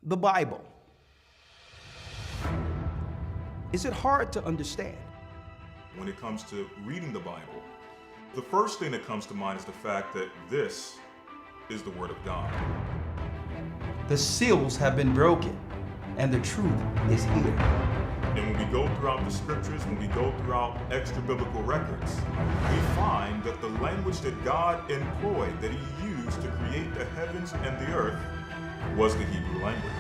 the Bible. Is it hard to understand? When it comes to reading the Bible, the first thing that comes to mind is the fact that this is the Word of God. The seals have been broken, and the truth is here. And when we go throughout the scriptures, when we go throughout extra biblical records, we find that the language that God employed, that He used to create the heavens and the earth, was the Hebrew language.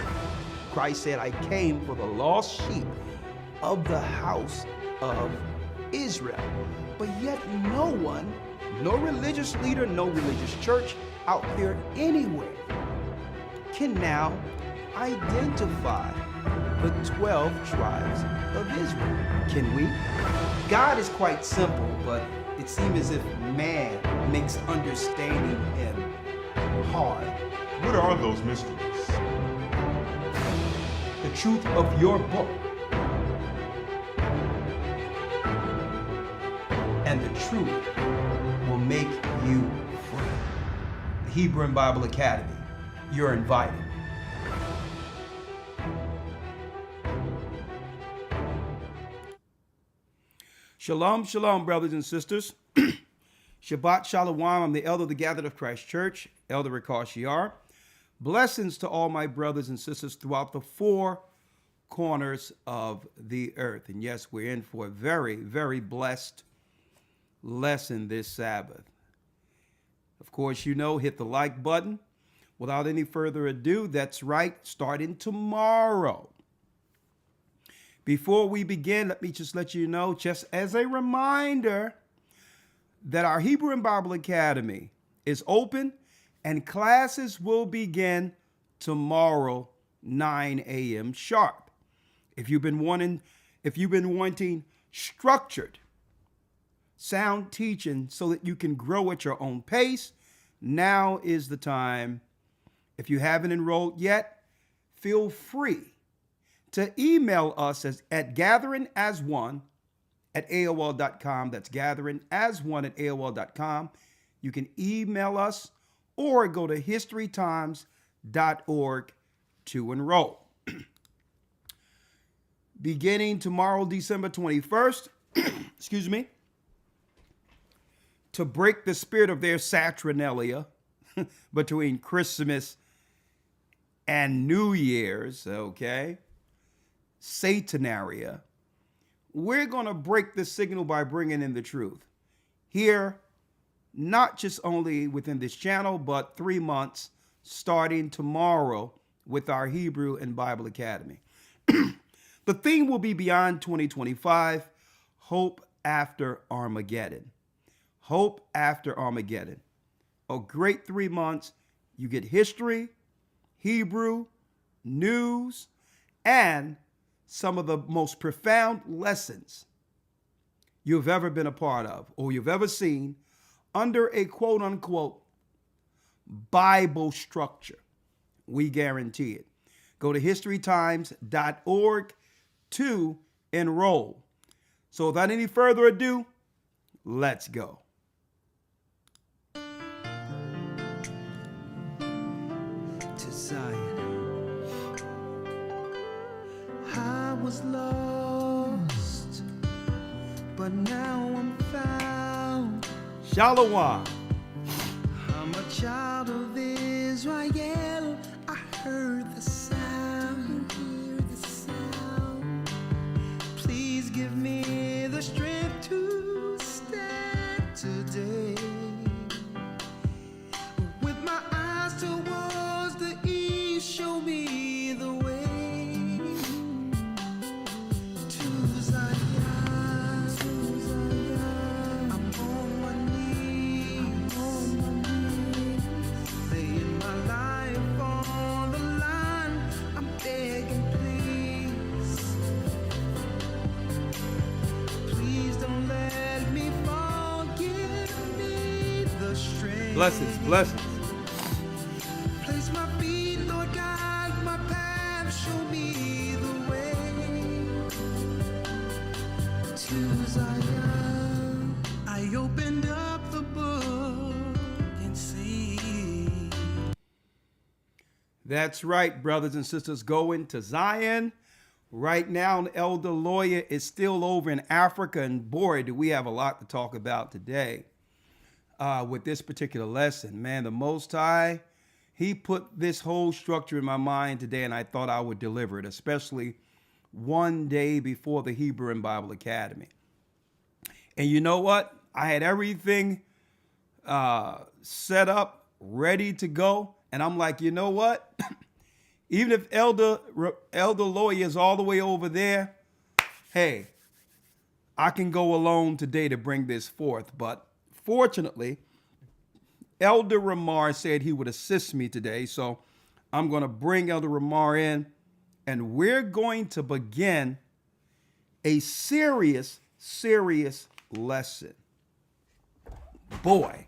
Christ said, I came for the lost sheep of the house of Israel. But yet no one, no religious leader, no religious church out there anywhere can now identify the 12 tribes of Israel. Can we? God is quite simple, but it seems as if man makes understanding Him hard. What are those mysteries? The truth of your book and the truth will make you free. The Hebrew and Bible Academy, you're invited. Shalom, shalom, brothers and sisters. Shabbat shalom. I'm the elder of the Gathered of Christ Church, Elder Ricard. Blessings to all my brothers and sisters throughout the four corners of the earth. And yes, we're in for a very, very blessed lesson this Sabbath. Of course, you know, hit the like button. Without any further ado, that's right, starting tomorrow. Before we begin, let me just let you know, just as a reminder, that our Hebrew and Bible Academy is open and classes will begin tomorrow, 9 a.m. sharp. If you've been wanting structured, sound teaching so that you can grow at your own pace, now is the time. If you haven't enrolled yet, feel free to email us at gatheringas1@aol.com. That's gatheringas1@aol.com. You can email us or go to historytimes.org to enroll. Beginning tomorrow, December 21st, to break the spirit of their Saturnalia between Christmas and New Year's, okay? Satanaria. We're going to break the signal by bringing in the truth. Here, not just only within this channel, but 3 months starting tomorrow with our Hebrew and Bible Academy. The theme will be Beyond 2025, Hope After Armageddon. Hope After Armageddon. A great 3 months. You get history, Hebrew, news, and some of the most profound lessons you've ever been a part of or you've ever seen under a quote-unquote Bible structure. We guarantee it. Go to historytimes.org to enroll. So without any further ado, let's go. To Zion. I was lost, but now I'm found. Shalom. I'm a child of Israel. I heard the sound. Please give me the strength to stand today. With my eyes towards the east, show me the way to Zion. I'm on my knees, laying my life on the line. I'm begging, please don't let me fall. Give me the strength. Blessings, blessings. Place my feet, Lord, guide my path. Show me the way to Zion. I opened up the book and see. That's right, brothers and sisters, going to Zion. Right now, an elder lawyer is still over in Africa, and boy, do we have a lot to talk about today with this particular lesson. Man, the Most High, he put this whole structure in my mind today, and I thought I would deliver it, especially one day before the Hebrew and Bible Academy. And you know what? I had everything set up, ready to go, and I'm like, you know what? Even if elder lawyer is all the way over there, hey, I can go alone today to bring this forth. But fortunately, Elder Ramar said he would assist me today. So I'm going to bring Elder Ramar in, and we're going to begin a serious lesson. Boy,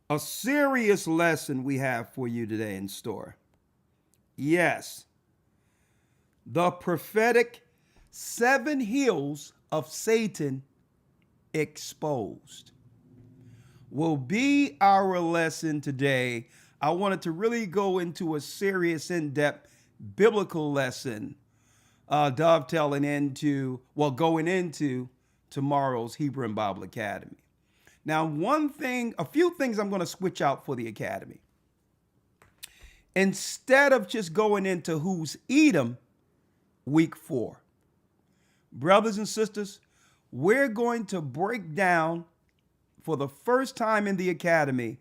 a serious lesson we have for you today in store. Yes, the prophetic 7 hills of Satan exposed will be our lesson today. I wanted to really go into a serious, in-depth biblical lesson, going into tomorrow's Hebrew and Bible Academy. Now, a few things I'm going to switch out for the Academy. Instead of just going into who's Edom, week 4, brothers and sisters, we're going to break down for the first time in the Academy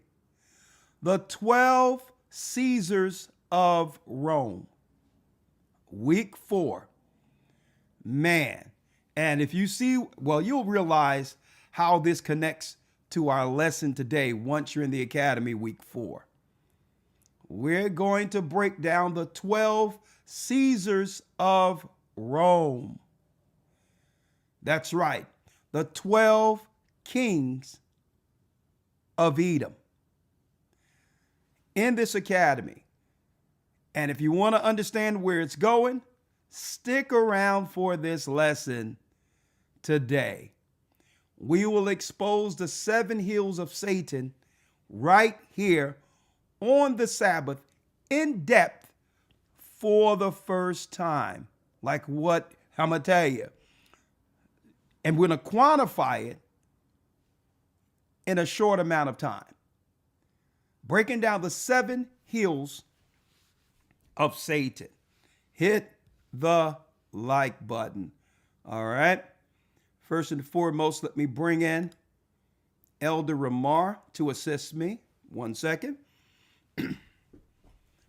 the 12 Caesars of Rome, week 4. Man, and if you see, well, you'll realize how this connects to our lesson today once you're in the Academy, week 4. We're going to break down the 12 Caesars of Rome. That's right, the 12 kings of Edom in this academy. And if you want to understand where it's going, stick around for this lesson today. We will expose the 7 hills of Satan right here on the Sabbath in depth for the first time. Like what I'm going to tell you. And we're going to quantify it in a short amount of time. Breaking down the 7 hills of Satan. Hit the like button. All right. First and foremost, let me bring in Elder Ramar to assist me. 1 second.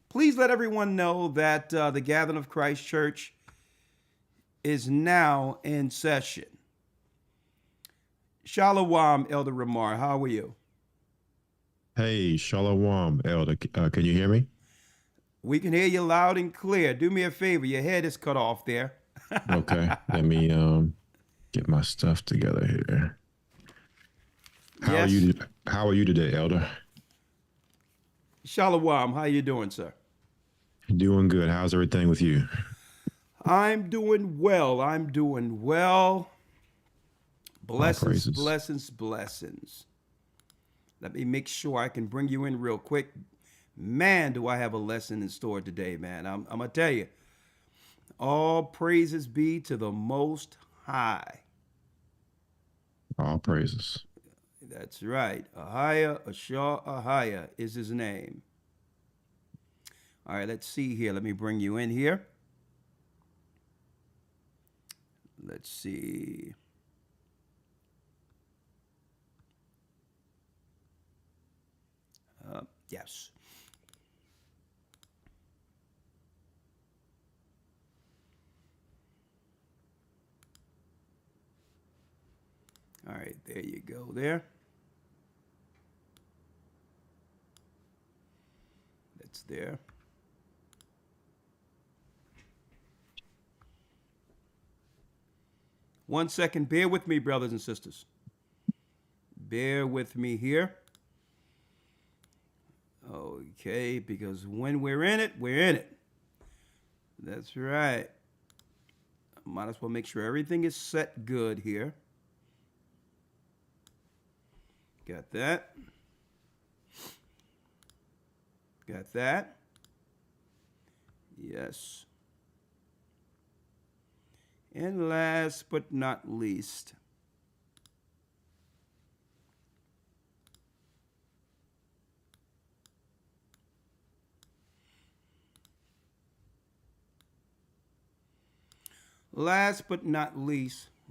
Please let everyone know that the Gathering of Christ Church is now in session. Shalom, Elder Ramar. How are you? Hey, Shalom, Elder. Can you hear me? We can hear you loud and clear. Do me a favor. Your head is cut off there. Okay. Let me get my stuff together here. How are you today, Elder? Shalom. How you doing, sir? Doing good. How's everything with you? I'm doing well. Blessings. Let me make sure I can bring you in real quick. Man, do I have a lesson in store today, man. I'm going to tell you. All praises be to the Most High. All praises. That's right. Ahaya, Ashar, Ahaya is his name. All right, let's see here. Let me bring you in here. Let's see. Yes. All right, there you go there. That's there. One second, bear with me, brothers and sisters. Bear with me here. Okay, because when we're in it, we're in it. That's right. Might as well make sure everything is set good here. Got that. Got that. Yes. And last but not least,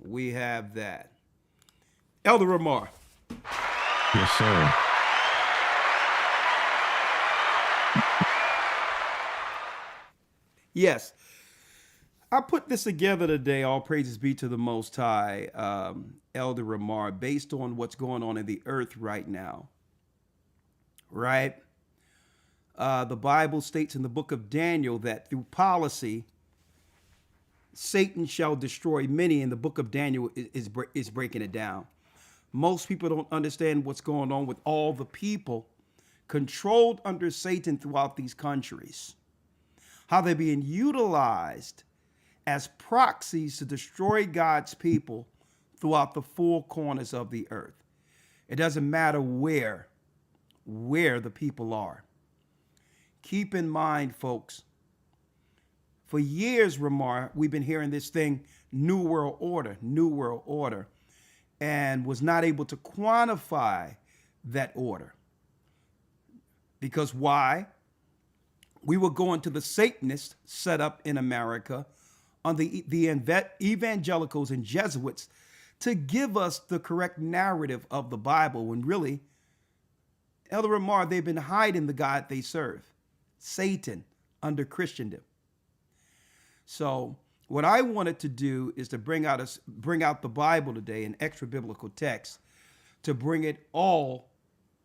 we have that. Elder Ramar. Yes, sir. Yes. I put this together today, all praises be to the Most High, Elder Ramar, based on what's going on in the earth right now. Right? The Bible states in the book of Daniel that through policy, Satan shall destroy many, and the book of Daniel is breaking it down. Most people don't understand what's going on with all the people controlled under Satan throughout these countries, how they're being utilized as proxies to destroy God's people throughout the four corners of the earth. It doesn't matter where the people are. Keep in mind, folks, for years, Ramar, we've been hearing this thing, New World Order, and was not able to quantify that order. Because why? We were going to the Satanists set up in America on the evangelicals and Jesuits to give us the correct narrative of the Bible, when really, Elder Ramar, they've been hiding the God they serve, Satan, under Christendom. So what I wanted to do is to bring out the Bible today, an extra biblical text, to bring it all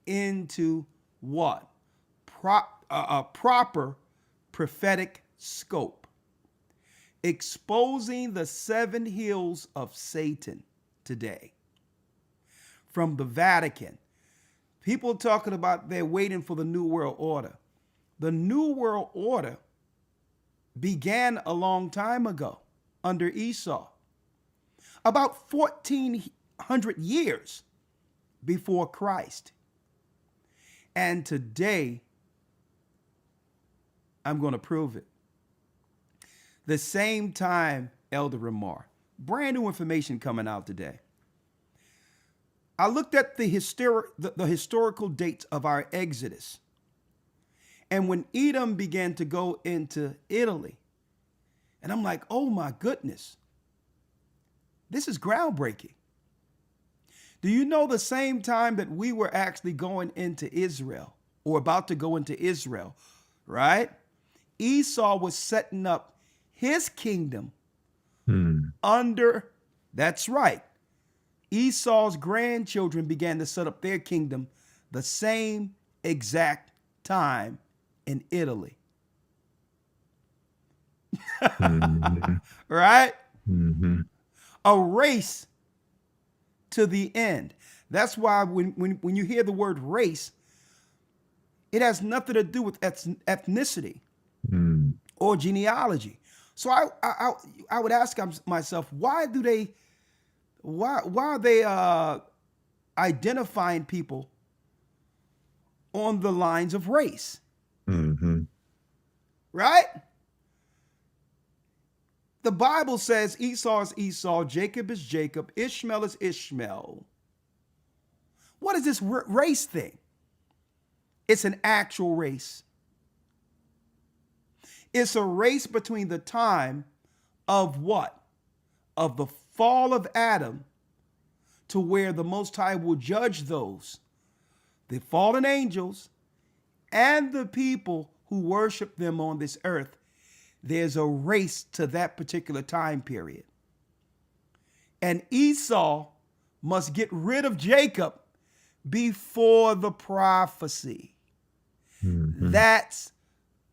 into what? A proper prophetic scope, exposing the 7 hills of Satan today. From the Vatican, people talking about they're waiting for the New World Order. The New World Order began a long time ago under Esau, about 1400 years before Christ. And today, I'm going to prove it. The same time, Elder Ramar, brand new information coming out today. I looked at the historical dates of our Exodus. And when Edom began to go into Italy, and I'm like, oh my goodness, this is groundbreaking. Do you know the same time that we were actually going into Israel, or about to go into Israel, right? Esau was setting up his kingdom under, that's right, Esau's grandchildren began to set up their kingdom the same exact time in Italy. Right? Mm-hmm. A race to the end. That's why when you hear the word race, it has nothing to do with ethnicity or genealogy. So I would ask myself, why are they identifying people on the lines of race? Mm-hmm. Right? The Bible says Esau is Esau, Jacob is Jacob, Ishmael is Ishmael. What is this race thing? It's an actual race. It's a race between the time of what? Of the fall of Adam to where the Most High will judge those, the fallen angels, and the people who worship them on this earth. There's a race to that particular time period. And Esau must get rid of Jacob before the prophecy. Mm-hmm. That's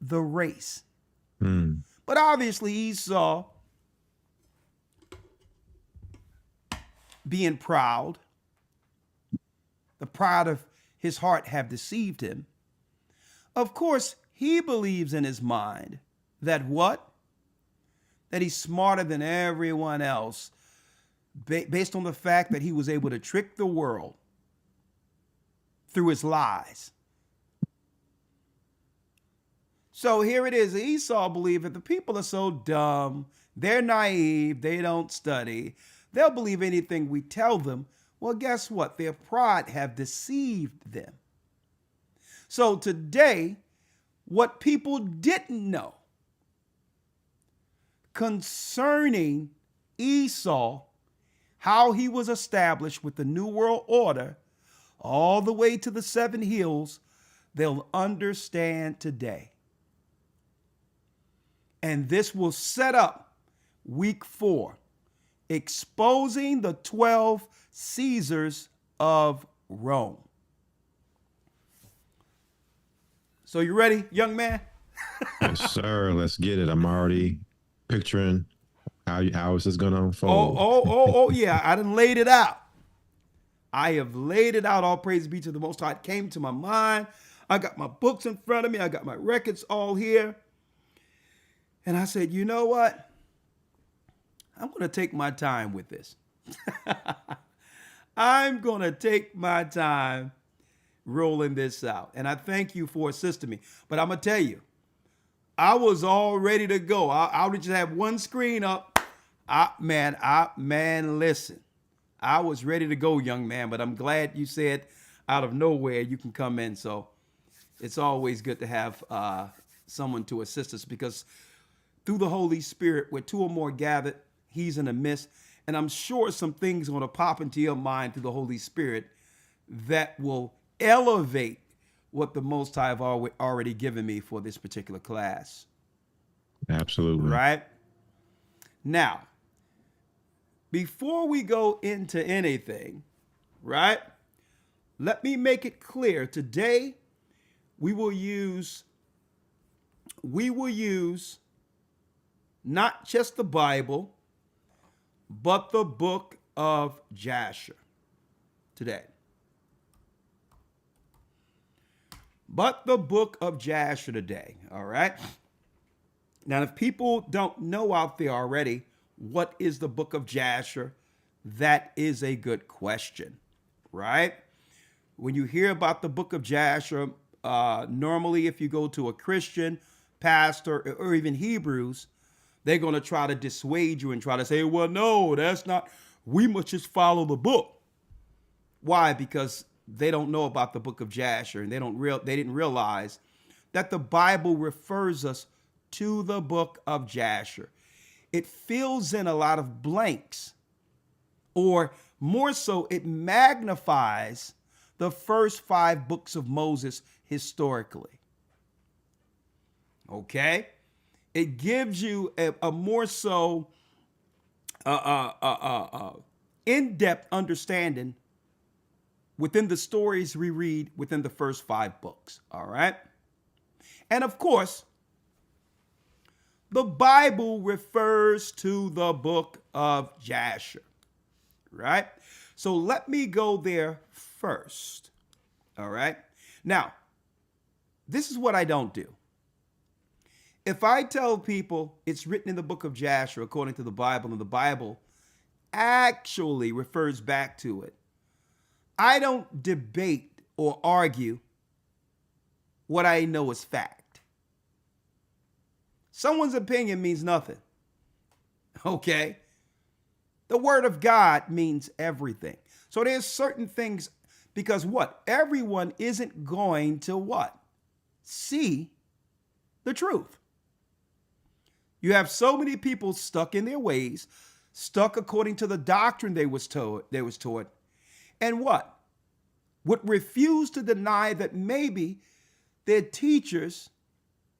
the race. Mm. But obviously Esau, being proud, the pride of his heart have deceived him. Of course, he believes in his mind that what? That he's smarter than everyone else, based on the fact that he was able to trick the world through his lies. So here it is. Esau believed that the people are so dumb, they're naive, they don't study. They'll believe anything we tell them. Well, guess what? Their pride have deceived them. So today, what people didn't know concerning Esau, how he was established with the New World Order, all the way to the 7 hills, they'll understand today. And this will set up week 4, exposing the 12 Caesars of Rome. So you ready, young man? Yes, sir. Let's get it. I'm already picturing how is this going to unfold. Oh, yeah. I done laid it out. I have laid it out. All praise be to the Most High. It came to my mind. I got my books in front of me. I got my records all here. And I said, you know what? I'm going to take my time with this. I'm going to take my time rolling this out. And I thank you for assisting me. But I'm going to tell you, I was all ready to go. I would just have one screen up. Man, listen. I was ready to go, young man, but I'm glad you said out of nowhere you can come in. So it's always good to have someone to assist us, because through the Holy Spirit, where 2 or more gathered, he's in the midst. And I'm sure some things are going to pop into your mind through the Holy Spirit that will elevate what the Most High have already given me for this particular class. Absolutely. Right? Now, before we go into anything, right, let me make it clear. Today, we will use not just the Bible, but the book of Jasher today. But the book of Jasher today, all right? Now, if people don't know out there already, what is the book of Jasher? That is a good question, right? When you hear about the book of Jasher, normally if you go to a Christian pastor or even Hebrews, they're going to try to dissuade you and try to say, well, no, that's not, we must just follow the book. Why? Because they don't know about the book of Jasher, and they didn't realize that the Bible refers us to the book of Jasher. It fills in a lot of blanks, or more so, it magnifies the first 5 books of Moses historically. Okay? It gives you a more so in-depth understanding within the stories we read within the first 5 books. All right? And of course, the Bible refers to the book of Jasher, right? So let me go there first, all right? Now, this is what I don't do. If I tell people it's written in the book of Jasher according to the Bible, and the Bible actually refers back to it, I don't debate or argue what I know is fact. Someone's opinion means nothing. Okay? The word of God means everything. So there's certain things, because what? Everyone isn't going to what? See the truth. You have so many people stuck in their ways, stuck according to the doctrine they was taught, and what? Would refuse to deny that maybe their teachers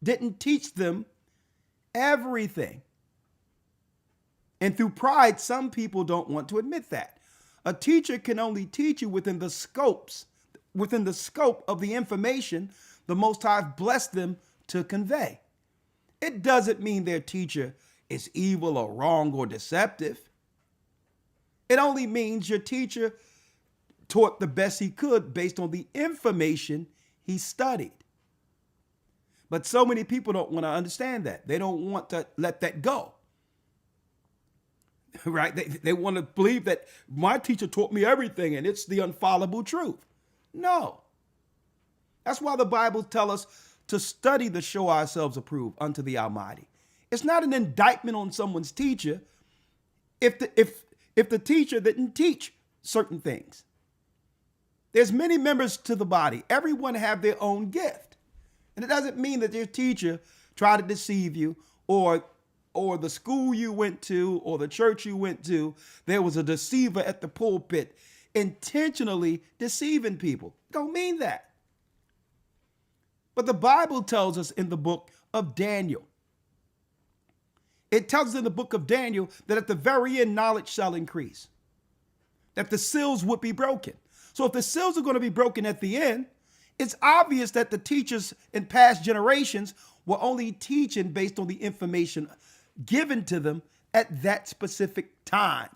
didn't teach them everything. And through pride, some people don't want to admit that. A teacher can only teach you within the scope of the information the Most High blessed them to convey. It doesn't mean their teacher is evil or wrong or deceptive. It only means your teacher taught the best he could based on the information he studied. But so many people don't want to understand that. They don't want to let that go. Right? They want to believe that my teacher taught me everything and it's the infallible truth. No. That's why the Bible tells us to study to show ourselves approved unto the Almighty. It's not an indictment on someone's teacher if the teacher didn't teach certain things. There's many members to the body. Everyone have their own gift. And it doesn't mean that your teacher tried to deceive you, or the school you went to, or the church you went to, there was a deceiver at the pulpit intentionally deceiving people. Don't mean that. But the Bible tells us in the book of Daniel, it tells us in the book of Daniel that at the very end, knowledge shall increase, that the seals would be broken. So if the seals are going to be broken at the end, it's obvious that the teachers in past generations were only teaching based on the information given to them at that specific time.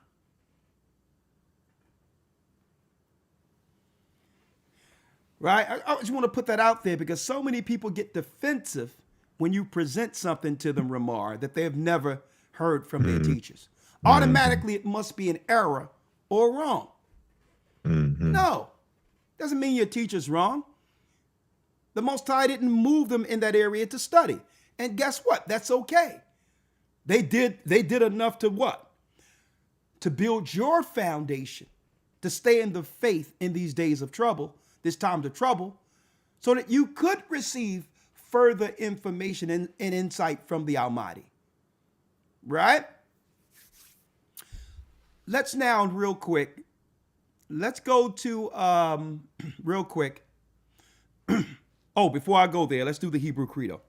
Right? I just want to put that out there because so many people get defensive when you present something to them, Ramar, that they have never heard from their teachers. Automatically, it must be an error or wrong. No, doesn't mean your teacher's wrong. The Most High didn't move them in that area to study. And guess what? That's okay. They did enough to what? To build your foundation, to stay in the faith in these days of trouble, this time of trouble, so that you could receive further information and insight from the Almighty. Right? Let's now, real quick, let's go to, real quick. Oh, before I go there, let's do the Hebrew Credo.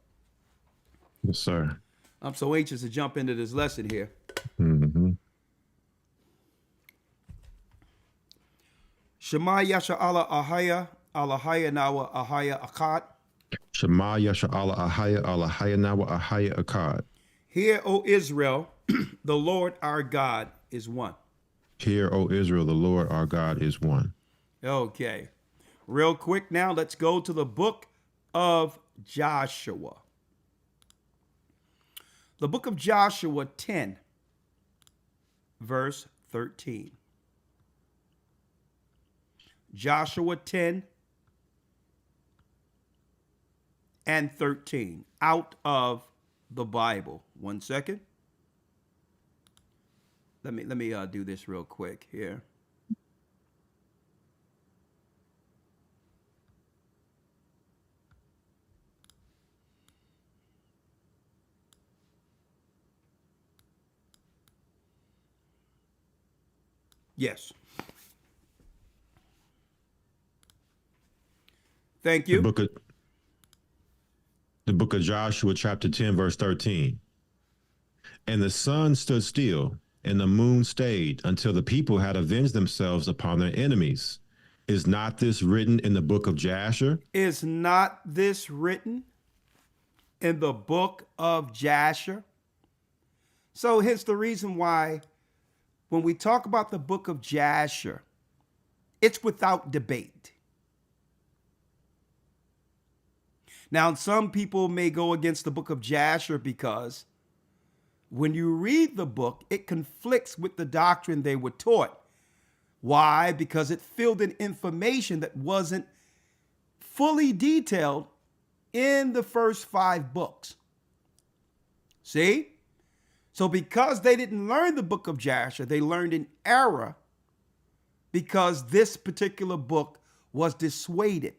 Yes, sir. I'm so anxious to jump into this lesson here. Shema Yasha Allah Ahaya, Allahaya Nawa Ahaya Akkad. Shema Yasha Allah Ahaya, Allahaya Nawa Ahaya Akkad. Hear, O Israel, the Lord our God is one. Hear, O Israel, the Lord our God is one. Okay. Real quick now, let's go to the book of Joshua. The book of Joshua 10, verse 13. Joshua 10 and 13 out of the Bible. 1 second. Let me do this real quick here. Yes. Thank you. The book of Joshua, chapter 10, verse 13. And the sun stood still, and the moon stayed until the people had avenged themselves upon their enemies. Is not this written in the book of Jasher? Is not this written in the book of Jasher? So here's the reason why when we talk about the book of Jasher, it's without debate. Now, some people may go against the book of Jasher because when you read the book, it conflicts with the doctrine they were taught. Why? Because it filled in information that wasn't fully detailed in the first 5 books. See? So because they didn't learn the book of Jasher, they learned in error because this particular book was dissuaded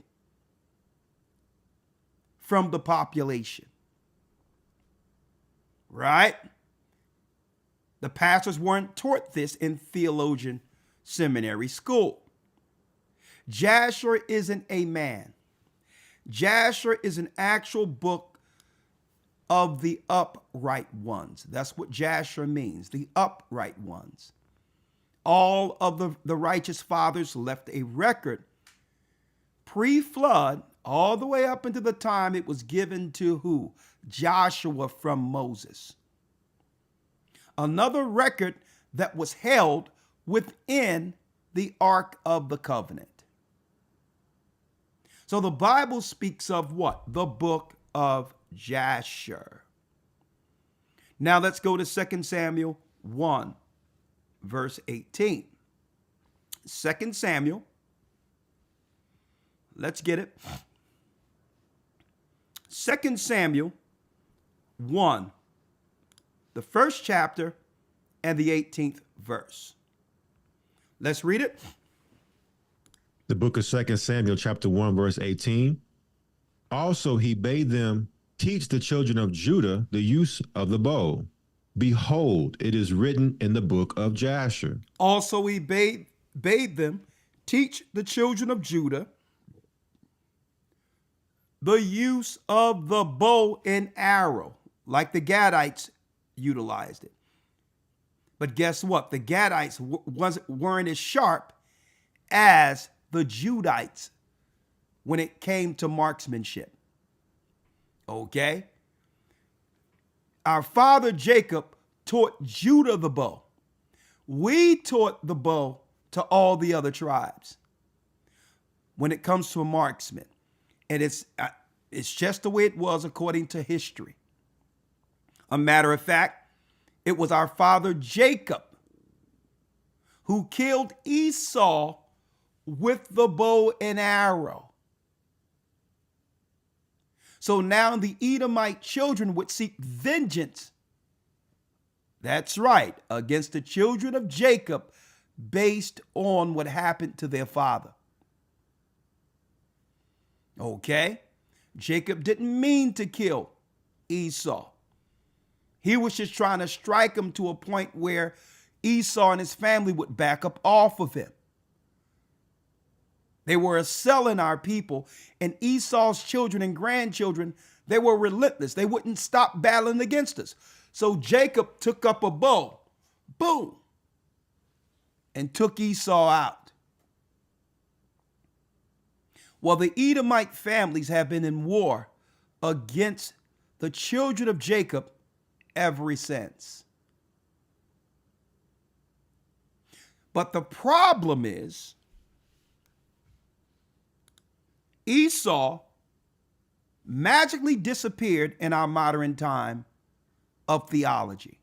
from the population. Right? The pastors weren't taught this in theologian seminary school. Jasher isn't a man. Jasher is an actual book of the upright ones. That's what Jasher means, the upright ones. All of the righteous fathers left a record pre-flood all the way up into the time it was given to who? Joshua from Moses. Another record that was held within the Ark of the Covenant. So the Bible speaks of what? The book of Jasher. Now let's go to 2 Samuel 1, verse 18. 2 Samuel, let's get it. 2 Samuel 1, the first chapter and the 18th verse. Let's read it. The book of 2 Samuel, chapter 1, verse 18. Also, he bade them teach the children of Judah the use of the bow. Behold, it is written in the book of Jasher. Also, he bade them teach the children of Judah the use of the bow and arrow, like the Gadites utilized it. But guess what? The Gadites weren't as sharp as the Judites when it came to marksmanship. Okay? Our father Jacob taught Judah the bow. We taught the bow to all the other tribes when it comes to a marksman. And it's just the way it was according to history. A matter of fact, it was our father Jacob who killed Esau with the bow and arrow. So now the Edomite children would seek vengeance. That's right, against the children of Jacob based on what happened to their father. Okay? Jacob didn't mean to kill Esau. He was just trying to strike him to a point where Esau and his family would back up off of him. They were selling our people, and Esau's children and grandchildren, they were relentless. They wouldn't stop battling against us. So Jacob took up a bow, boom, and took Esau out. Well, the Edomite families have been in war against the children of Jacob ever since. But the problem is, Esau magically disappeared in our modern time of theology.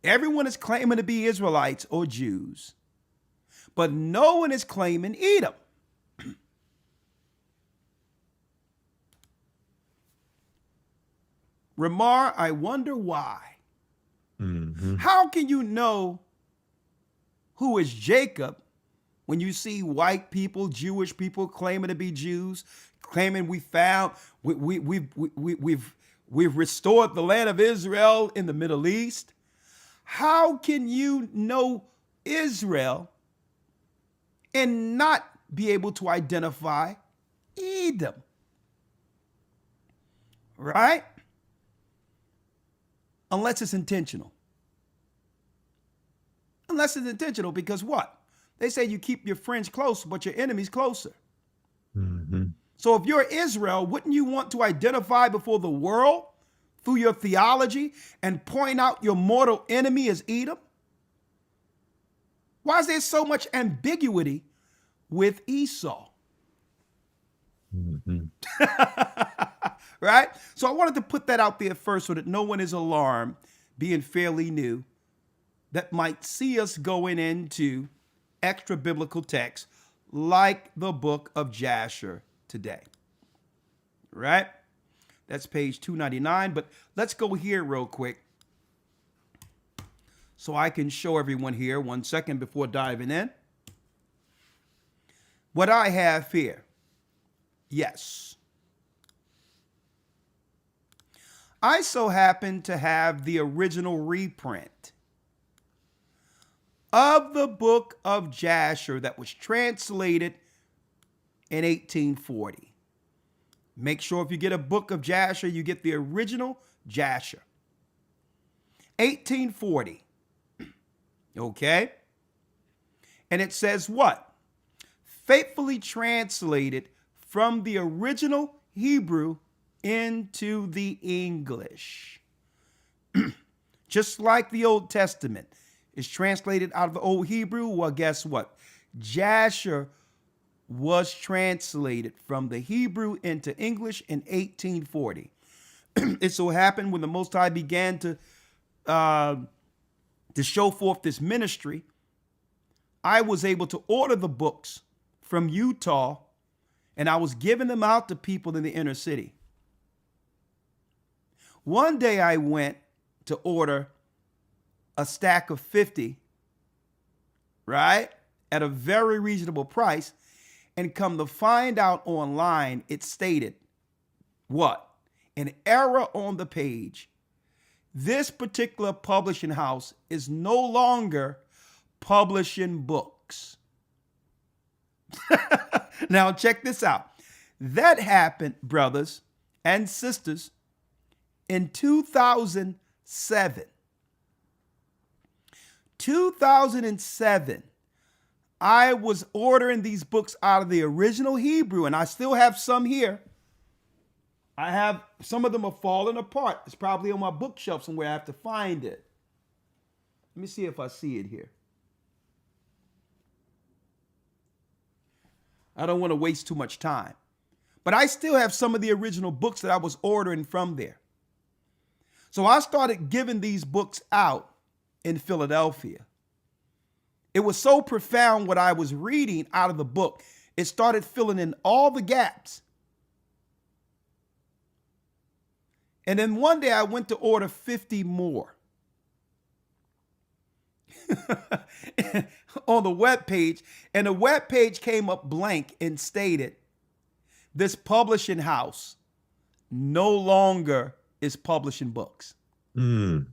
Everyone is claiming to be Israelites or Jews, but no one is claiming Edom. Ramar, I wonder why. Mm-hmm. How can you know who is Jacob when you see white people, Jewish people claiming to be Jews, claiming we've restored the land of Israel in the Middle East? How can you know Israel and not be able to identify Edom? Right? Unless it's intentional. Unless it's intentional, because what? They say you keep your friends close, but your enemies closer. Mm-hmm. So if you're Israel, wouldn't you want to identify before the world through your theology and point out your mortal enemy as Edom? Why is there so much ambiguity with Esau? Mm-hmm. Right? So I wanted to put that out there first so that no one is alarmed, being fairly new, that might see us going into extra biblical texts like the book of Jasher today. Right? That's page 299. But let's go here real quick so I can show everyone here 1 second before diving in what I have here. Yes. I so happen to have the original reprint of the book of Jasher that was translated in 1840. Make sure if you get a book of Jasher, you get the original Jasher. 1840. Okay? And it says what? Faithfully translated from the original Hebrew into the English. Just like the Old Testament is translated out of the Old Hebrew, well, guess what? Jasher was translated from the Hebrew into English in 1840. It so happened when the Most High began to show forth this ministry, I was able to order the books from Utah, and I was giving them out to people in the inner city. One day I went to order a stack of 50, right, at a very reasonable price, and come to find out online, it stated, what? An error on the page. This particular publishing house is no longer publishing books. Now, check this out. That happened, brothers and sisters, in 2007. 2007, I was ordering these books out of the original Hebrew, and I still have some here. I have some of them are falling apart. It's probably on my bookshelf somewhere. I have to find it. Let me see if I see it here. I don't want to waste too much time. But I still have some of the original books that I was ordering from there. So I started giving these books out in Philadelphia. It was so profound what I was reading out of the book. It started filling in all the gaps. And then one day I went to order 50 more. On the web page, and the web page came up blank and stated, this publishing house no longer is publishing books. Because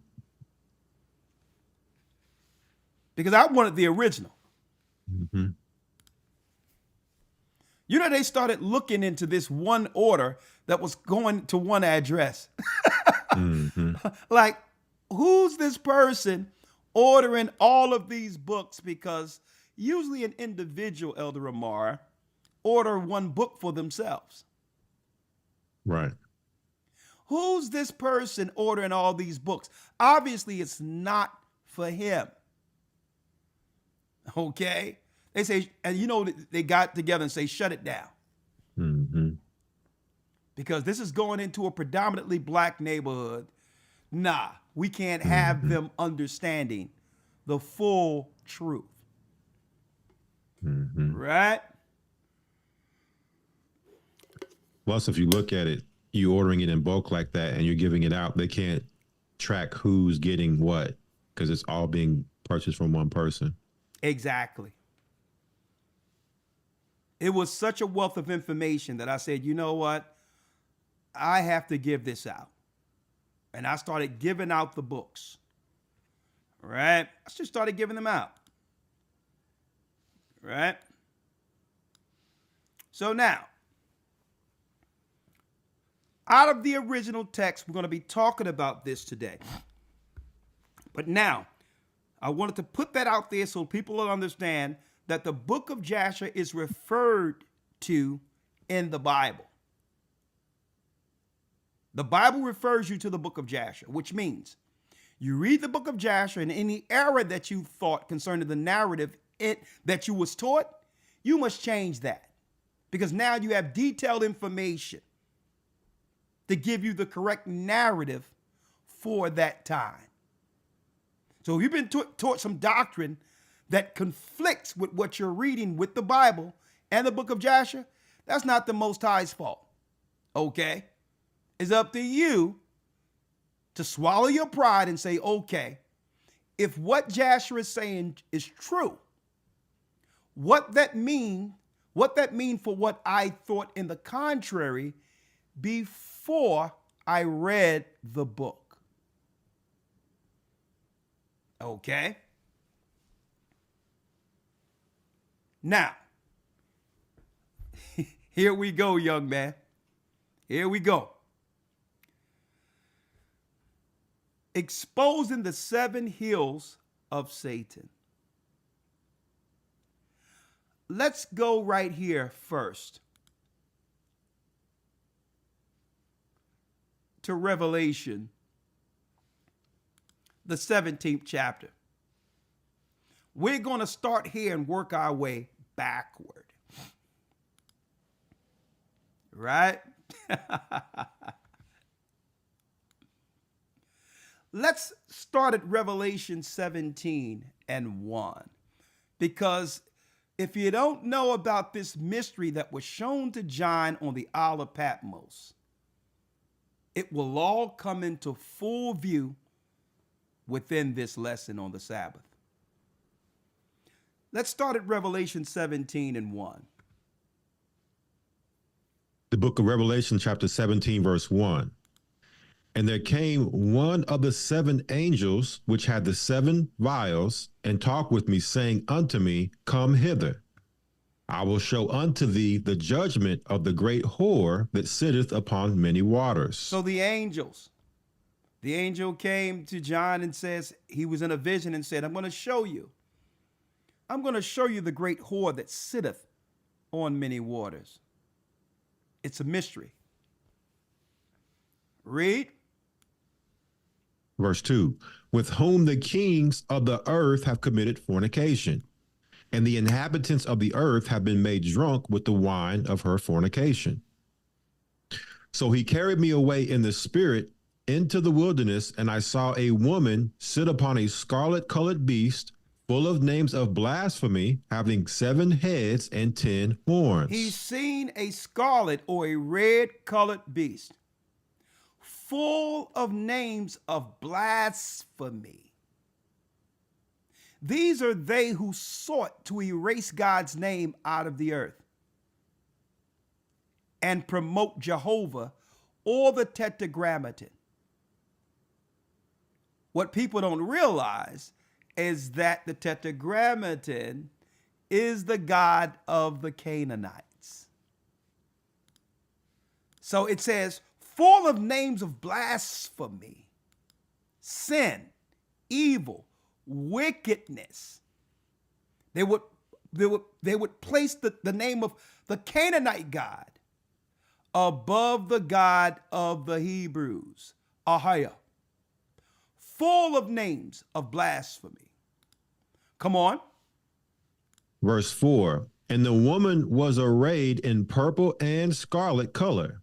I wanted the original. Mm-hmm. You know, they started looking into this one order that was going to one address. Mm-hmm. Like, who's this person ordering all of these books? Because usually an individual, Elder Amar, order one book for themselves. Right. Who's this person ordering all these books? Obviously, it's not for him. Okay? They say, and you know, they got together and say, shut it down. Mm-hmm. Because this is going into a predominantly black neighborhood. Nah, we can't have them understanding the full truth. Mm-hmm. Right? Plus, if you look at it, you ordering it in bulk like that and you're giving it out, they can't track who's getting what because it's all being purchased from one person. Exactly. It was such a wealth of information that I said, you know what? I have to give this out. And I started giving out the books. Right? I just started giving them out. Right? So now, out of the original text, we're going to be talking about this today. But now, I wanted to put that out there so people will understand that the book of Jasher is referred to in the Bible. The Bible refers you to the book of Jasher, which means you read the book of Jasher, and any error that you thought concerning the narrative that you was taught, you must change that. Because now you have detailed information to give you the correct narrative for that time. So if you've been taught some doctrine that conflicts with what you're reading with the Bible and the book of Jasher, that's not the Most High's fault. Okay? It's up to you to swallow your pride and say, okay, if what Jasher is saying is true, what that mean for what I thought in the contrary before I read the book. Okay? Now, here we go, young man. Here we go. Exposing the 7 hills of Satan. Let's go right here first to Revelation, the 17th chapter. We're going to start here and work our way backward. Right? Let's start at Revelation 17 and 1, because If you don't know about this mystery that was shown to John on the Isle of Patmos, it will all come into full view within this lesson on the Sabbath. Let's start at Revelation 17:1. The book of Revelation, chapter 17, verse 1. And there came one of the seven angels which had the seven vials, and talked with me, saying unto me, Come hither. I will show unto thee the judgment of the great whore that sitteth upon many waters. So the angel came to John and says, he was in a vision and said, I'm going to show you the great whore that sitteth on many waters. It's a mystery. Read. Verse 2, with whom the kings of the earth have committed fornication, and the inhabitants of the earth have been made drunk with the wine of her fornication. So he carried me away in the spirit into the wilderness, and I saw a woman sit upon a scarlet-colored beast, full of names of blasphemy, having 7 heads and 10 horns. He's seen a scarlet or a red-colored beast, full of names of blasphemy. These are they who sought to erase God's name out of the earth and promote Jehovah or the Tetragrammaton. What people don't realize is that the Tetragrammaton is the god of the Canaanites. So it says, full of names of blasphemy, sin, evil, wickedness. They would place the name of the Canaanite god above the God of the Hebrews, Ahiah. Full of names of blasphemy. Come on. Verse 4, and the woman was arrayed in purple and scarlet color,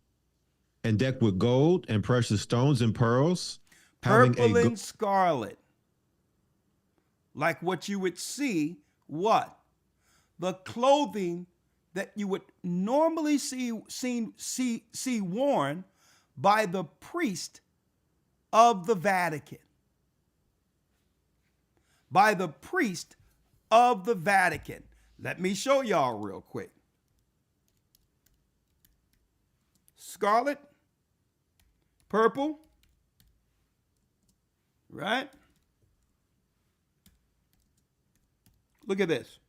and decked with gold and precious stones and pearls. Purple and scarlet. Like what you would see, what? The clothing that you would normally see worn by the priest of the Vatican. By the priest of the Vatican. Let me show y'all real quick. Scarlet, purple, right? Look at this.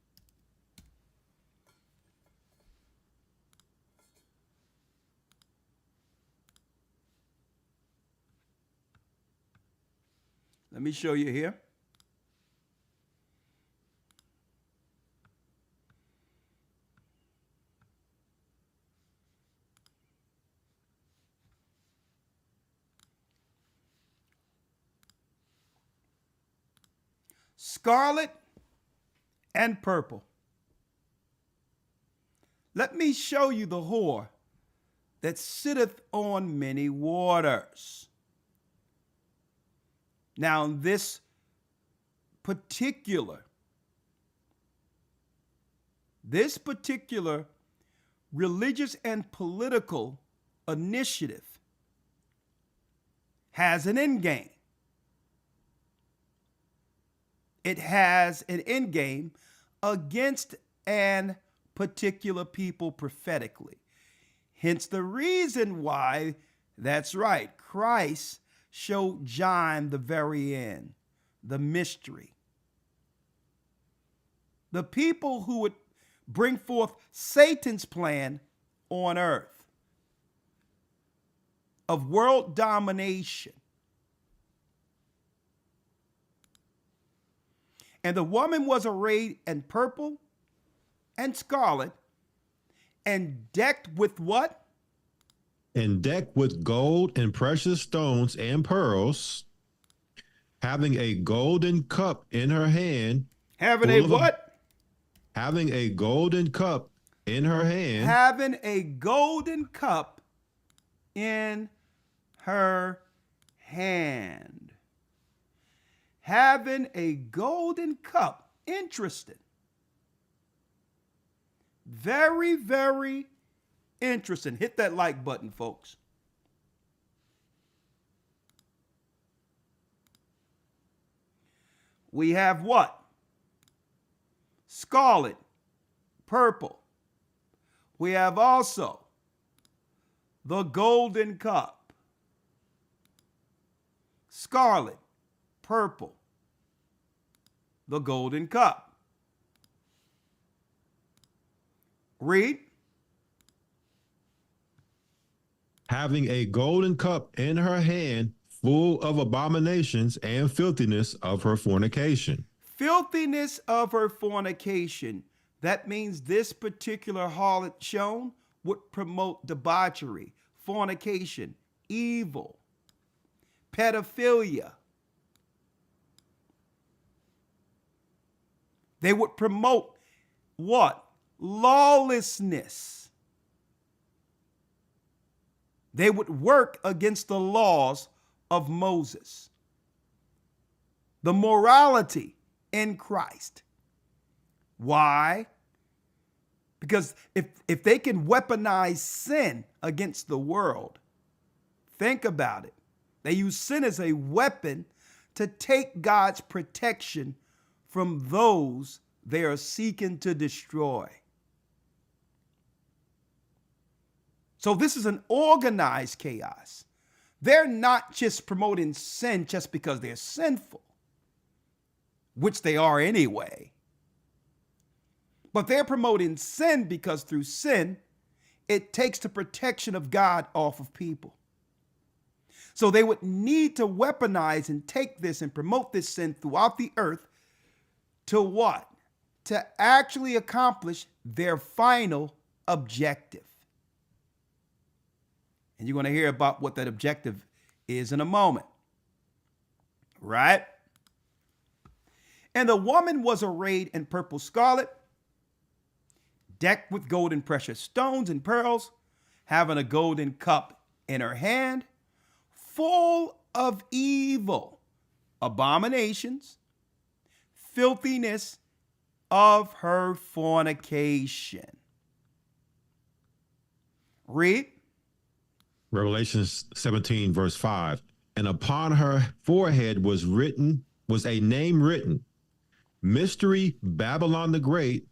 Let me show you here. Scarlet and purple. Let me show you the whore that sitteth on many waters. Now, this particular religious and political initiative has an end game. It has an end game against an particular people prophetically. Hence the reason why, that's right, Christ showed John the very end, the mystery. The people who would bring forth Satan's plan on earth of world domination. And the woman was arrayed in purple and scarlet and decked with what? And decked with gold and precious stones and pearls, having a golden cup in her hand. Having a what? Having a golden cup in her hand. Having a golden cup in her hand. Having a golden cup. Interesting. Very, very interesting. Hit that like button, folks. We have what? Scarlet, purple. We have also the golden cup. Scarlet, purple, the golden cup. Read. Having a golden cup in her hand, full of abominations and filthiness of her fornication. Filthiness of her fornication. That means this particular harlot shown would promote debauchery, fornication, evil, pedophilia. They would promote what? Lawlessness. They would work against the laws of Moses. The morality in Christ. Why? Because if they can weaponize sin against the world, think about it. They use sin as a weapon to take God's protection from those they are seeking to destroy. So this is an organized chaos. They're not just promoting sin just because they're sinful, which they are anyway. But they're promoting sin because through sin, it takes the protection of God off of people. So they would need to weaponize and take this and promote this sin throughout the earth to what? To actually accomplish their final objective. And you're going to hear about what that objective is in a moment. Right? And the woman was arrayed in purple scarlet, decked with gold and precious stones and pearls, having a golden cup in her hand, full of evil, abominations, filthiness of her fornication. Read. Revelation 17, verse 5. And upon her forehead was a name written, Mystery Babylon the Great,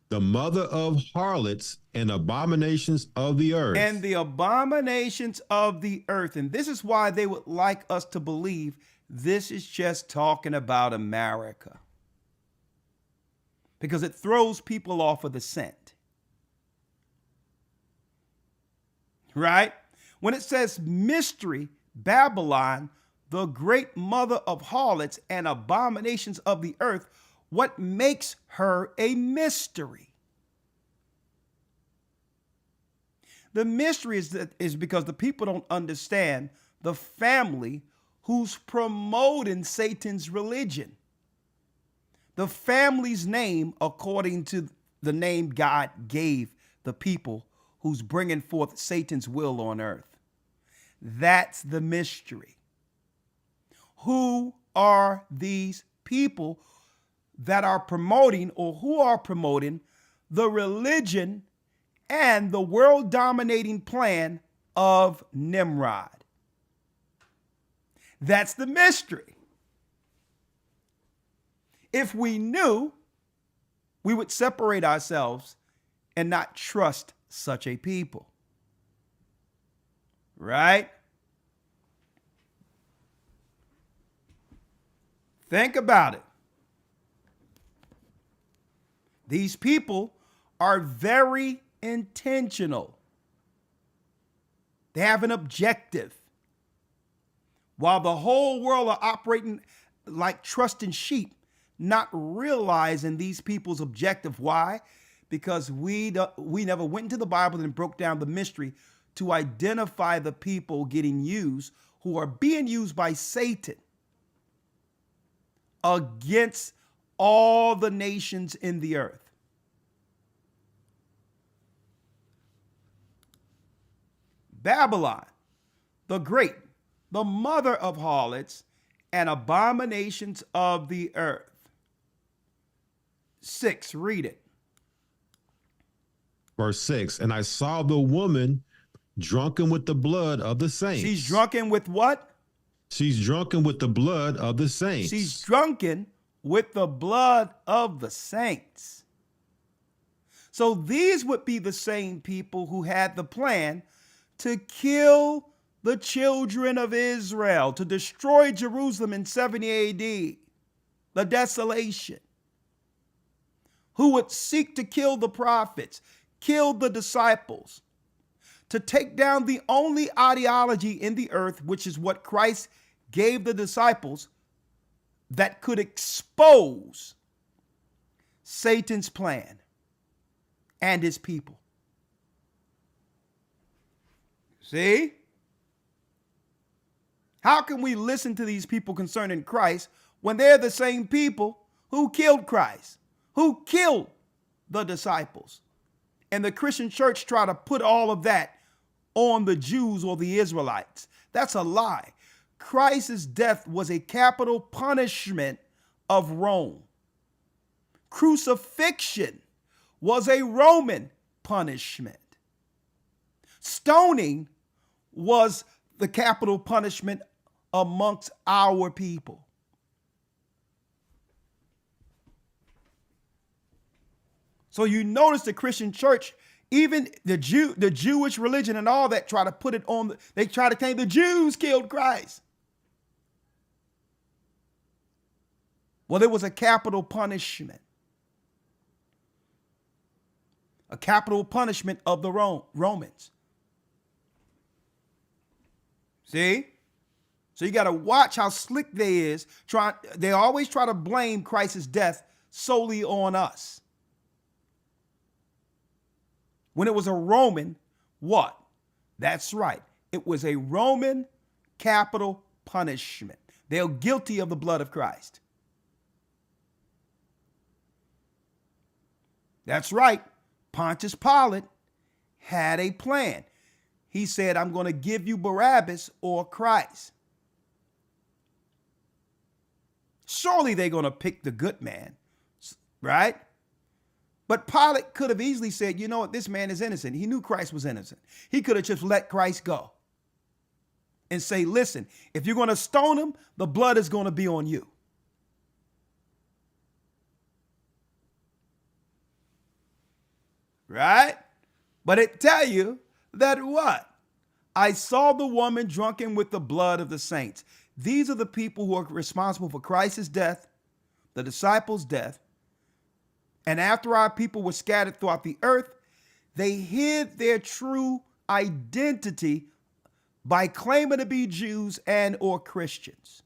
the mother of harlots and abominations of the earth. And the abominations of the earth. And this is why they would like us to believe this is just talking about America. Because it throws people off of the scent. Right? When it says mystery, Babylon, the great mother of harlots and abominations of the earth, what makes her a mystery? The mystery is because the people don't understand the family who's promoting Satan's religion. The family's name, according to the name God gave the people who's bringing forth Satan's will on earth. That's the mystery. Who are these people that are promoting, or who are promoting, the religion and the world dominating plan of Nimrod? That's the mystery. If we knew, we would separate ourselves and not trust such a people. Right? Think about it. These people are very intentional. They have an objective. While the whole world are operating like trusting sheep, not realizing these people's objective. Why? Because we never went into the Bible and broke down the mystery to identify the people getting used, who are being used by Satan against all the nations in the earth. Babylon, the great, the mother of harlots and abominations of the earth. 6, read it. Verse 6, and I saw the woman drunken with the blood of the saints. She's drunken with what? She's drunken with the blood of the saints. She's drunken with the blood of the saints. So these would be the same people who had the plan to kill the children of Israel, to destroy Jerusalem in 70 AD, the desolation, who would seek to kill the prophets, kill the disciples, to take down the only ideology in the earth, which is what Christ gave the disciples, that could expose Satan's plan and his people. See? How can we listen to these people concerning Christ when they're the same people who killed Christ, who killed the disciples? And the Christian church try to put all of that on the Jews or the Israelites. That's a lie. Christ's death was a capital punishment of Rome. Crucifixion was a Roman punishment. Stoning was the capital punishment amongst our people. So you notice the Christian church, even the Jewish religion and all that, try to put it on. They try to claim the Jews killed Christ. Well, it was a capital punishment. A capital punishment of the Romans. See? So you got to watch how slick they is. They always try to blame Christ's death solely on us. When it was a Roman, what? That's right. It was a Roman capital punishment. They're guilty of the blood of Christ. That's right. Pontius Pilate had a plan. He said, I'm going to give you Barabbas or Christ. Surely they're going to pick the good man, right? But Pilate could have easily said, you know what, this man is innocent. He knew Christ was innocent. He could have just let Christ go and say, listen, if you're going to stone him, the blood is going to be on you. Right? But it tell you that what? I saw the woman drunken with the blood of the saints. These are the people who are responsible for Christ's death, the disciples' death. And after our people were scattered throughout the earth, they hid their true identity by claiming to be Jews and or Christians.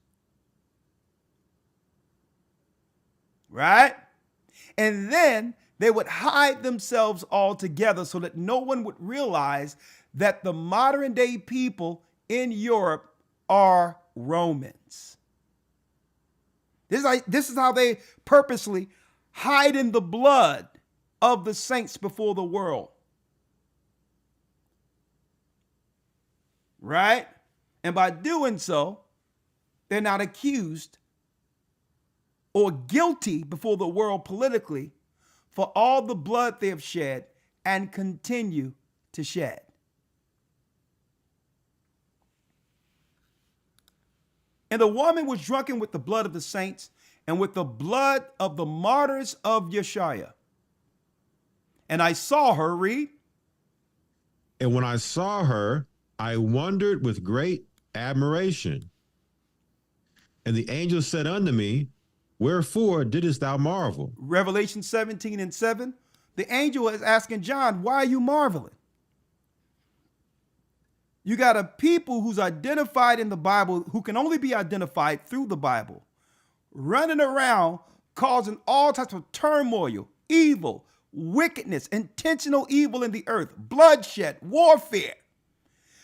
Right? And then they would hide themselves altogether so that no one would realize that the modern day people in Europe are Romans. This is how they purposely hide in the blood of the saints before the world. Right? And by doing so, they're not accused or guilty before the world politically for all the blood they have shed and continue to shed. And the woman was drunken with the blood of the saints and with the blood of the martyrs of Yeshua. And I saw her, read. And when I saw her, I wondered with great admiration. And the angel said unto me, wherefore didst thou marvel? Revelation 17:7. The angel is asking John, why are you marveling? You got a people who's identified in the Bible, who can only be identified through the Bible, running around causing all types of turmoil, evil, wickedness, intentional evil in the earth, bloodshed, warfare.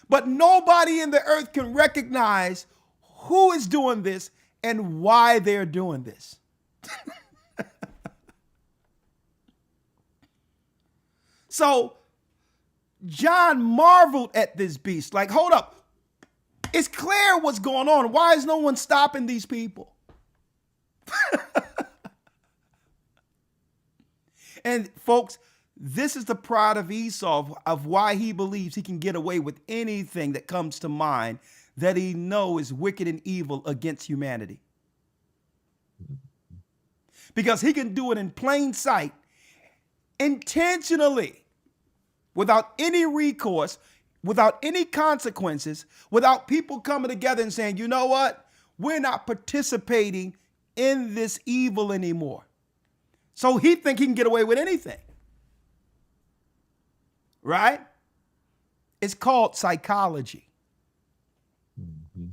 But nobody in the earth can recognize who is doing this and why they're doing this. So John marveled at this beast. Like, hold up. It's clear what's going on. Why is no one stopping these people? And folks, This is the pride of Esau of why he believes he can get away with anything that comes to mind that he knows is wicked and evil against humanity. Because he can do it in plain sight, intentionally, without any recourse, without any consequences, without people coming together and saying, you know what? We're not participating in this evil anymore. So he thinks he can get away with anything. Right? It's called psychology. Mm-hmm.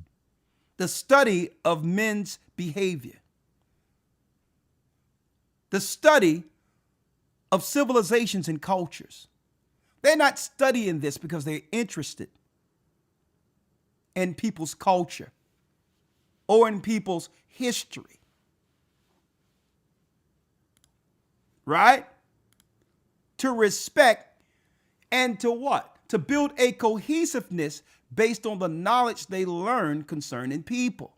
The study of men's behavior. The study of civilizations and cultures. They're not studying this because they're interested in people's culture or in people's history. Right? To respect and to what? To build a cohesiveness based on the knowledge they learn concerning people.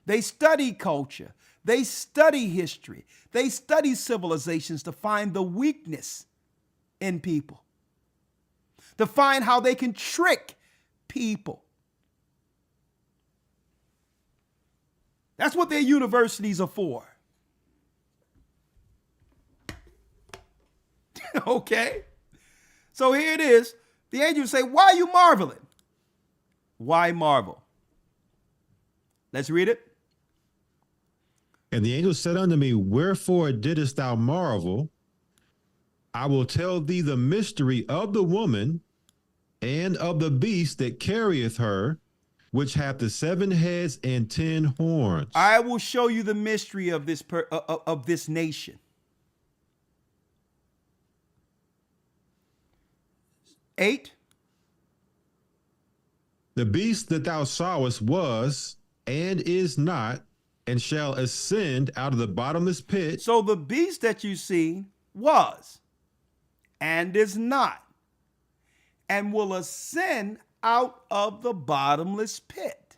They study culture. They study history. They study civilizations to find the weakness in people, to find how they can trick people. That's what their universities are for. Okay? So here it is. The angel say, why are you marveling? Why marvel? Let's read it. And the angel said unto me, wherefore didst thou marvel? I will tell thee the mystery of the woman and of the beast that carrieth her, which hath the 7 heads and 10 horns. I will show you the mystery of this nation. 8. The beast that thou sawest was and is not, and shall ascend out of the bottomless pit. So the beast that you see was and is not, and will ascend out of the bottomless pit.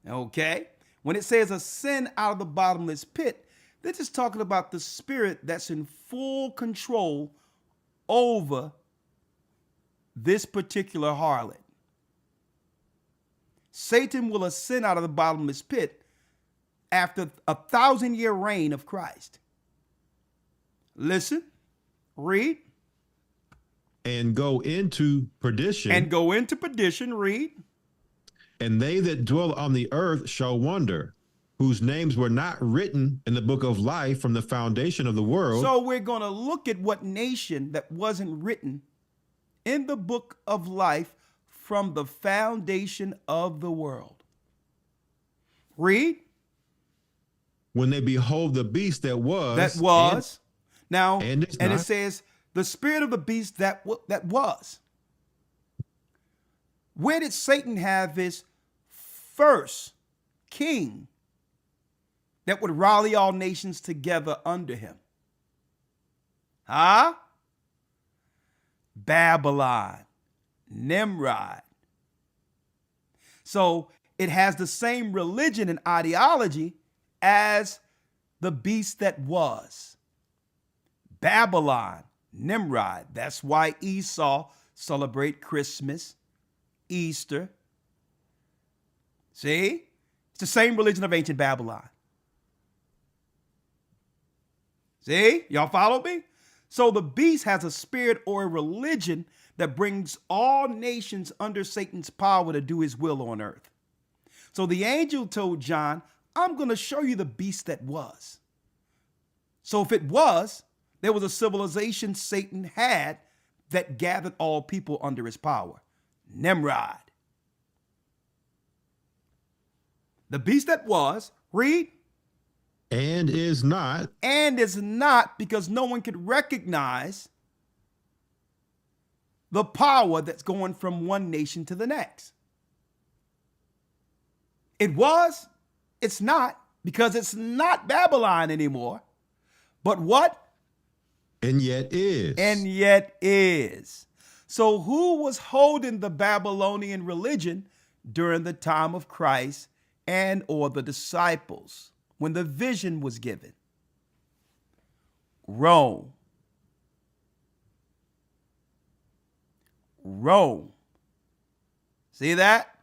Okay? When it says ascend out of the bottomless pit, they're just talking about the spirit that's in full control over this particular harlot. Satan will ascend out of the bottomless pit after a 1,000-year reign of Christ. Listen, read. And go into perdition. And go into perdition, read. And they that dwell on the earth shall wonder, whose names were not written in the book of life from the foundation of the world. So we're going to look at what nation that wasn't written in the book of life from the foundation of the world. Read. When they behold the beast that was. That was. Now, and it says the spirit of the beast that was. Where did Satan have his first king that would rally all nations together under him? Huh? Babylon, Nimrod. So it has the same religion and ideology as the beast that was. Babylon, Nimrod. That's why Esau celebrate Christmas, Easter. See? It's the same religion of ancient Babylon. See? Y'all follow me? So the beast has a spirit or a religion that brings all nations under Satan's power to do his will on earth. So the angel told John, I'm going to show you the beast that was. So if it was, there was a civilization Satan had that gathered all people under his power. Nimrod. The beast that was, read. And is not. And is not, because no one could recognize the power that's going from one nation to the next. It was, it's not, because it's not Babylon anymore. But what? And yet is. And yet is. So who was holding the Babylonian religion during the time of Christ and or the disciples when the vision was given? Rome. Rome. See that?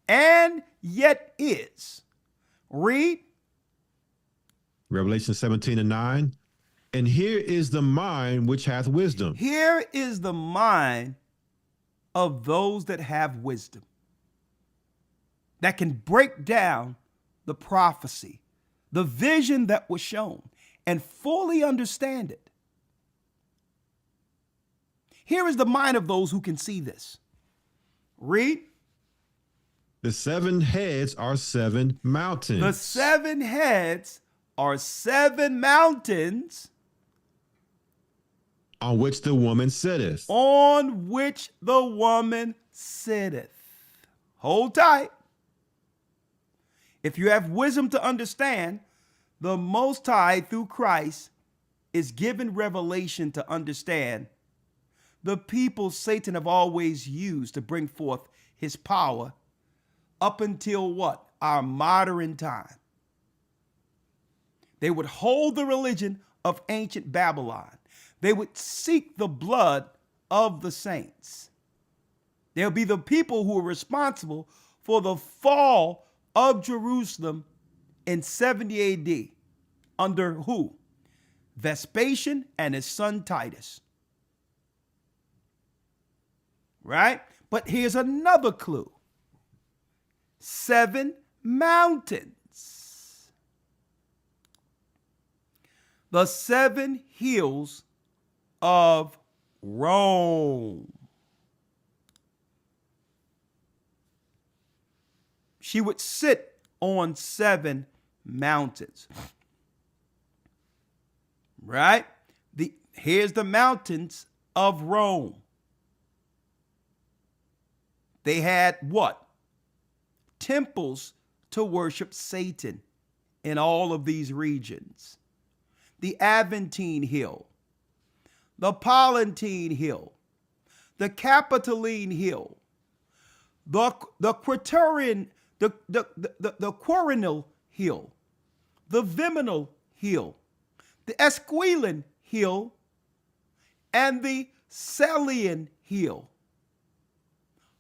And yet is. Read. Revelation 17:9. And here is the mind which hath wisdom. Here is the mind of those that have wisdom, that can break down the prophecy, the vision that was shown, and fully understand it. Here is the mind of those who can see this. Read. The 7 heads are 7 mountains. The 7 heads are 7 mountains on which the woman sitteth. On which the woman sitteth. Hold tight. If you have wisdom to understand, the Most High through Christ is given revelation to understand the people Satan have always used to bring forth his power up until what? Our modern time. They would hold the religion of ancient Babylon. They would seek the blood of the saints. There'll be the people who are responsible for the fall of Jerusalem in 70 AD. Under who? Vespasian and his son Titus. Right? But here's another clue. 7 mountains. The 7 hills of Rome. She would sit on 7 mountains. Right? Here's the mountains of Rome. They had what? Temples to worship Satan in all of these regions. The Aventine Hill, the Palatine Hill, the Capitoline Hill, the Quaternion, the Quirinal Hill, the Viminal Hill, the Esquiline Hill, and the Celian Hill.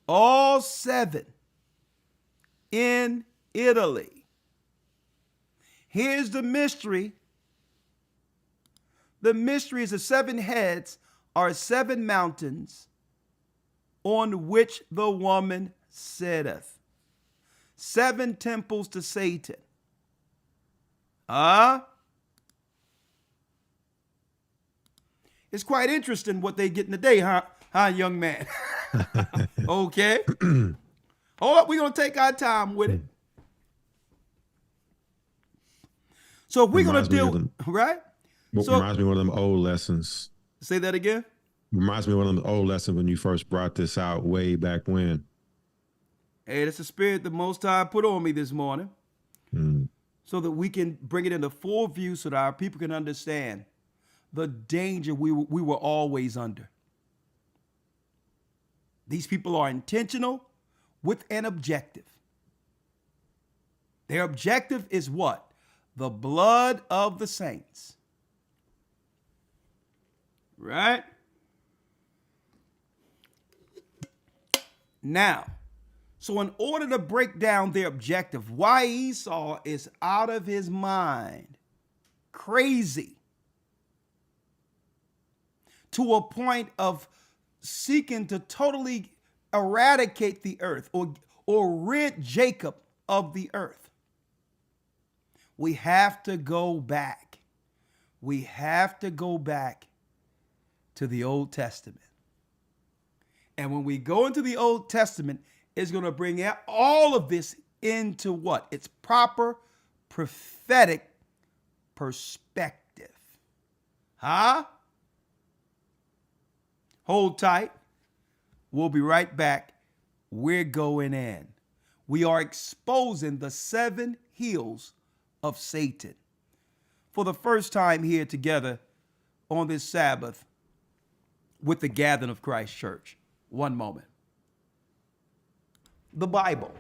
All 7 in Italy. Here's the mystery. The mystery is the 7 heads are 7 mountains on which the woman sitteth. 7 temples to Satan. It's quite interesting what they get in the day, huh, young man? Okay. Hold up, we're going to take our time with it. So if we're going to deal, right? So, reminds me of one of them old lessons. Say that again? Reminds me of one of them old lessons when you first brought this out way back when. Hey, that's the spirit the Most High put on me this morning. So that we can bring it into full view so that our people can understand the danger we were always under. These people are intentional with an objective. Their objective is what? The blood of the saints. Right? Now, so in order to break down their objective, why Esau is out of his mind, crazy, to a point of seeking to totally eradicate the earth or rid Jacob of the earth. We have to go back. We have to go back to the Old Testament. And when we go into the Old Testament, it's going to bring out all of this into what? Its proper prophetic perspective. Huh? Hold tight. We'll be right back. We're going in. We are exposing the 7 hills of Satan for the first time here together on this Sabbath with the gathering of Christ Church. One moment. The Bible.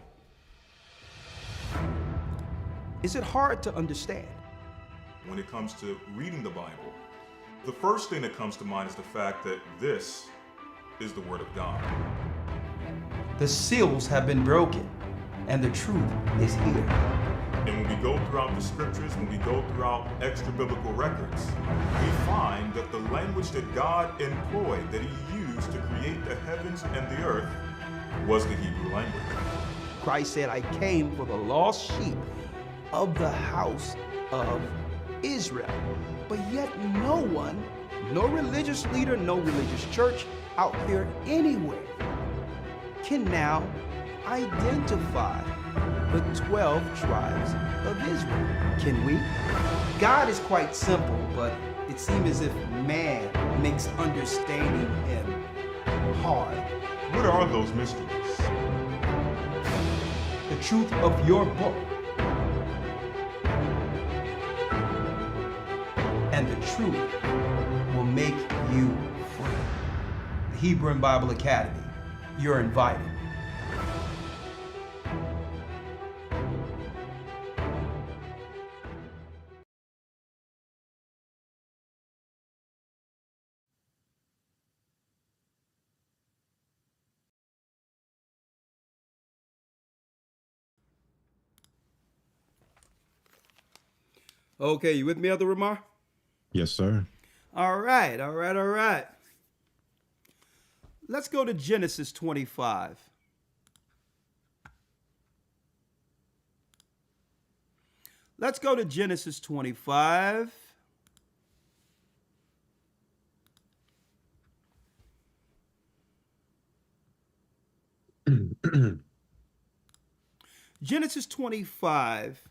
Is it hard to understand? when it comes to reading the Bible. The first thing that comes to mind is the fact that this is the Word of God. The seals have been broken, and the truth is here. And when we go throughout the scriptures, when we go throughout extra biblical records, we find that the language that God employed, that He used to create the heavens and the earth, was the Hebrew language. Christ said, I came for the lost sheep of the house of Israel. But yet no one, no religious leader, no religious church out there anywhere can now identify the 12 tribes of Israel. Can we? God is quite simple, but it seems as if man makes understanding Him hard. What are those mysteries? The truth of your book and the truth will make you free. The Hebrew and Bible Academy, you're invited. Okay, you with me, Elder Ramar? Yes, sir. All right. Let's go to Genesis 25. Let's go to Genesis 25. Genesis 25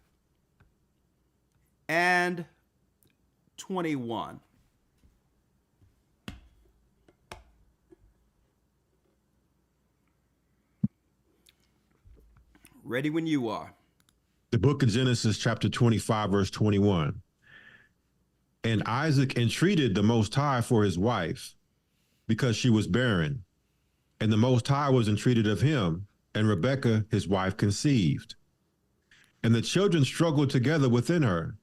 and 21. Ready when you are. The book of Genesis, chapter 25, verse 21. And Isaac entreated the Most High for his wife, because she was barren. And the Most High was entreated of him, and Rebekah, his wife, conceived. And the children struggled together within her.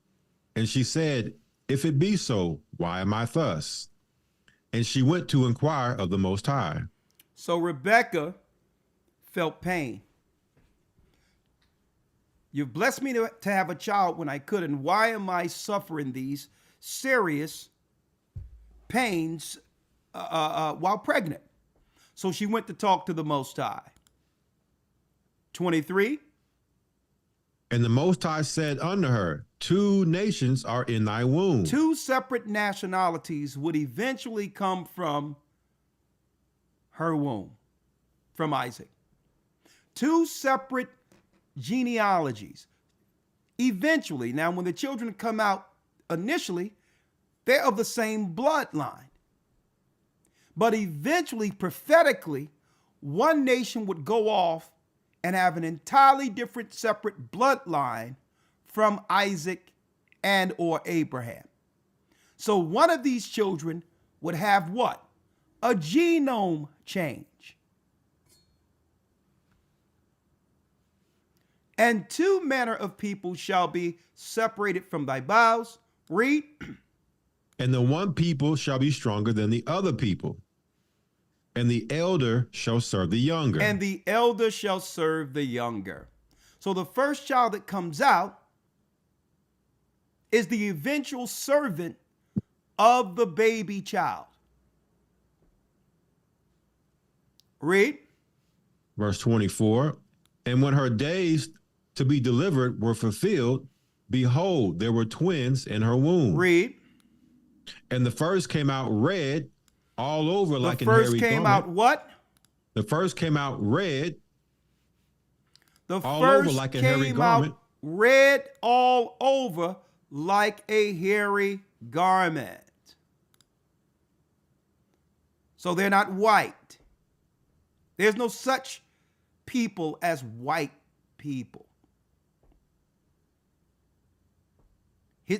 And she said, if it be so, why am I thus? And she went to inquire of the Most High. So Rebekah felt pain. You've blessed me to have a child when I couldn't. Why am I suffering these serious pains while pregnant? So she went to talk to the Most High. 23. And the Most High said unto her, 2 nations are in thy womb. 2 separate nationalities would eventually come from her womb, from Isaac. 2 separate genealogies. Eventually, now when the children come out initially, they're of the same bloodline. But eventually, prophetically, one nation would go off and have an entirely different separate bloodline from Isaac and or Abraham. So one of these children would have what? A genome change. And 2 manner of people shall be separated from thy bowels. Read. And the one people shall be stronger than the other people. And the elder shall serve the younger. And the elder shall serve the younger. So the first child that comes out is the eventual servant of the baby child. Read. Verse 24. And when her days to be delivered were fulfilled, behold, there were twins in her womb. Read. And the first came out red all over like an The hairy first came garment. out what? The first came out red The all first over like a hairy came garment. out red all over like a hairy garment. So they're not white. There's no such people as white people.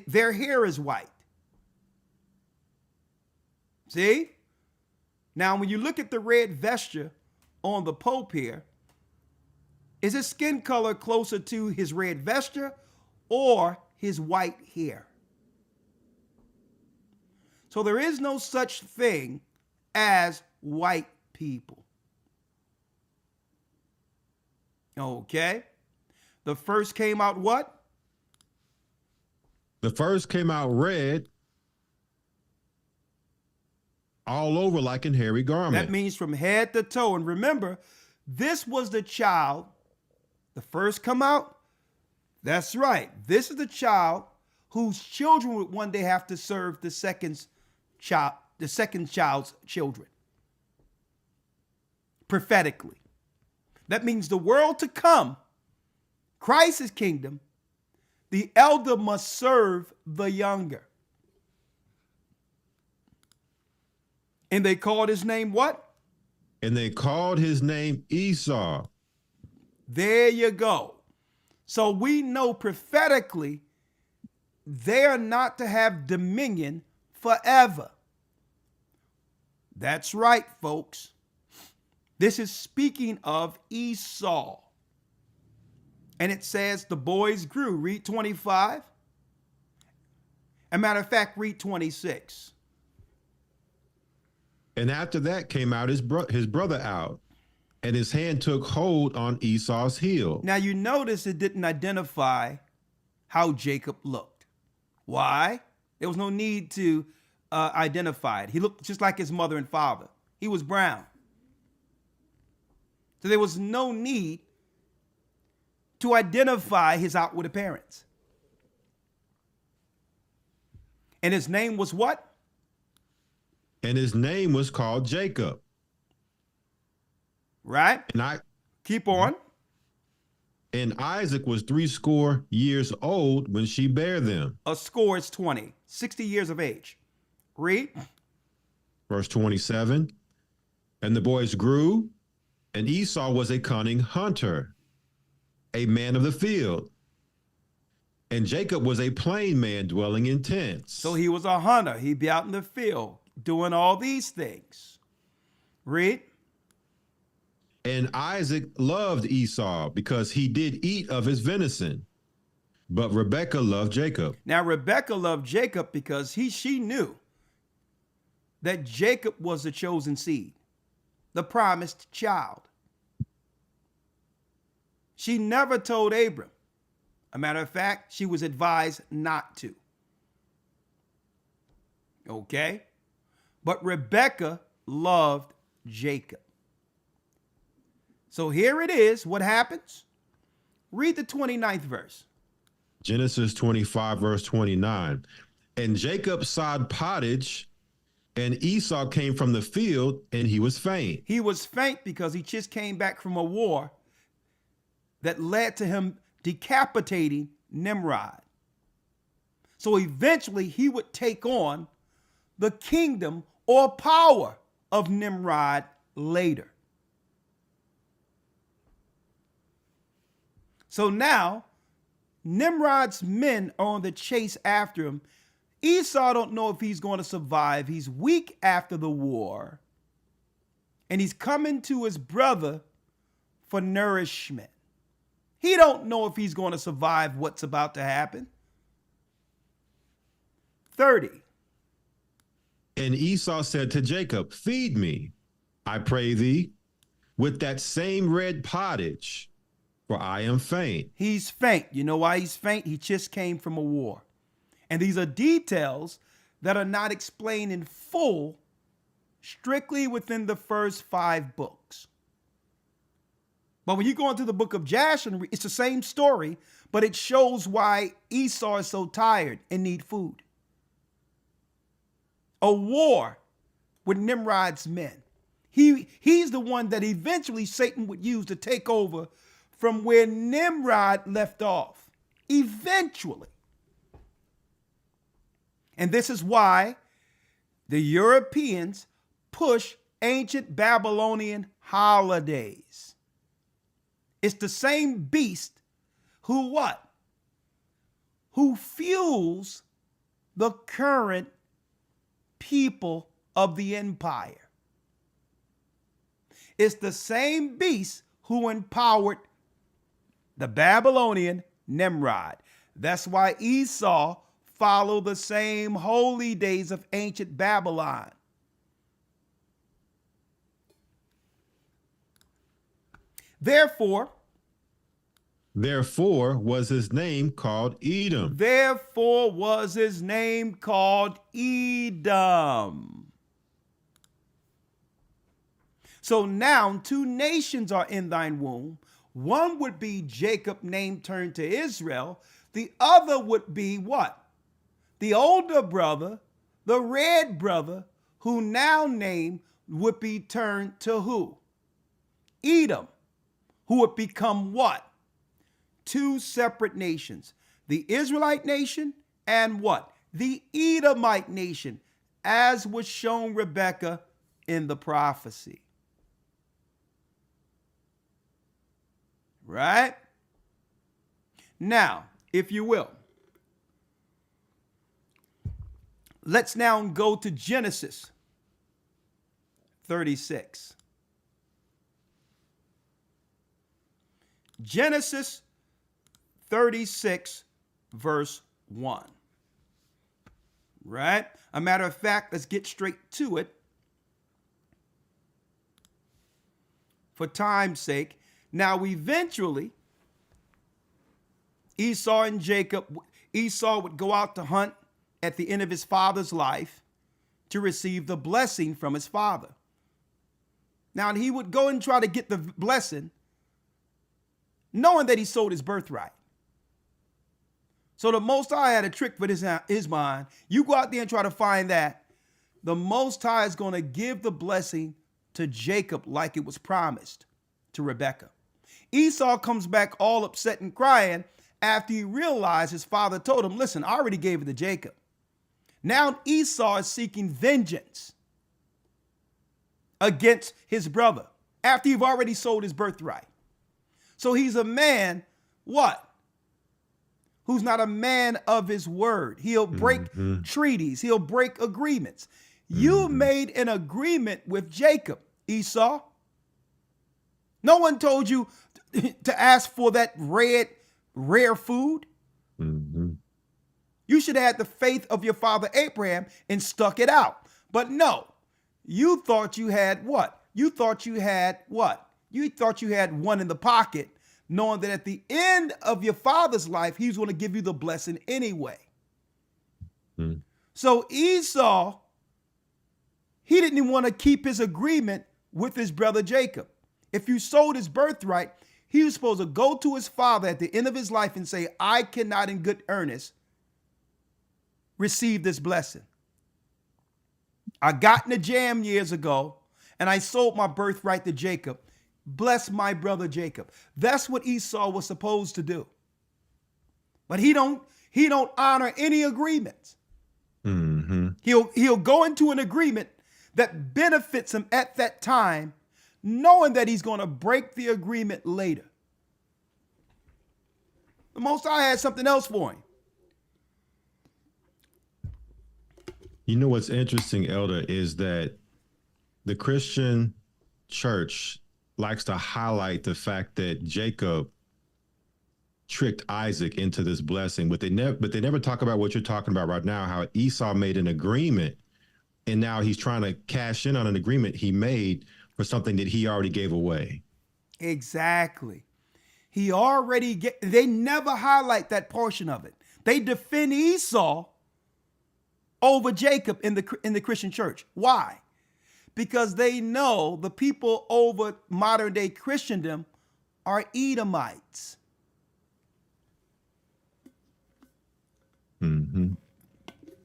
Their hair is white. See? Now, when you look at the red vesture on the Pope here, is his skin color closer to his red vesture or his white hair? So there is no such thing as white people. Okay. The first came out what? The first came out red all over like in hairy garment. That means from head to toe. And remember, this was the child, the first come out. That's right. This is the child whose children would one day have to serve the second child's children. Prophetically. That means the world to come, Christ's kingdom, the elder must serve the younger. And they called his name what? And they called his name Esau. There you go. So we know prophetically they are not to have dominion forever. That's right, folks. This is speaking of Esau. And it says the boys grew. Read 25. As a matter of fact, read 26. And after that came out his brother out, and his hand took hold on Esau's heel. Now you notice it didn't identify how Jacob looked. Why? There was no need to identify it. He looked just like his mother and father. He was brown. So there was no need to identify his outward appearance. And his name was what? And his name was called Jacob. Right? And Keep on. And Isaac was 80 years old when she bare them. A score is 20, 60 years of age. Read. Verse 27. And the boys grew, and Esau was a cunning hunter, a man of the field. And Jacob was a plain man dwelling in tents. So he was a hunter. He'd be out in the field doing all these things. Read. And Isaac loved Esau because he did eat of his venison. But Rebekah loved Jacob. Now, Rebekah loved Jacob because she knew that Jacob was the chosen seed, the promised child. She never told Abram. A matter of fact, she was advised not to. Okay? But Rebekah loved Jacob. So here it is. What happens? Read the 29th verse. Genesis 25, verse 29. And Jacob sowed pottage, and Esau came from the field, and he was faint. He was faint because he just came back from a war that led to him decapitating Nimrod. So eventually he would take on the kingdom or power of Nimrod later. So now Nimrod's men are on the chase after him. Esau don't know if he's going to survive. He's weak after the war. And he's coming to his brother for nourishment. He don't know if he's going to survive what's about to happen. 30. And Esau said to Jacob, feed me, I pray thee, with that same red pottage, for I am faint. He's faint. You know why he's faint? He just came from a war. And these are details that are not explained in full, strictly within the first 5 books. But when you go into the book of Jasher, it's the same story, but it shows why Esau is so tired and need food. A war with Nimrod's men. He's the one that eventually Satan would use to take over from where Nimrod left off. Eventually. And this is why the Europeans push ancient Babylonian holidays. It's the same beast who what? Who fuels the current people of the empire. It's the same beast who empowered the Babylonian Nimrod. That's why Esau follow the same holy days of ancient Babylon. Therefore was his name called Edom. Therefore was his name called Edom. So now 2 nations are in thine womb. One would be Jacob, name turned to Israel. The other would be what? The older brother, the red brother, who now name would be turned to who? Edom, who would become what? 2 separate nations. The Israelite nation and what? The Edomite nation, as was shown Rebekah in the prophecy. Right? Now, if you will, let's now go to Genesis 36. Genesis 36, verse 1. Right? A matter of fact, let's get straight to it for time's sake. Now, eventually, Esau would go out to hunt at the end of his father's life to receive the blessing from his father. Now, he would go and try to get the blessing, knowing that he sold his birthright. So the Most High had a trick for his mind. You go out there and try to find that. The Most High is going to give the blessing to Jacob like it was promised to Rebekah. Esau comes back all upset and crying after he realized his father told him, listen, I already gave it to Jacob. Now Esau is seeking vengeance against his brother after you've already sold his birthright. So he's a man, what? Who's not a man of his word. He'll break treaties. He'll break agreements. You made an agreement with Jacob, Esau. No one told you to ask for that rare food. You should have had the faith of your father Abraham and stuck it out. But no, you thought you had what? You thought you had what? You thought you had one in the pocket, knowing that at the end of your father's life, he's going to give you the blessing anyway. So Esau, he didn't even want to keep his agreement with his brother Jacob. If you sold his birthright, he was supposed to go to his father at the end of his life and say, I cannot in good earnest receive this blessing. I got in a jam years ago and I sold my birthright to Jacob. Bless my brother Jacob. That's what Esau was supposed to do. But he don't honor any agreements. He'll go into an agreement that benefits him at that time, knowing that he's going to break the agreement later. The Most High had something else for him. You know what's interesting, Elder, is that the Christian church likes to highlight the fact that Jacob tricked Isaac into this blessing, but they never talk about what you're talking about right now, how Esau made an agreement and now he's trying to cash in on an agreement he made for something that he already gave away. Exactly. They never highlight that portion of it. They defend Esau over Jacob in the Christian church. Why? Because they know the people over modern day Christendom are Edomites.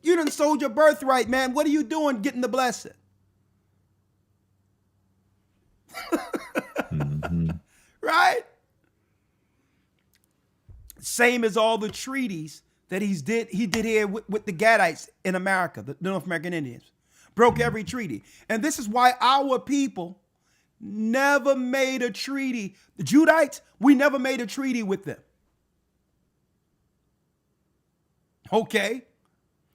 You done sold your birthright, man. What are you doing getting the blessing? Right? Same as all the treaties that he did here with the Gadites in America, the North American Indians. Broke every treaty. And this is why our people never made a treaty. The Judites, we never made a treaty with them. Okay?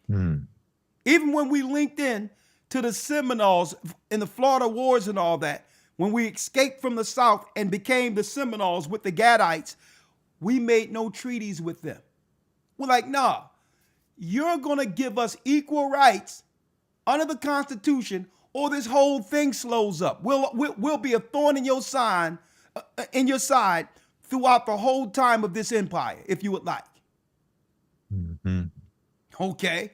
Even when we linked in to the Seminoles in the Florida Wars and all that, when we escaped from the South and became the Seminoles with the Gadites, we made no treaties with them. We're like, nah, you're going to give us equal rights under the Constitution, or this whole thing slows up. We'll be a thorn in your side, throughout the whole time of this empire, if you would like. Mm-hmm. Okay.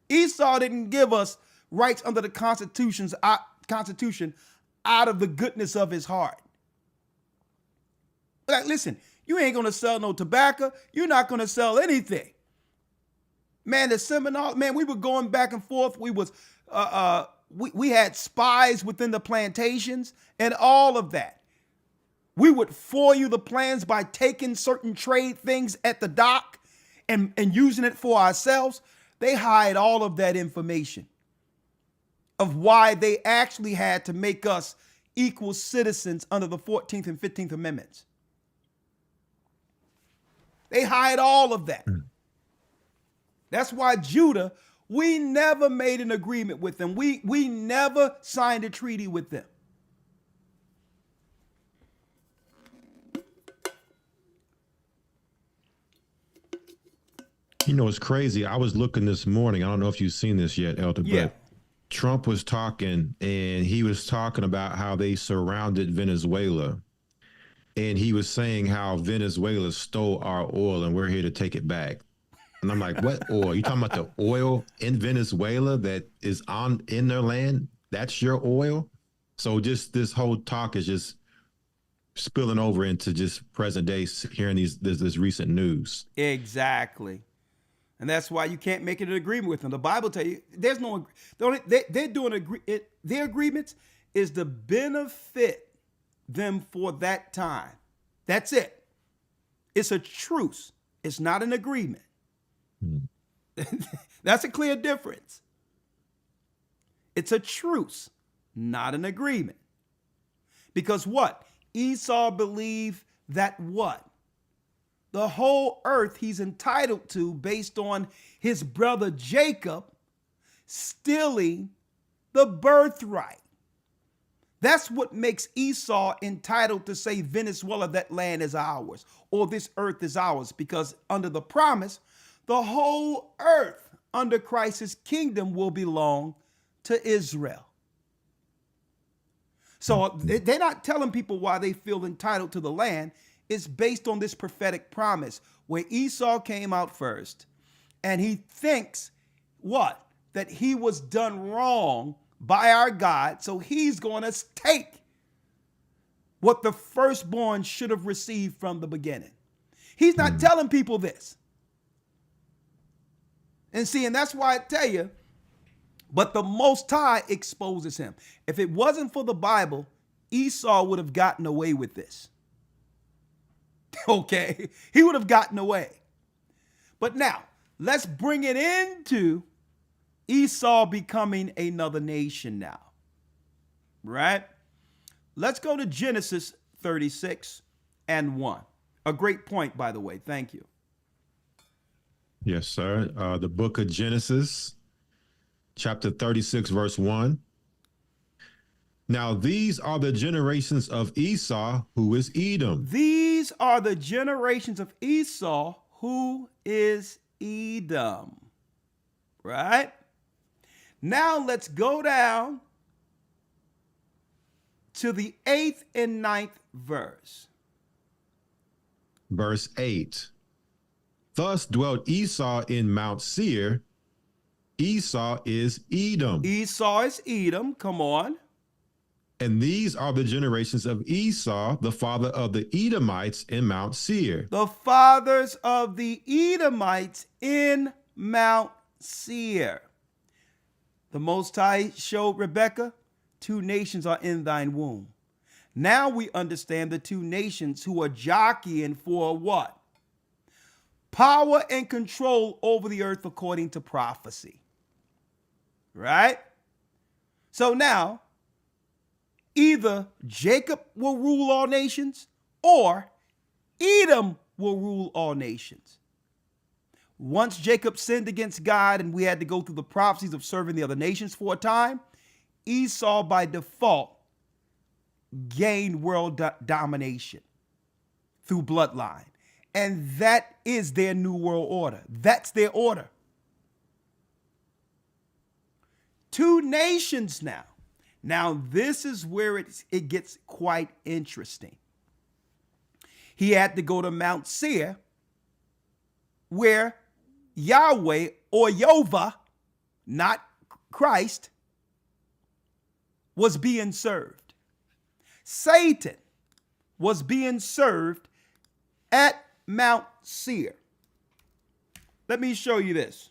Esau didn't give us rights under the Constitution out of the goodness of his heart. Like, listen, you ain't going to sell no tobacco. You're not going to sell anything. Man, the seminar, man, we were going back and forth. We had spies within the plantations and all of that. We would foil you the plans by taking certain trade things at the dock and using it for ourselves. They hide all of that information of why they actually had to make us equal citizens under the 14th and 15th Amendments. They hide all of that. That's why Judah, we never made an agreement with them. We never signed a treaty with them. You know, it's crazy. I was looking this morning. I don't know if you've seen this yet, Elder, Yeah. but Trump was talking, and he was talking about how they surrounded Venezuela. And he was saying how Venezuela stole our oil and we're here to take it back. And I'm like, what oil? You talking about the oil in Venezuela that is in their land? That's your oil? So just this whole talk is just spilling over into just present day, hearing this recent news. Exactly. And that's why you can't make an agreement with them. The Bible tell you there's no, they're doing their agreements is to benefit them for that time. That's it. It's a truce. It's not an agreement. That's a clear difference. It's a truce, not an agreement. Because what? Esau believed that what? The whole earth he's entitled to based on his brother Jacob stealing the birthright. That's what makes Esau entitled to say Venezuela, that land is ours, or this earth is ours, because under the promise, the whole earth under Christ's kingdom will belong to Israel. So they're not telling people why they feel entitled to the land. It's based on this prophetic promise where Esau came out first, and he thinks what? That he was done wrong by our God, so he's going to take what the firstborn should have received from the beginning. He's not telling people this. And see, and that's why I tell you, but the Most High exposes him. If it wasn't for the Bible, Esau would have gotten away with this. Okay, he would have gotten away. But now, let's bring it into Esau becoming another nation now, right? Let's go to Genesis 36:1. A great point, by the way. Thank you. Yes, sir. The book of Genesis, chapter 36, verse 1. Now, these are the generations of Esau, who is Edom. These are the generations of Esau, who is Edom, right? Now let's go down to the 8th and 9th verse. Verse 8. Thus dwelt Esau in Mount Seir. Esau is Edom. Esau is Edom. Come on. And these are the generations of Esau, the father of the Edomites in Mount Seir. The fathers of the Edomites in Mount Seir. The Most High showed Rebekah, 2 nations are in thine womb. Now we understand the 2 nations who are jockeying for what? Power and control over the earth according to prophecy. Right? So now, either Jacob will rule all nations or Edom will rule all nations. Once Jacob sinned against God and we had to go through the prophecies of serving the other nations for a time, Esau by default gained world domination through bloodline. And that is their new world order. That's their order. Two nations now. Now, this is where it gets quite interesting. He had to go to Mount Seir, where Yahweh or Yehovah, not Christ, was being served. Satan was being served at Mount Seir. Let me show you this.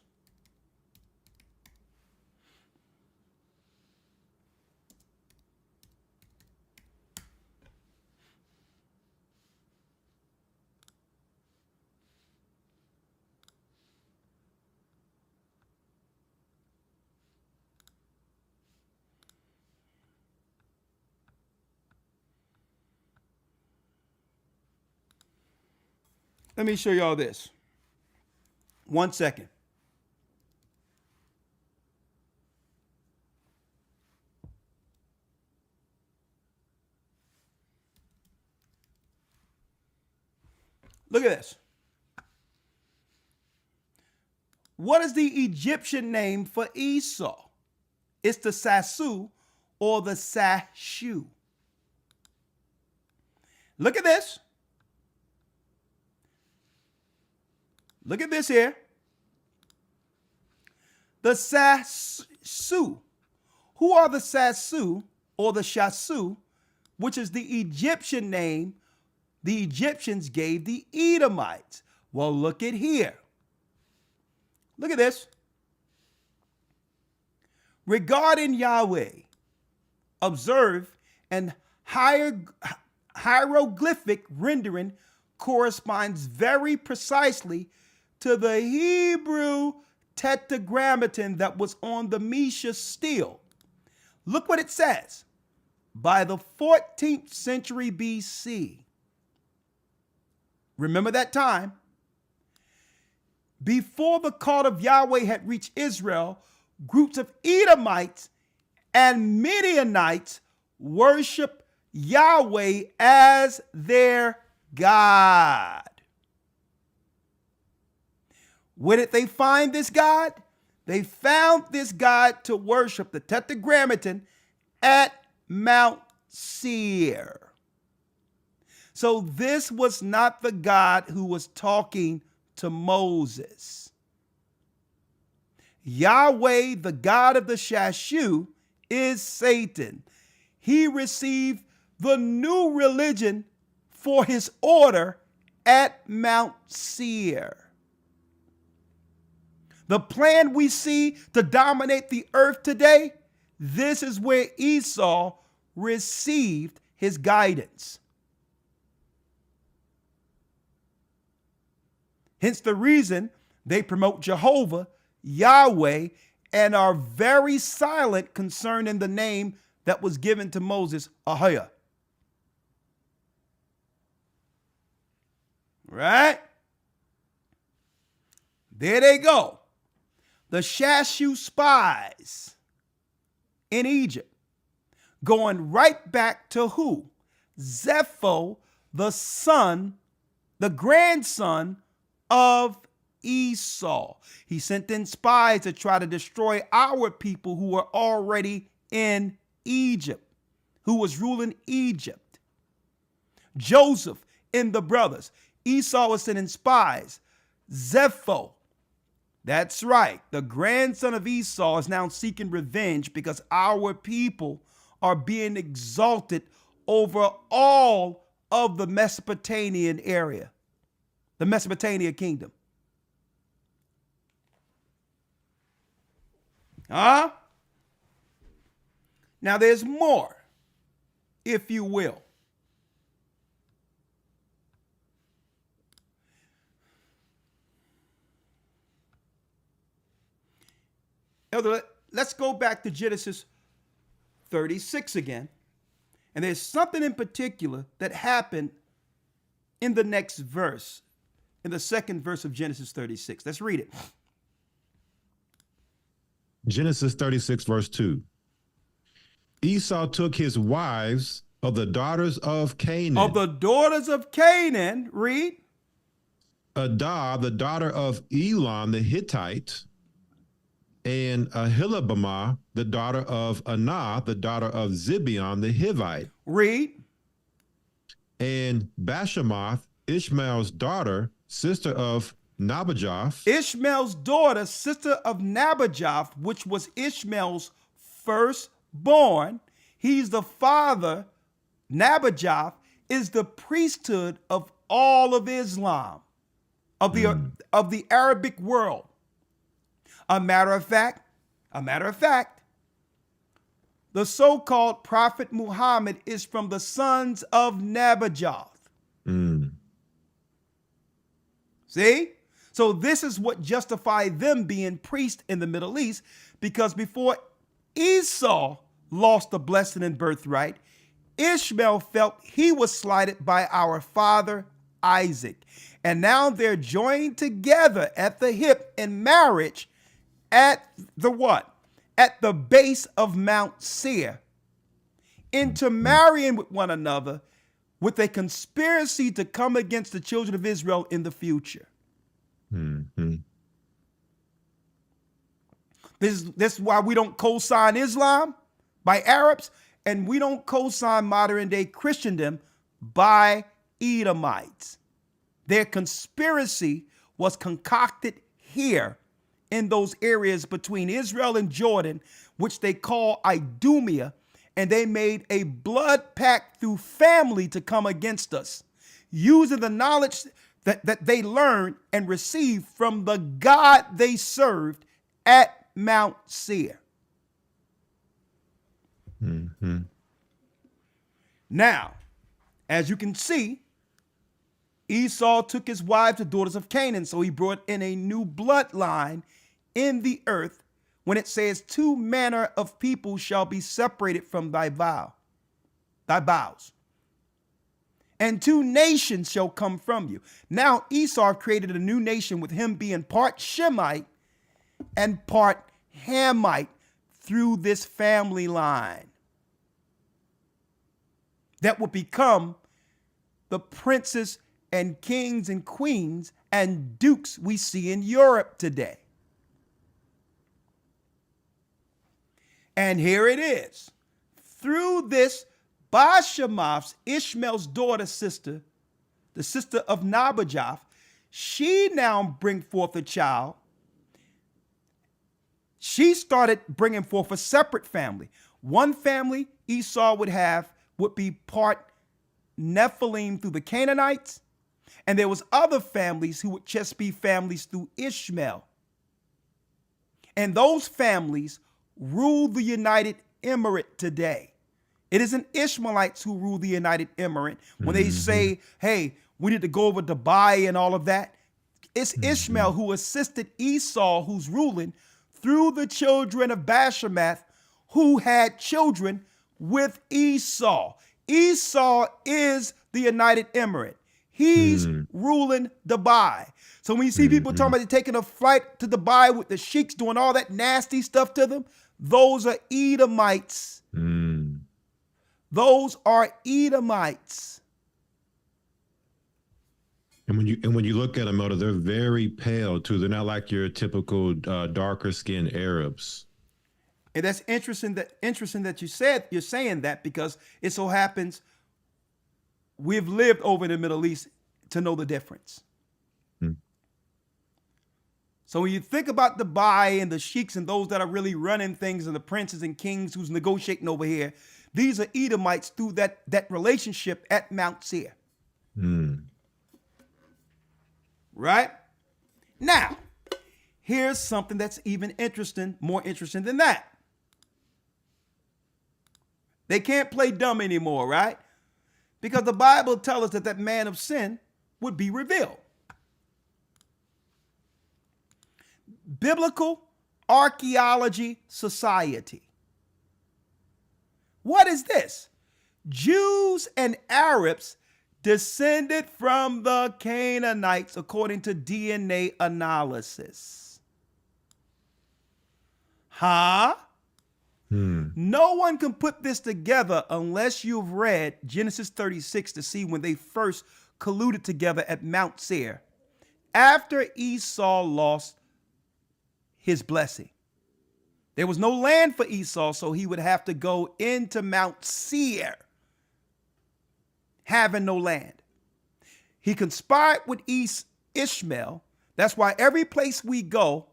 Let me show y'all this. 1 second. Look at this. What is the Egyptian name for Esau? It's the Sasu or the Sashu. Look at this. Look at this here. The Sasu. Who are the Sasu or the Shasu, which is the Egyptian name the Egyptians gave the Edomites? Well, look at here. Look at this. Regarding Yahweh, observe an hieroglyphic rendering corresponds very precisely to the Hebrew tetragrammaton that was on the Mesha stele. Look what it says. By the 14th century BC. Remember that time? Before the call of Yahweh had reached Israel, groups of Edomites and Midianites worship Yahweh as their God. Where did they find this God? They found this God to worship, the Tetragrammaton, at Mount Seir. So this was not the God who was talking to Moses. Yahweh, the God of the Shashu, is Satan. He received the new religion for his order at Mount Seir. The plan we see to dominate the earth today, this is where Esau received his guidance. Hence the reason they promote Jehovah, Yahweh, and are very silent concerning the name that was given to Moses, Ahiah. Right? There they go. The Shashu spies in Egypt, going right back to who? Zepho, the grandson of Esau. He sent in spies to try to destroy our people who were already in Egypt, who was ruling Egypt. Joseph and the brothers. Esau was sending spies. Zepho, that's right, the grandson of Esau, is now seeking revenge because our people are being exalted over all of the Mesopotamian area, the Mesopotamia kingdom. Now there's more, if you will. Elder, let's go back to Genesis 36 again. And there's something in particular that happened in the next verse, in the second verse of Genesis 36. Let's read it. Genesis 36, verse 2. Esau took his wives of the daughters of Canaan. Of the daughters of Canaan, read. Adah, the daughter of Elon the Hittite. and Ahilabaamah, the daughter of Anah, the daughter of Zibeon the Hivite, Read. and Bashemoth, Ishmael's daughter, sister of Nabajoth, Ishmael's daughter, sister of Nabajoth, which was Ishmael's firstborn. He's the father. Nabajoth is the priesthood of all of Islam, of the Arabic world. A matter of fact, the so-called Prophet Muhammad is from the sons of Nabajoth. See? So this is what justified them being priests in the Middle East, because before Esau lost the blessing and birthright, Ishmael felt he was slighted by our father Isaac. And now they're joined together at the hip in marriage at the what? At the base of Mount Seir, intermarrying with one another with a conspiracy to come against the children of Israel in the future. This is why we don't co-sign Islam by Arabs, and we don't co-sign modern day Christendom by Edomites. Their conspiracy was concocted here in those areas between Israel and Jordan, which they call Idumea, and they made a blood pact through family to come against us, using the knowledge that they learned and received from the God they served at Mount Seir. Now, as you can see, Esau took his wives, the daughters of Canaan, so he brought in a new bloodline in the earth when it says, two manner of people shall be separated from thy vows, and two nations shall come from you. Now Esau created a new nation with him being part Shemite and part Hamite through this family line that would become the princes and kings and queens and dukes we see in Europe today. And here it is. Through this, Bashemoth's, Ishmael's daughter sister, the sister of Nabajoth, she now bring forth a child. She started bringing forth a separate family. One family Esau would be part Nephilim through the Canaanites, and there was other families who would just be families through Ishmael. And those families rule the United Emirate today. It isn't Ishmaelites who rule the United Emirate. When they say, hey, we need to go over Dubai and all of that, it's Ishmael who assisted Esau, who's ruling, through the children of Bashemoth, who had children with Esau. Esau is the United Emirate. He's ruling Dubai. So when you see people talking about taking a flight to Dubai with the sheiks doing all that nasty stuff to them, those are Edomites. Those are Edomites. And when you look at them, Elder, they're very pale too. They're not like your typical darker skinned Arabs. And that's interesting that you're saying that, because it so happens we've lived over in the Middle East to know the difference. So when you think about Dubai and the sheiks and those that are really running things and the princes and kings who's negotiating over here, these are Edomites through that relationship at Mount Seir. Right? Now, here's something that's even more interesting than that. They can't play dumb anymore, right? Because the Bible tells us that man of sin would be revealed. Biblical Archaeology Society. What is this? Jews and Arabs descended from the Canaanites according to DNA analysis. No one can put this together unless you've read Genesis 36 to see when they first colluded together at Mount Seir after Esau lost his blessing. There was no land for Esau, so he would have to go into Mount Seir, having no land. He conspired with Ishmael. That's why every place we go,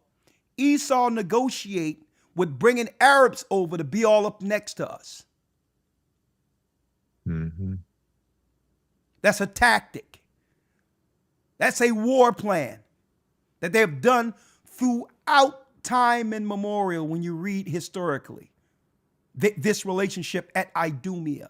Esau negotiate with bringing Arabs over to be all up next to us. Mm-hmm. That's a tactic. That's a war plan that they've done throughout time immemorial when you read historically. This relationship at Idumea.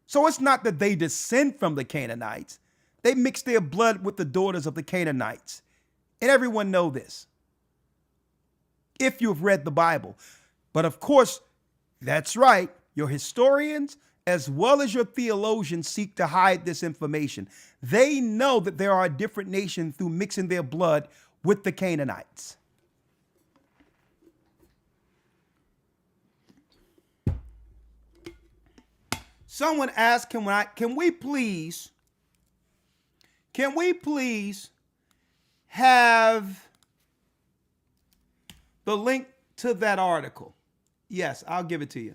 So it's not that they descend from the Canaanites. They mix their blood with the daughters of the Canaanites. And everyone know this, if you've read the Bible. But of course, that's right, your historians as well as your theologians seek to hide this information. They know that there are a different nation through mixing their blood with the Canaanites. Someone asked, can we please have the link to that article? Yes, I'll give it to you.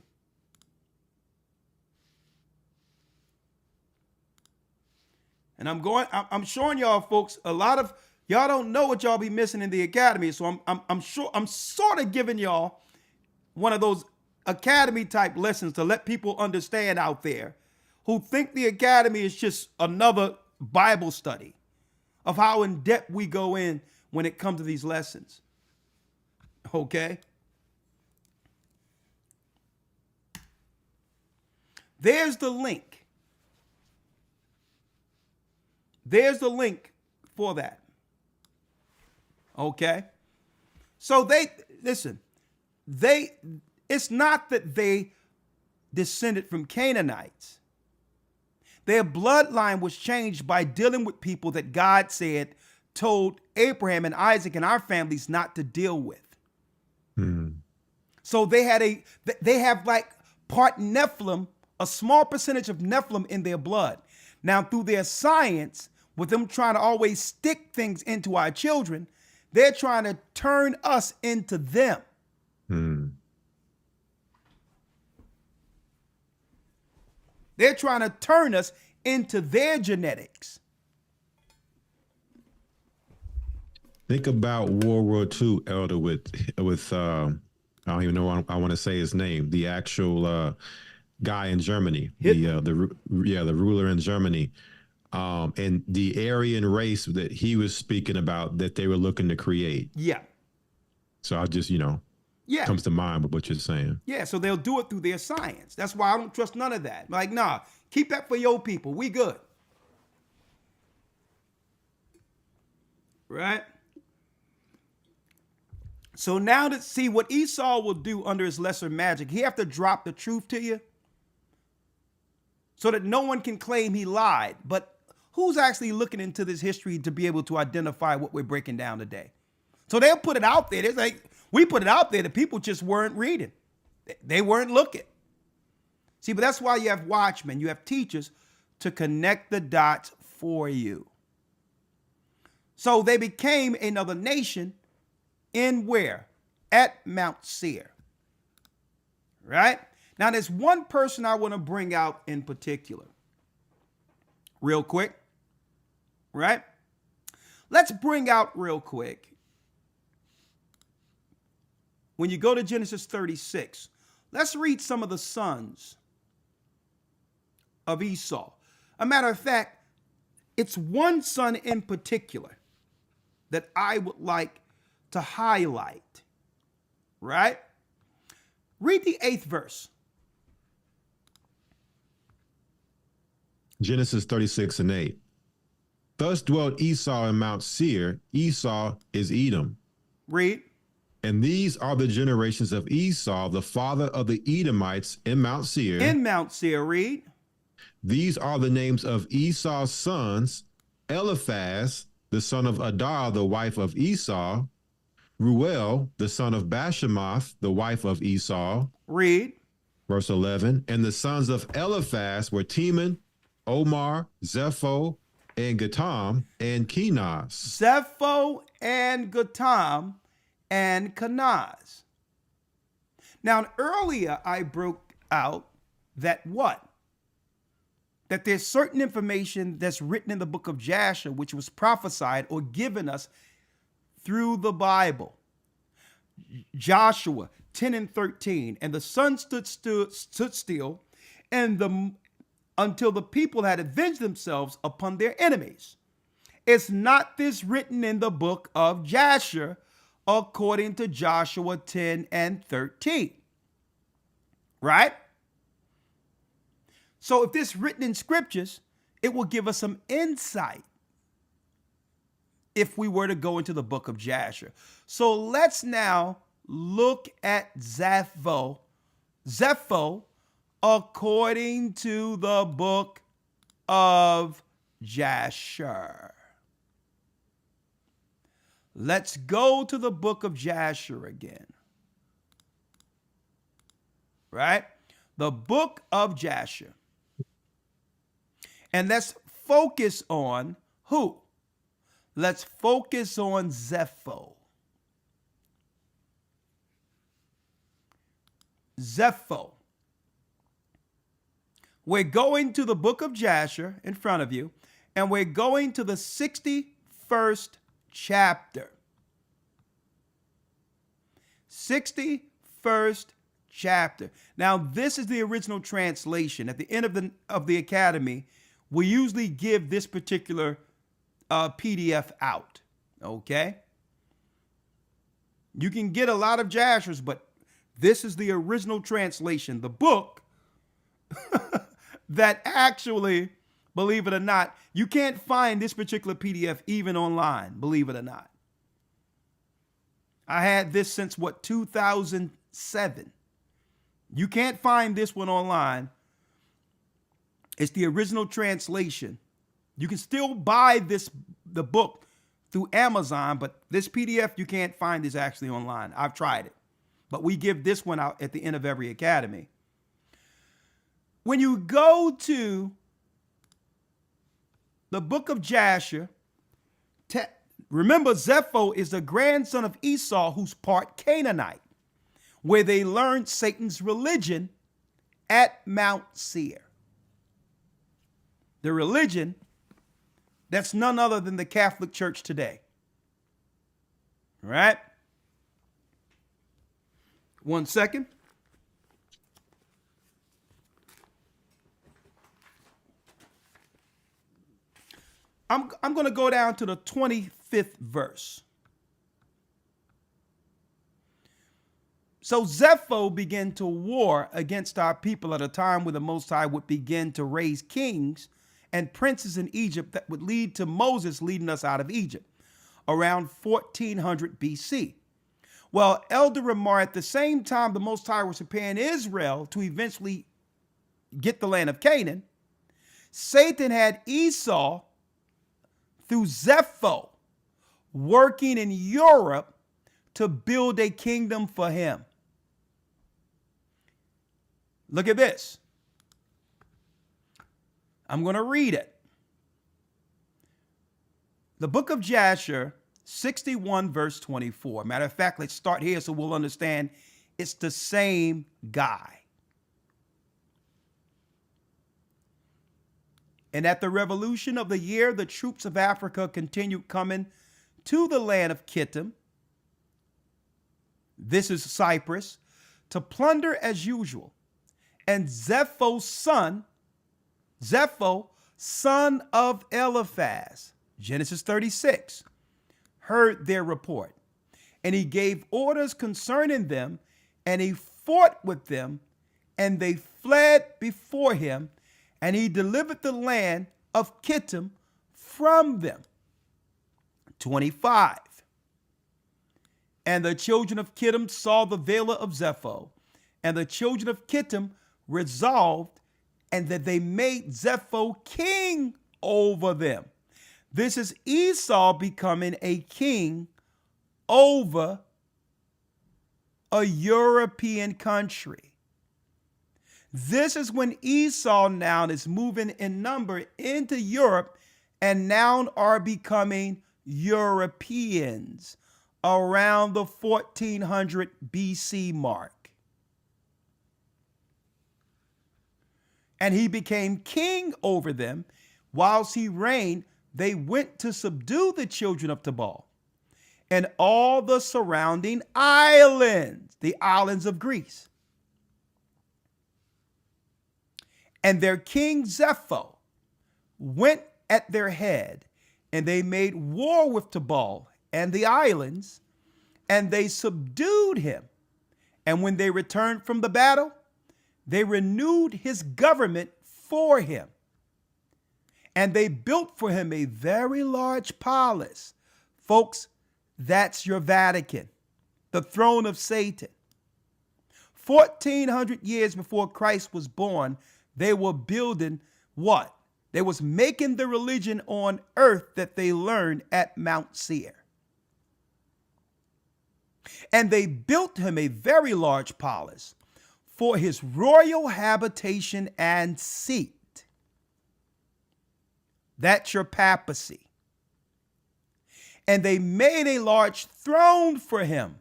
And I'm showing y'all folks, a lot of y'all don't know what y'all be missing in the academy. So I'm sort of giving y'all one of those academy type lessons to let people understand out there who think the academy is just another Bible study of how in depth we go in when it comes to these lessons. Okay? There's the link. There's the link for that. Okay? So it's not that they descended from Canaanites. Their bloodline was changed by dealing with people that God told Abraham and Isaac and our families not to deal with. So they have like part Nephilim, a small percentage of Nephilim in their blood. Now, through their science, with them trying to always stick things into our children, they're trying to turn us into them. They're trying to turn us into their genetics. Think about World War II, Elder, with I don't even know what I want to say his name. The actual guy in Germany, the ruler in Germany, and the Aryan race that he was speaking about that they were looking to create. Yeah. So I just comes to mind with what you're saying. Yeah, so they'll do it through their science. That's why I don't trust none of that. Like, nah, keep that for your people. We good. Right? So now to see what Esau will do under his lesser magic, he have to drop the truth to you so that no one can claim he lied. But who's actually looking into this history to be able to identify what we're breaking down today? So they'll put it out there. It's like, we put it out there, the people just weren't reading. They weren't looking. See, but that's why you have watchmen, you have teachers to connect the dots for you. So they became another nation in where? At Mount Seir. Right? Now, there's one person I want to bring out in particular. Real quick. Right? Let's bring out real quick. When you go to Genesis 36, let's read some of the sons of Esau. A matter of fact, it's one son in particular that I would like to highlight. Right? Read the 8th verse. Genesis 36:8. Thus dwelt Esau in Mount Seir. Esau is Edom. Read. And these are the generations of Esau, the father of the Edomites in Mount Seir. In Mount Seir, read. These are the names of Esau's sons: Eliphaz, the son of Adah, the wife of Esau; Ruel, the son of Bashemoth, the wife of Esau. Read. Verse 11. And the sons of Eliphaz were Teman, Omar, Zepho, and Gatam, and Kenaz. Zepho and Gatam and Kenaz. Now, earlier I broke out that what? That there's certain information that's written in the book of Jasher, which was prophesied or given us through the Bible. Joshua 10 and 13, and the sun stood still until the people had avenged themselves upon their enemies. Is not this written in the book of Jasher according to Joshua 10 and 13? Right? So if this written in scriptures, it will give us some insight if we were to go into the book of Jasher. So let's now look at Zepho according to the book of Jasher. Let's go to the book of Jasher again. Right? The book of Jasher. And let's focus on who? Let's focus on Zepho. Zepho. We're going to the book of Jasher in front of you, and we're going to the 61st chapter. 61st chapter. Now, this is the original translation. At the end of the academy, we usually give this particular PDF out. Okay? You can get a lot of Jashers, but this is the original translation, the book that actually, believe it or not, you can't find this particular PDF even online, believe it or not. I had this since 2007. You can't find this one online. It's the original translation. You can still buy the book through Amazon, but this PDF you can't find is actually online. I've tried it. But we give this one out at the end of every academy. When you go to the book of Jasher, remember Zepho is the grandson of Esau, who's part Canaanite, where they learned Satan's religion at Mount Seir. The religion that's none other than the Catholic Church today. All right? 1 second. I'm going to go down to the 25th verse. So Zepho began to war against our people at a time when the Most High would begin to raise kings and princes in Egypt that would lead to Moses leading us out of Egypt around 1400 BC. Well, Elder Ramar, at the same time the Most High was preparing Israel to eventually get the land of Canaan, Satan had Esau through Zepho working in Europe to build a kingdom for him. Look at this. I'm going to read it. The book of Jasher, 61 verse 24. Matter of fact, let's start here so we'll understand it's the same guy. And at the revolution of the year, the troops of Africa continued coming to the land of Kittim. This is Cyprus, to plunder as usual. And Zepho, son of Eliphaz, Genesis 36, heard their report. And he gave orders concerning them, and he fought with them, and they fled before him, and he delivered the land of Kittim from them. 25. And the children of Kittim saw the veiler of Zepho, and the children of Kittim resolved, and that they made Zepho king over them. This is Esau becoming a king over a European country. This is when Esau now is moving in number into Europe and now are becoming Europeans around the 1400 BC mark. And he became king over them. Whilst he reigned, they went to subdue the children of Tubal and all the surrounding islands, the islands of Greece. And their king Zepho went at their head, and they made war with Tubal and the islands, and they subdued him. And when they returned from the battle, they renewed his government for him. And they built for him a very large palace. Folks, that's your Vatican, the throne of Satan. 1400 years before Christ was born, they were building what? They was making the religion on earth that they learned at Mount Seir. And they built him a very large palace for his royal habitation and seat. That's your papacy. And they made a large throne for him,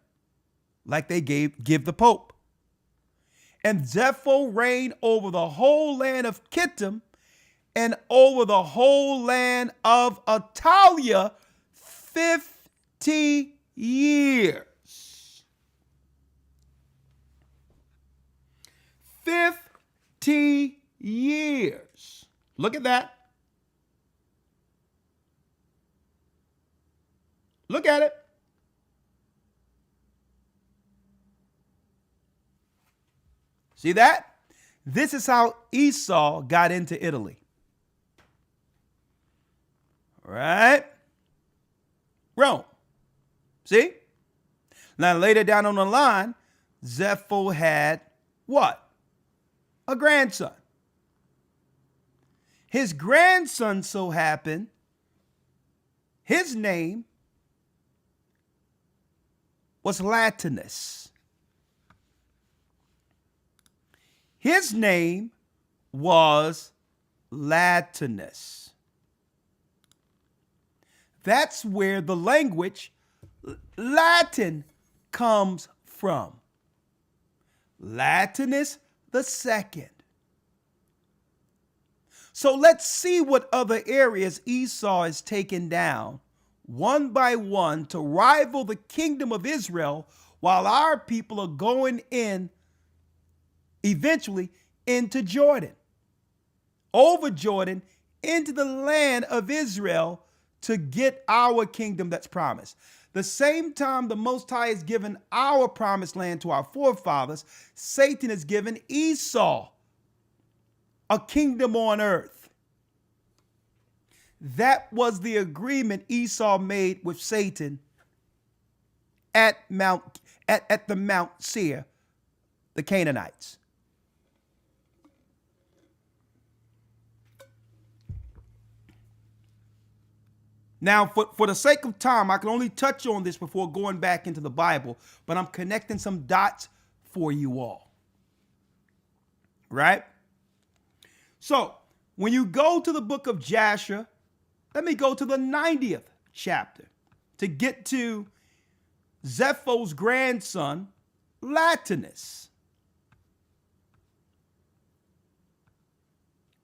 like they give the Pope. And Zepho reigned over the whole land of Kittim and over the whole land of Italia 50 years. 50 years. Look at that. Look at it. See that? This is how Esau got into Italy. All right? Rome. See? Now later down on the line, Zepho had what? A grandson. His grandson so happened, his name was Latinus. His name was Latinus. That's where the language Latin comes from. Latinus the second. So let's see what other areas Esau is taking down one by one to rival the kingdom of Israel, while our people are going in eventually into Jordan, over Jordan, into the land of Israel to get our kingdom that's promised. The same time the Most High has given our promised land to our forefathers, Satan has given Esau a kingdom on earth. That was the agreement Esau made with Satan at the Mount Seir, the Canaanites. Now, for the sake of time, I can only touch on this before going back into the Bible, but I'm connecting some dots for you all. Right? So, when you go to the book of Jasher, let me go to the 90th chapter to get to Zepho's grandson, Latinus.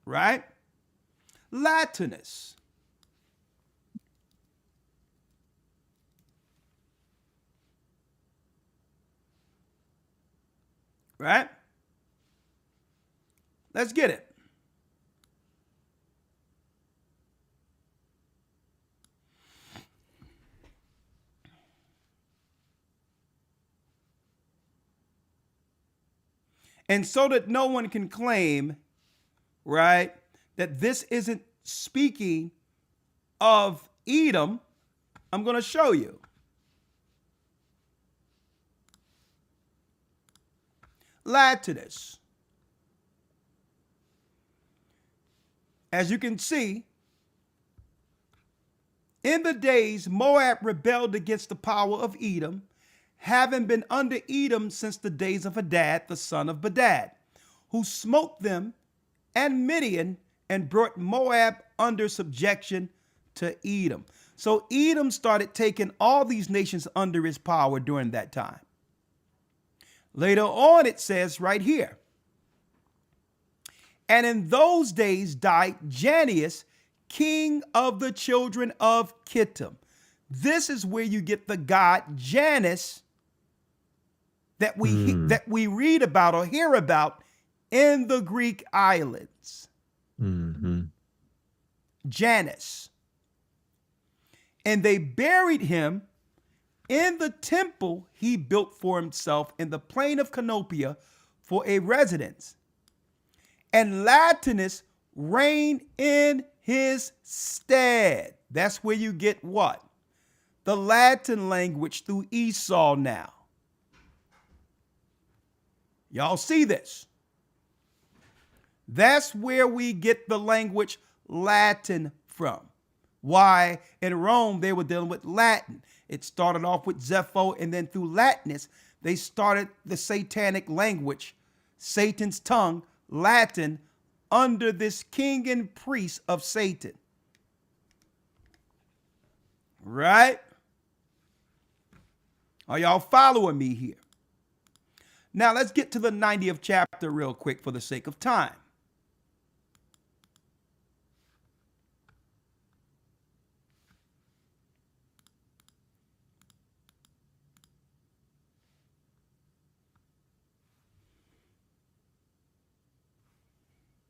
Right? Latinus. Right? Let's get it. And so that no one can claim, right, that this isn't speaking of Edom, I'm going to show you. Latinus. As you can see, in the days Moab rebelled against the power of Edom, having been under Edom since the days of Hadad, the son of Bedad, who smote them and Midian and brought Moab under subjection to Edom. So Edom started taking all these nations under his power during that time. Later on, it says right here, and in those days died Janneus, king of the children of Kittim. This is where you get the god Janus that we read about or hear about in the Greek islands. Janus. And they buried him in the temple he built for himself in the plain of Canopia for a residence. And Latinus reigned in his stead. That's where you get what? The Latin language through Esau now. Y'all see this? That's where we get the language Latin from. Why? In Rome, they were dealing with Latin. It started off with Zepho, and then through Latinus, they started the satanic language, Satan's tongue, Latin, under this king and priest of Satan. Right? Are y'all following me here? Now let's get to the 90th chapter real quick for the sake of time.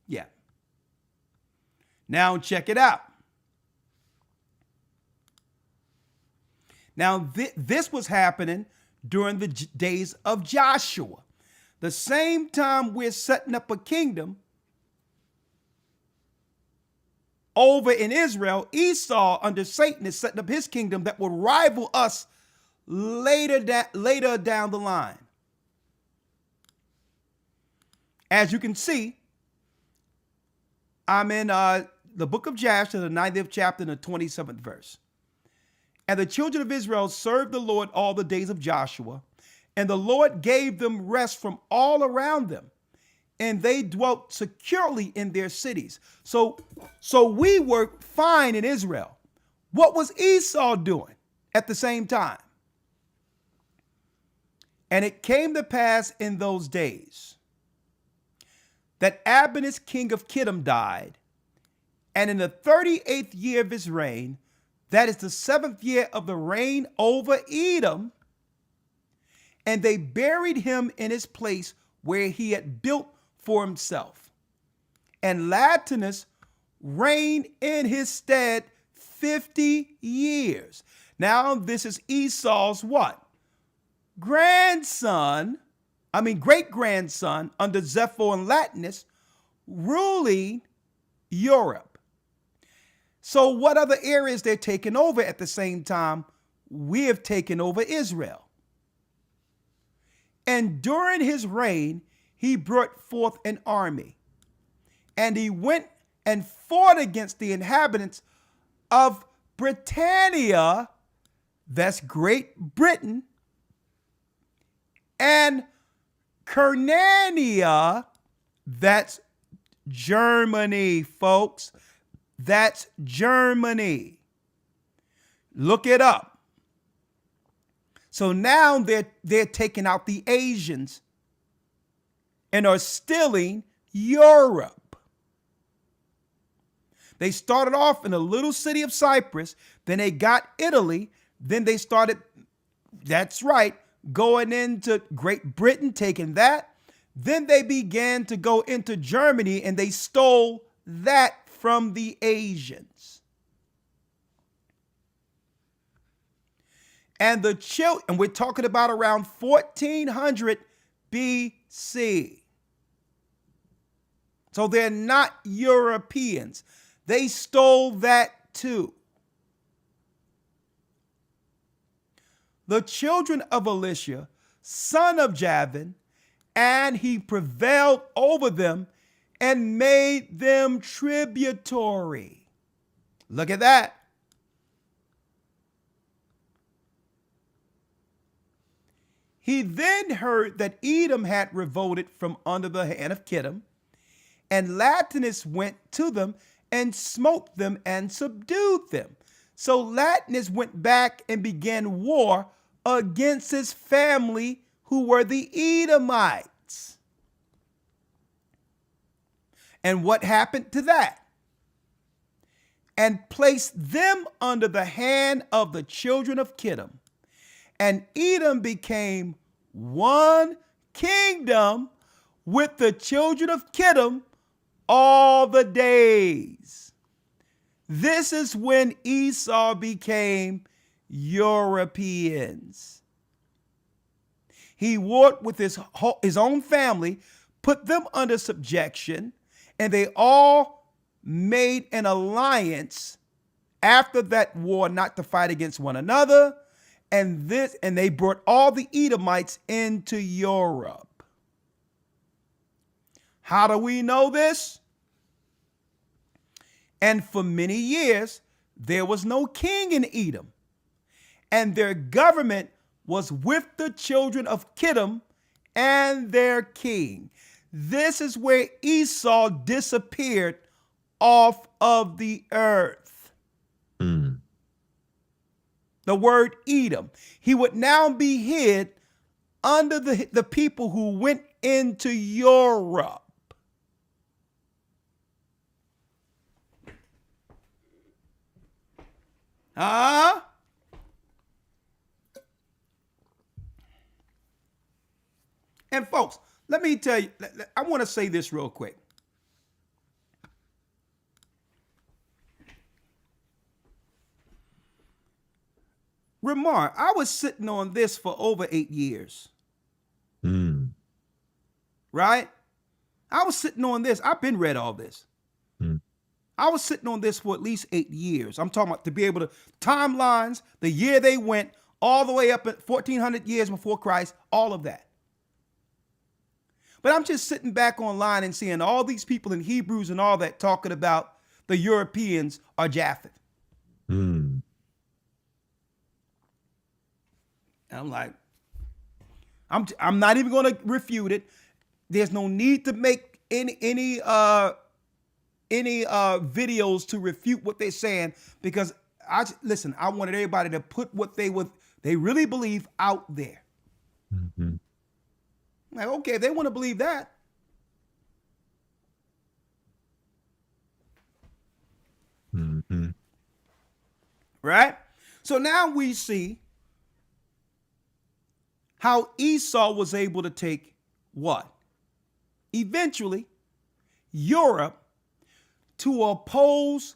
Yeah. Now check it out. Now this was happening during the days of Joshua. The same time we're setting up a kingdom over in Israel, Esau under Satan is setting up his kingdom that will rival us later down the line. As you can see, I'm in the book of Joshua, the 90th chapter, and the 27th verse. And the children of Israel served the Lord all the days of Joshua, and the Lord gave them rest from all around them, and they dwelt securely in their cities. So we were fine in Israel. What was Esau doing at the same time? And it came to pass in those days that Abinus, king of Kittim, died, and in the 38th year of his reign, that is the 7th year of the reign over Edom, and they buried him in his place where he had built for himself. And Latinus reigned in his stead 50 years. Now this is Esau's what? Great-grandson under Zepho and Latinus ruling Europe. So what other areas they're taking over at the same time? We have taken over Israel. And during his reign, he brought forth an army. And he went and fought against the inhabitants of Britannia, that's Great Britain, and Kernania, that's Germany, folks. That's Germany. Look it up. So now they're taking out the Asians and are stealing Europe. They started off in a little city of Cyprus, then they got Italy, then they started, that's right, going into Great Britain, taking that. Then they began to go into Germany and they stole that from the Asians. And we're talking about around 1400 BC. So they're not Europeans. They stole that too. The children of Elisha, son of Javan, and he prevailed over them and made them tributary. Look at that. He then heard that Edom had revolted from under the hand of Kittim, and Latinus went to them and smote them and subdued them. So Latinus went back and began war against his family, who were the Edomites. And what happened to that? And placed them under the hand of the children of Kittim. And Edom became one kingdom with the children of Kittim all the days. This is when Esau became Europeans. He warred with his own family, put them under subjection, and they all made an alliance after that war not to fight against one another. And they brought all the Edomites into Europe. How do we know this? And for many years, there was no king in Edom, and their government was with the children of Kittim and their king. This is where Esau disappeared off of the earth. The word Edom. He would now be hid under the people who went into Europe. And folks, let me tell you, I want to say this real quick. Remark, I was sitting on this for over 8 years. Right? I was sitting on this. I've been read all this. I was sitting on this for at least 8 years. I'm talking about to be able to timelines, the year they went, all the way up at 1400 years before Christ, all of that. But I'm just sitting back online and seeing all these people in Hebrews and all that talking about the Europeans are Japheth. And I'm like, I'm not even going to refute it. There's no need to make any videos to refute what they're saying, because I wanted everybody to put what they really believe out there. Like, okay, if they want to believe that. Right? So now we see how Esau was able to take what? Eventually, Europe to oppose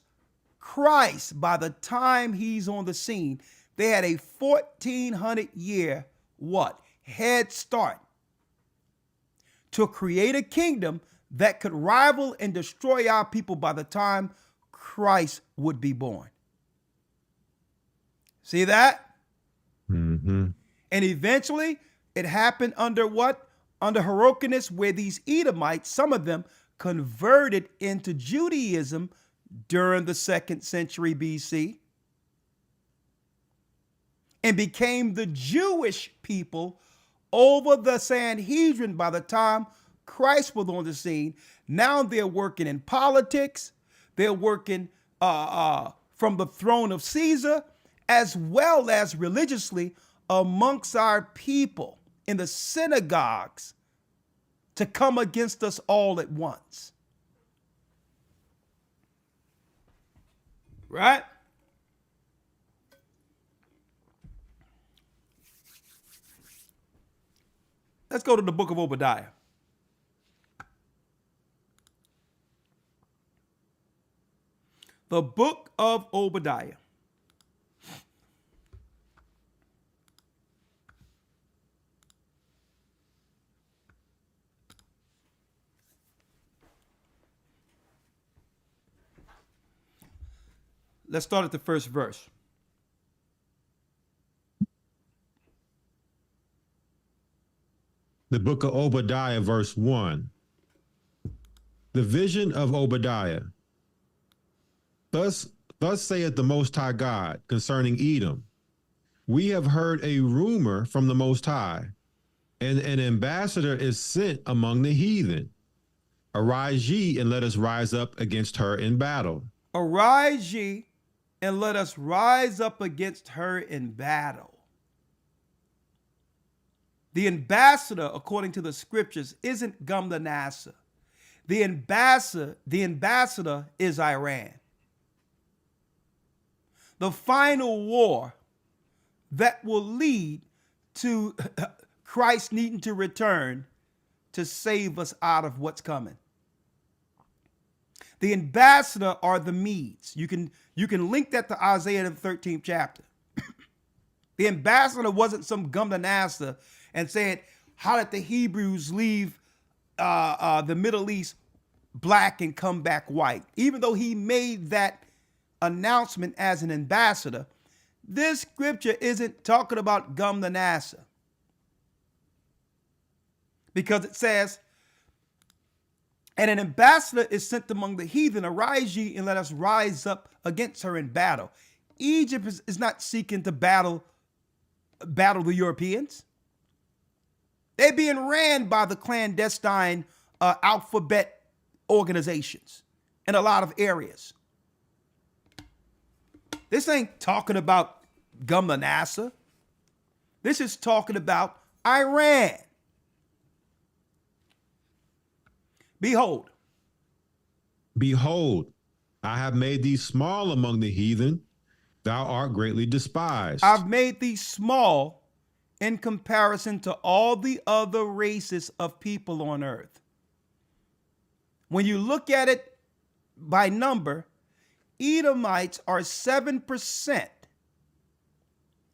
Christ. By the time he's on the scene, they had a 1400 year what? Head start to create a kingdom that could rival and destroy our people by the time Christ would be born. See that? And eventually it happened under what? Under Hyrcanus, where these Edomites, some of them converted into Judaism during the 2nd century BC and became the Jewish people over the Sanhedrin by the time Christ was on the scene. Now they're working in politics. They're working from the throne of Caesar, as well as religiously amongst our people in the synagogues to come against us all at once. Right? Let's go to the book of Obadiah. The book of Obadiah. Let's start at the first verse. The book of Obadiah, verse 1. The vision of Obadiah. Thus saith the Most High God concerning Edom. We have heard a rumor from the Most High, and an ambassador is sent among the heathen. Arise ye, and let us rise up against her in battle. Arise ye, and let us rise up against her in battle. The ambassador, according to the scriptures, isn't Gumdanassa. The ambassador is Iran. The final war that will lead to Christ needing to return to save us out of what's coming. The ambassador are the Medes. You can link that to Isaiah the 13th chapter. The ambassador wasn't some Gumdanassa and said, how did the Hebrews leave the Middle East black and come back white? Even though he made that announcement as an ambassador, this scripture isn't talking about Gumdanassa. Because it says, and an ambassador is sent among the heathen. Arise ye and let us rise up against her in battle. Egypt is not seeking to battle the Europeans. They're being ran by the clandestine alphabet organizations in a lot of areas. This ain't talking about Gumdanassa. This is talking about Iran. Behold, I have made thee small among the heathen. Thou art greatly despised. I've made thee small in comparison to all the other races of people on earth. When you look at it by number, Edomites are 7%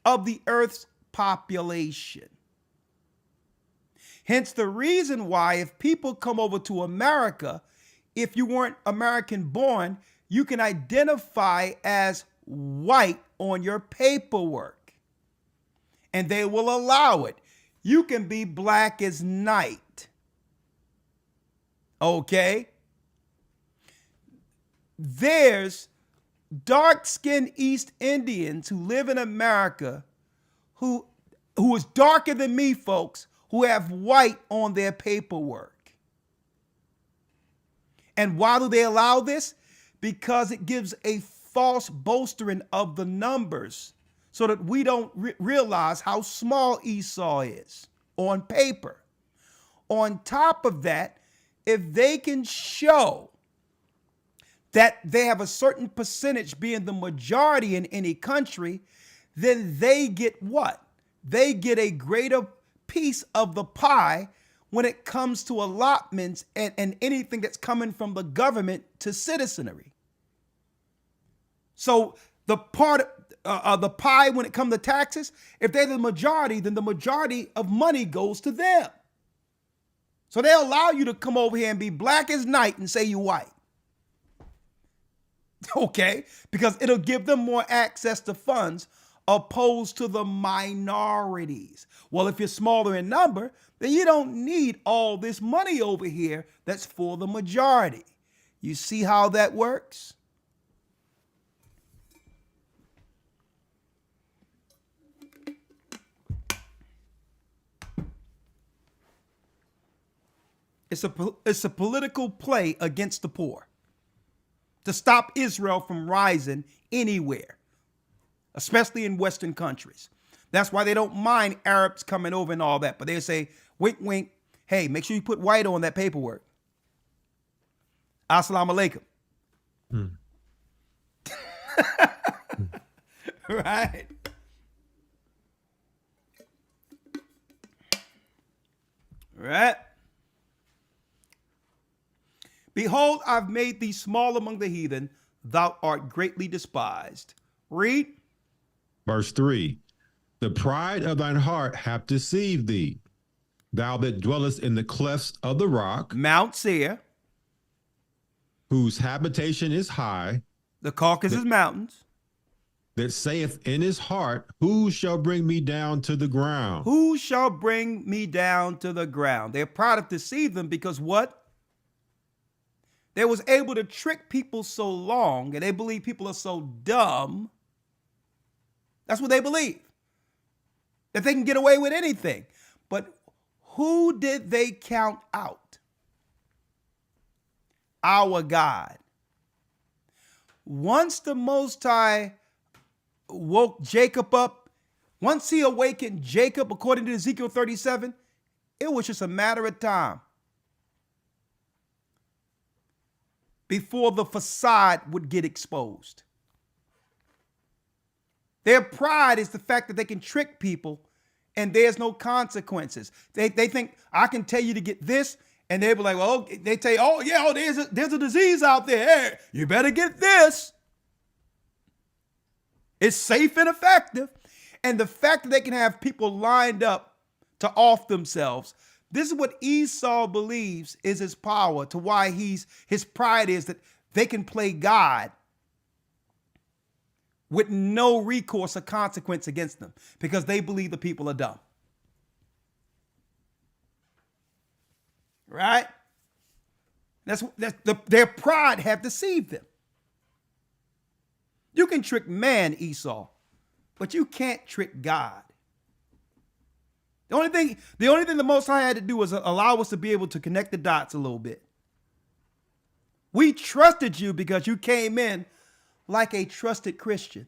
of the earth's population. Hence the reason why if people come over to America, if you weren't American born, you can identify as white on your paperwork. And they will allow it. You can be black as night. Okay? There's dark-skinned East Indians who live in America who is darker than me, folks, who have white on their paperwork. And why do they allow this? Because it gives a false bolstering of the numbers so that we don't realize how small Esau is on paper. On top of that, if they can show that they have a certain percentage being the majority in any country, then they get what? They get a greater piece of the pie when it comes to allotments and anything that's coming from the government to citizenry. So the part the pie when it comes to taxes, if they're the majority, then the majority of money goes to them. So they'll allow you to come over here and be black as night and say you're white. Okay? Because it'll give them more access to funds opposed to the minorities. Well, if you're smaller in number, then you don't need all this money over here that's for the majority. You see how that works? It's a political play against the poor to stop Israel from rising anywhere, especially in Western countries. That's why they don't mind Arabs coming over and all that. But they say, wink, wink, hey, make sure you put white on that paperwork. Assalamu alaikum. Right? Right? Behold, I've made thee small among the heathen. Thou art greatly despised. Read. Verse 3. The pride of thine heart hath deceived thee. Thou that dwellest in the clefts of the rock. Mount Seir. Whose habitation is high. The Caucasus Mountains. That saith in his heart, who shall bring me down to the ground? Who shall bring me down to the ground? Their pride hath deceived them because what? They was able to trick people so long, and they believe people are so dumb. That's what they believe. That they can get away with anything. But who did they count out? Our God. Once the Most High woke Jacob up, once he awakened Jacob, according to Ezekiel 37, it was just a matter of time before the facade would get exposed. Their pride is the fact that they can trick people and there's no consequences. They think, I can tell you to get this, and they be like, well, they tell you, oh yeah, oh, there's a disease out there. Hey, you better get this. It's safe and effective. And the fact that they can have people lined up to off themselves, this is what Esau believes is his power, to why his pride is that they can play God with no recourse or consequence against them because they believe the people are dumb. Right? Their pride have deceived them. You can trick man, Esau, but you can't trick God. The only thing the Most High had to do was allow us to be able to connect the dots a little bit. We trusted you because you came in like a trusted Christian.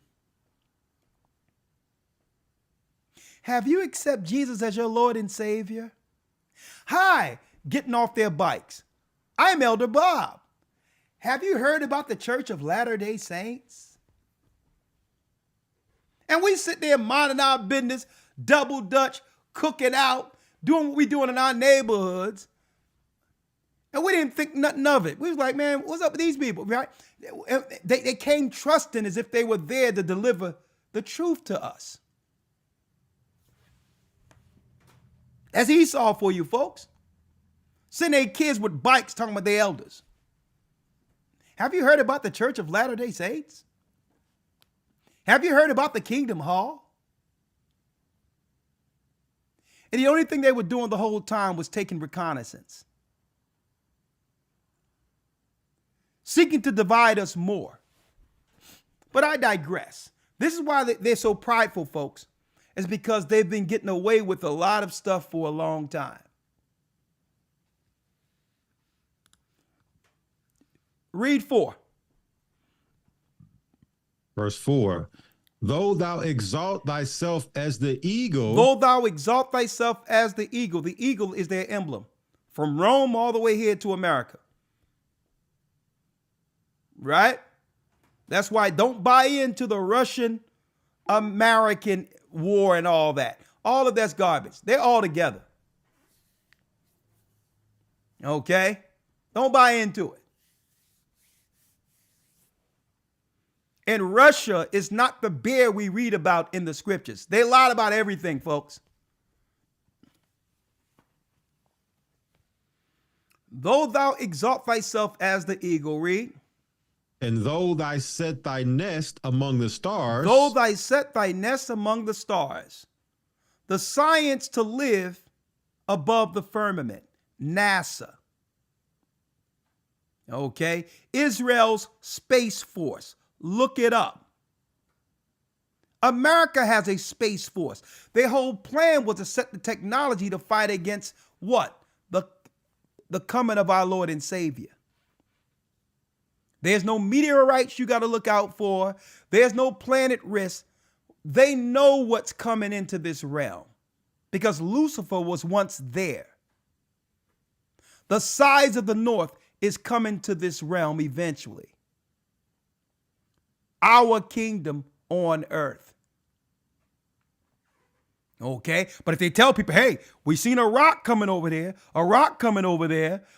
Have you accepted Jesus as your Lord and Savior? Hi, getting off their bikes. I'm Elder Bob. Have you heard about the Church of Latter-day Saints? And we sit there minding our business, double dutch, cooking out, doing what we doing in our neighborhoods. And we didn't think nothing of it. We was like, man, what's up with these people, right? They came trusting as if they were there to deliver the truth to us. That's Esau for you folks. Send their kids with bikes talking about their elders. Have you heard about the Church of Latter-day Saints? Have you heard about the Kingdom Hall? And the only thing they were doing the whole time was taking reconnaissance, seeking to divide us more. But I digress. This is why they're so prideful, folks. It's because they've been getting away with a lot of stuff for a long time. Read 4. Verse 4. Though thou exalt thyself as the eagle. Though thou exalt thyself as the eagle is their emblem. From Rome all the way here to America. Right? That's why don't buy into the Russian-American war and all that. All of that's garbage. They're all together. Okay? Don't buy into it. And Russia is not the bear we read about in the scriptures. They lied about everything, folks. Though thou exalt thyself as the eagle, read. And though thou set thy nest among the stars. Though thou set thy nest among the stars. The science to live above the firmament. NASA. Okay. Israel's Space Force. Look it up. America has a Space Force. Their whole plan was to set the technology to fight against what? The coming of our Lord and Savior. There's no meteorites you got to look out for. There's no planet risk. They know what's coming into this realm because Lucifer was once there. The size of the north is coming to this realm eventually. Our kingdom on earth. Okay, but if they tell people, hey, we seen a rock coming over there,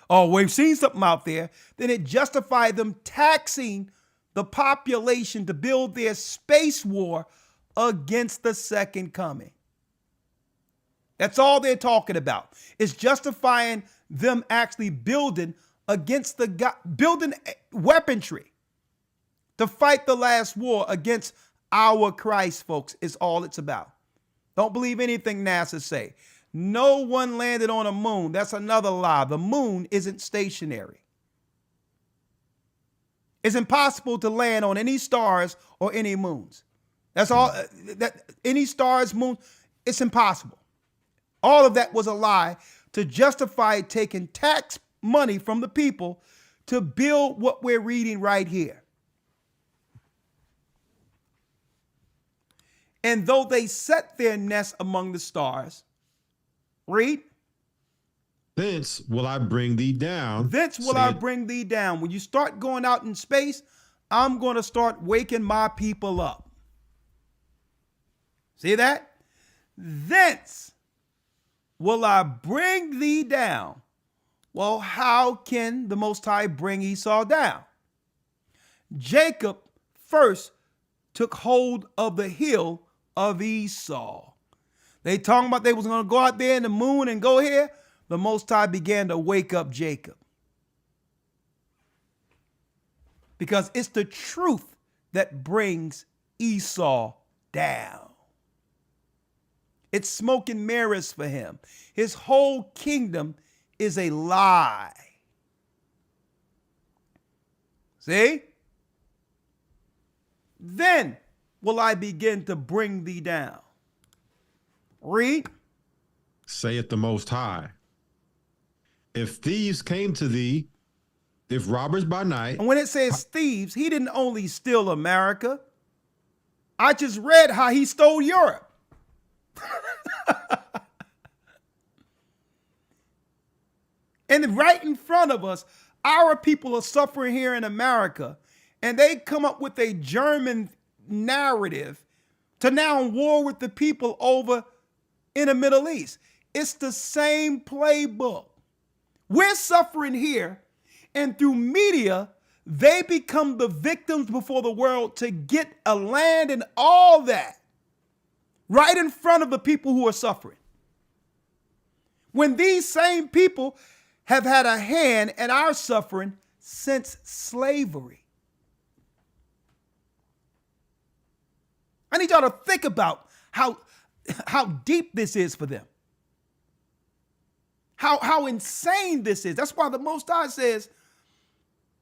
or we've seen something out there, then it justifies them taxing the population to build their space war against the second coming. That's all they're talking about. It's justifying them actually building against building weaponry to fight the last war against our Christ, folks, is all it's about. Don't believe anything NASA say. No one landed on a moon. That's another lie. The moon isn't stationary. It's impossible to land on any stars or any moons. That's all. Any stars, moon, it's impossible. All of that was a lie to justify taking tax money from the people to build what we're reading right here. And though they set their nest among the stars, read, thence will I bring thee down. thence will I bring thee down. When you start going out in space, I'm going to start waking my people up. See that? Thence will I bring thee down. Well, how can the Most High bring Esau down? Jacob first took hold of the heel of Esau. They talking about they was going to go out there in the moon and go here. The Most High began to wake up Jacob. Because it's the truth that brings Esau down. It's smoke and mirrors for him. His whole kingdom is a lie. See? Then will I begin to bring thee down. Read. Saith the Most High, if thieves came to thee, if robbers by night. And when it says thieves, he didn't only steal America. I just read how he stole Europe. And right in front of us, our people are suffering here in America, and they come up with a German narrative to now war with the people over in the Middle East. It's the same playbook. We're suffering here, and through media, they become the victims before the world to get a land and all that right in front of the people who are suffering. When these same people have had a hand in our suffering since slavery. I need y'all to think about how deep this is for them. How insane this is. That's why the Most High says,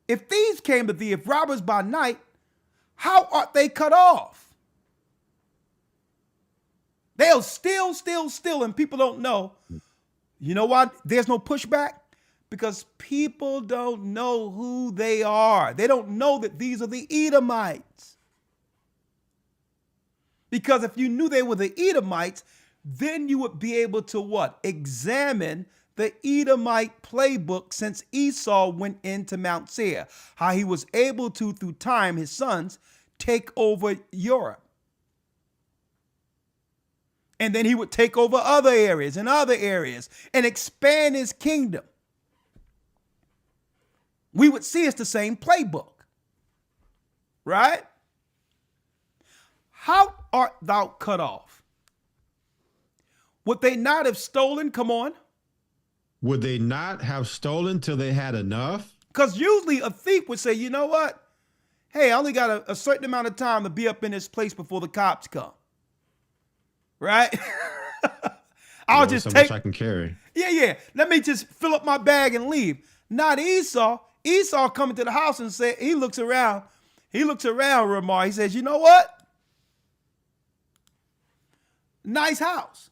if thieves came to thee, if robbers by night, how art they cut off? They'll steal, and people don't know. You know why there's no pushback? Because people don't know who they are. They don't know that these are the Edomites. Because if you knew they were the Edomites, then you would be able to what? Examine the Edomite playbook since Esau went into Mount Seir. How he was able to, through time, his sons, take over Europe. And then he would take over other areas and expand his kingdom. We would see it's the same playbook. Right? How art thou cut off? Would they not have stolen? Come on. Would they not have stolen till they had enough? Because usually a thief would say, you know what? Hey, I only got a certain amount of time to be up in this place before the cops come. Right? I'll just so take. much I can carry. Yeah. Let me just fill up my bag and leave. Not Esau. Esau coming to the house and say, he looks around, Ramar. He says, you know what? Nice house.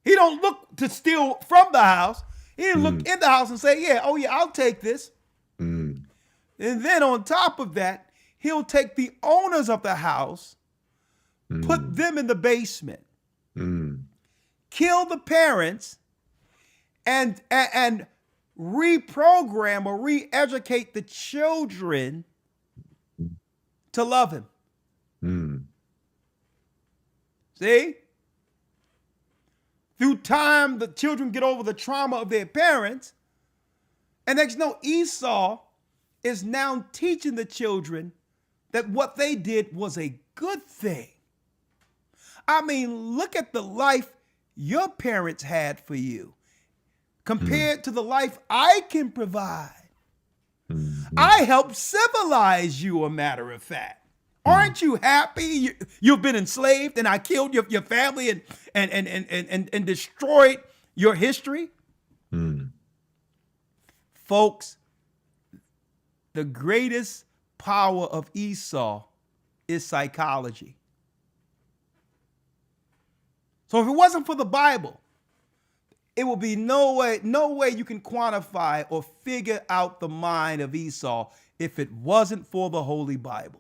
He don't look to steal from the house. He didn't look in the house and say, yeah, I'll take this. And then on top of that, he'll take the owners of the house, put them in the basement, kill the parents, and reprogram or re-educate the children to love him. See? Through time, the children get over the trauma of their parents. And next, Esau is now teaching the children that what they did was a good thing. I mean, look at the life your parents had for you compared to the life I can provide. I helped civilize you, a matter of fact. Aren't you happy you've been enslaved and I killed your family and destroyed your history? Folks, the greatest power of Esau is psychology. So if it wasn't for the Bible, it would be no way you can quantify or figure out the mind of Esau if it wasn't for the Holy Bible.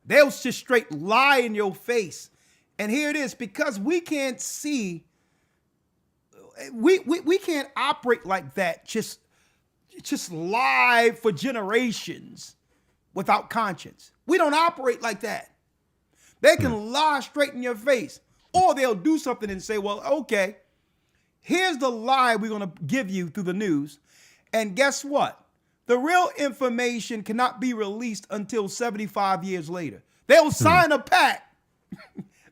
They'll just straight lie in your face. And here it is, because we can't see, we can't operate like that, just lie for generations without conscience. We don't operate like that. They can lie straight in your face, or they'll do something and say, well, okay, here's the lie we're going to give you through the news. And guess what? The real information cannot be released until 75 years later. They'll sign a pact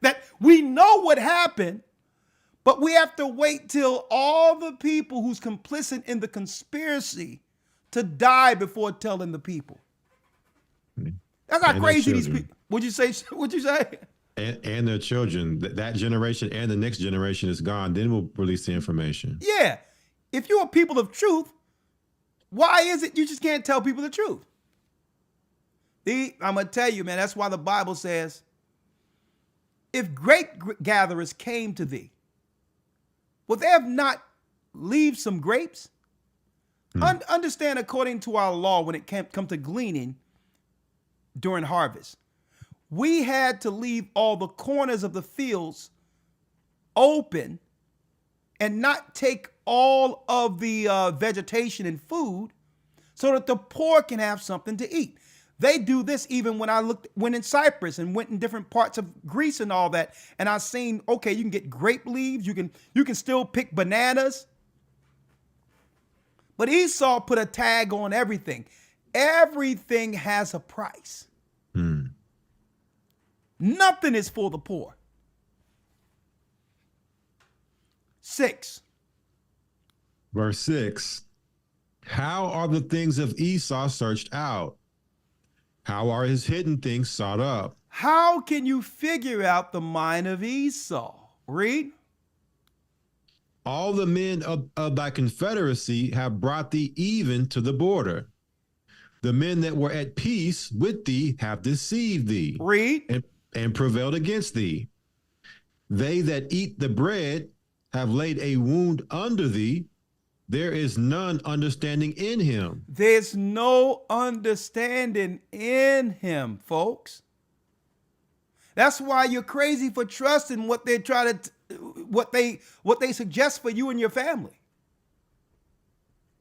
that we know what happened, but we have to wait till all the people who's complicit in the conspiracy to die before telling the people. That's how crazy these people. What'd you say? What'd you say? And their children, that generation and the next generation is gone. Then we'll release the information. Yeah. If you're a people of truth, why is it you just can't tell people the truth? I'm going to tell you, man, that's why the Bible says, if grape gatherers came to thee, would they have not leave some grapes? Understand, according to our law, when it come to gleaning during harvest, we had to leave all the corners of the fields open and not take all of the vegetation and food so that the poor can have something to eat. They do this even when I went in Cyprus and went in different parts of Greece and all that. And I seen, okay, you can get grape leaves. You can still pick bananas. But Esau put a tag on everything. Everything has a price. Nothing is for the poor. 6. Verse 6. How are the things of Esau searched out? How are his hidden things sought up? How can you figure out the mind of Esau? Read. All the men of thy confederacy have brought thee even to the border. The men that were at peace with thee have deceived thee. Read. And prevailed against thee. They that eat the bread have laid a wound under thee. There is none understanding in him. There's no understanding in him, folks. That's why you're crazy for trusting what they try to, what they suggest for you and your family.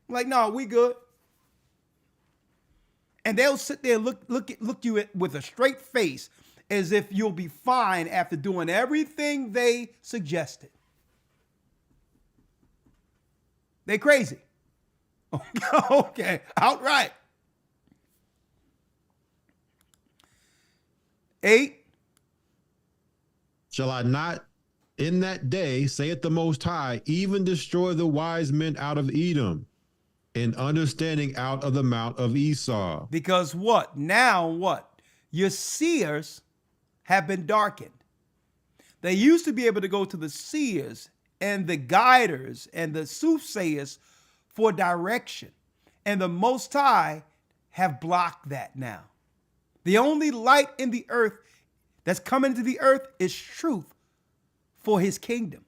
Like, no, we good. And they'll sit there and look you with a straight face as if you'll be fine after doing everything they suggested. They crazy. Okay, outright. 8. Shall I not in that day, saith the Most High, even destroy the wise men out of Edom, and understanding out of the mount of Esau? Because what? Now what? Your seers have been darkened. They used to be able to go to the seers and the guiders and the soothsayers for direction. And the Most High have blocked that now. The only light in the earth that's coming to the earth is truth for his kingdom.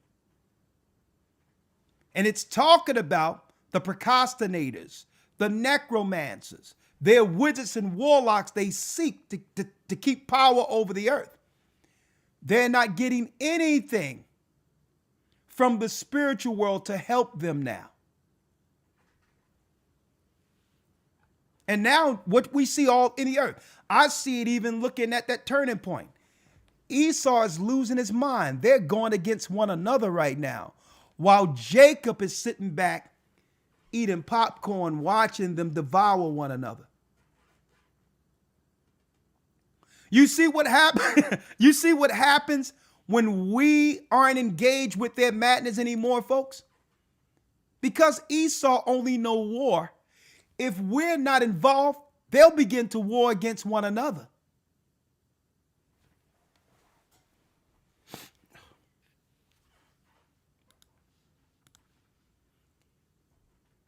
And it's talking about the procrastinators, the necromancers, their wizards and warlocks they seek to keep power over the earth. They're not getting anything from the spiritual world to help them now. And now what we see all in the earth, I see it even looking at that turning point. Esau is losing his mind. They're going against one another right now, while Jacob is sitting back, eating popcorn, watching them devour one another. You see what happens? You see what happens when we aren't engaged with their madness anymore, folks? Because Esau only know war. If we're not involved, they'll begin to war against one another.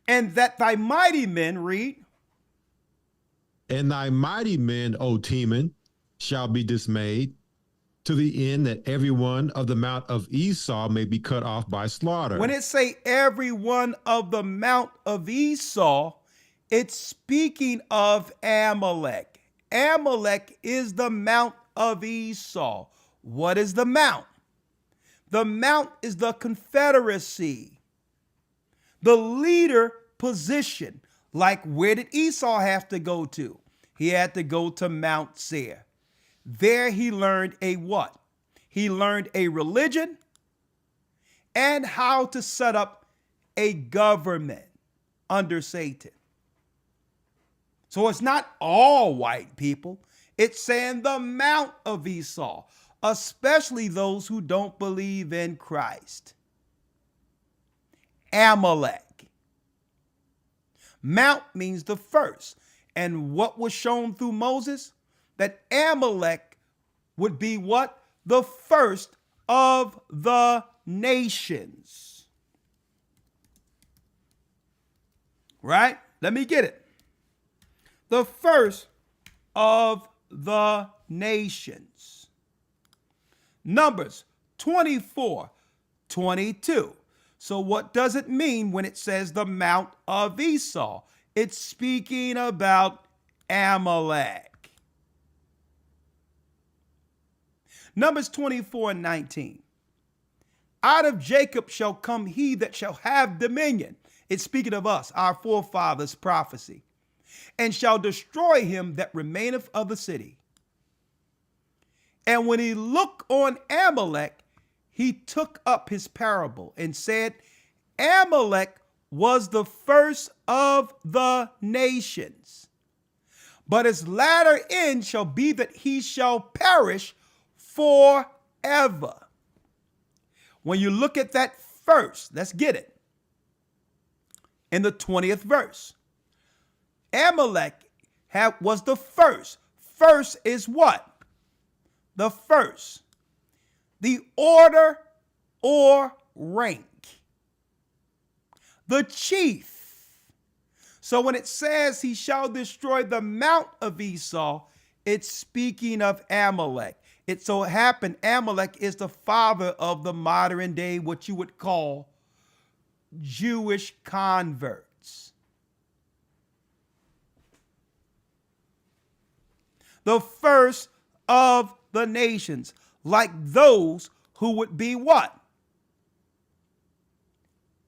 And that thy mighty men, read. And thy mighty men, O Teman, shall be dismayed, to the end that every one of the mount of Esau may be cut off by slaughter. When it say every one of the mount of Esau, it's speaking of Amalek. Amalek is the mount of Esau. What is the mount? The mount is the confederacy, the leader position. Like, where did Esau have to go to? He had to go to Mount Seir. There he learned a what? He learned a religion and how to set up a government under Satan. So it's not all white people. It's saying the mount of Esau, especially those who don't believe in Christ. Amalek. Mount means the first. And what was shown through Moses? That Amalek would be what? The first of the nations. Right? Let me get it. The first of the nations. Numbers 24:22. So what does it mean when it says the mount of Esau? It's speaking about Amalek. Numbers 24:19. Out of Jacob shall come he that shall have dominion. It's speaking of us, our forefathers' prophecy. And shall destroy him that remaineth of the city. And when he looked on Amalek, he took up his parable and said, Amalek was the first of the nations, but his latter end shall be that he shall perish forever. When you look at that first, let's get it. In the 20th verse, Amalek was the first. First is what? The first. The order or rank. The chief. So when it says he shall destroy the mount of Esau, it's speaking of Amalek. It so happened Amalek is the father of the modern day, what you would call Jewish converts. The first of the nations, like those who would be what?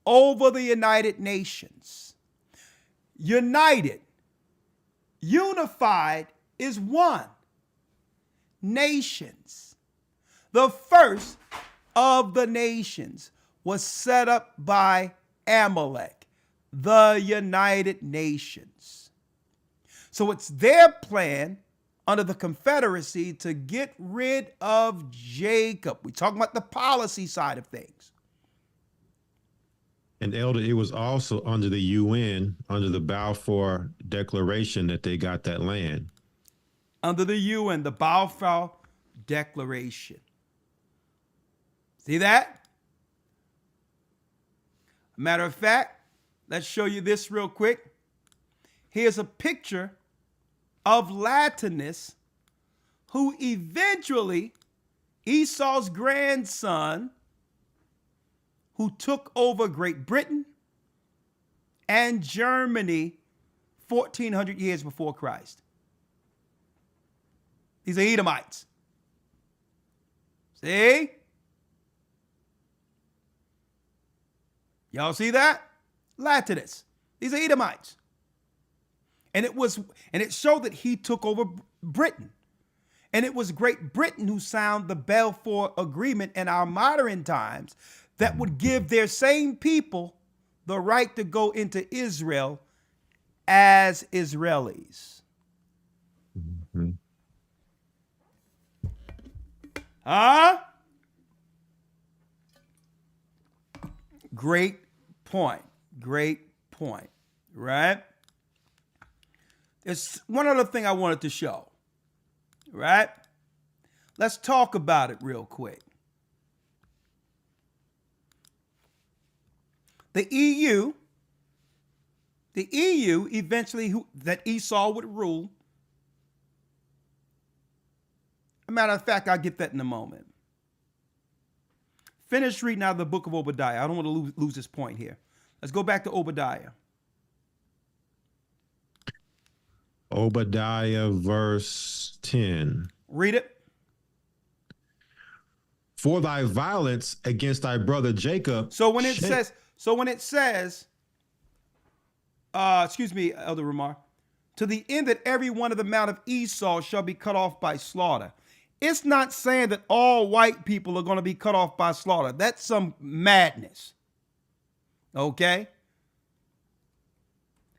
Over the United Nations. United, unified is one. Nations. The first of the nations was set up by Amalek, the United Nations. So it's their plan under the Confederacy to get rid of Jacob. We're talking about the policy side of things. And Elder, it was also under the UN, under the Balfour Declaration, that they got that land. Under the UN, the Balfour Declaration. See that? Matter of fact, let's show you this real quick. Here's a picture of Latinus, who eventually, Esau's grandson, who took over Great Britain and Germany 1400 years before Christ. These are Edomites. See? Y'all see that? Latinus. These are Edomites. And it showed that he took over Britain. And it was Great Britain who signed the Balfour Agreement in our modern times that would give their same people the right to go into Israel as Israelis. Mm-hmm. Huh? Great point. Great point. Right? There's one other thing I wanted to show. Right? Let's talk about it real quick. The EU eventually, that Esau would rule. As a matter of fact, I'll get that in a moment. Finish reading out of the book of Obadiah. I don't want to lose this point here. Let's go back to Obadiah. Obadiah verse 10. Read it. For thy violence against thy brother Jacob. So when it says, excuse me, Elder Ramar, to the end that every one of the mount of Esau shall be cut off by slaughter. It's not saying that all white people are going to be cut off by slaughter. That's some madness. Okay?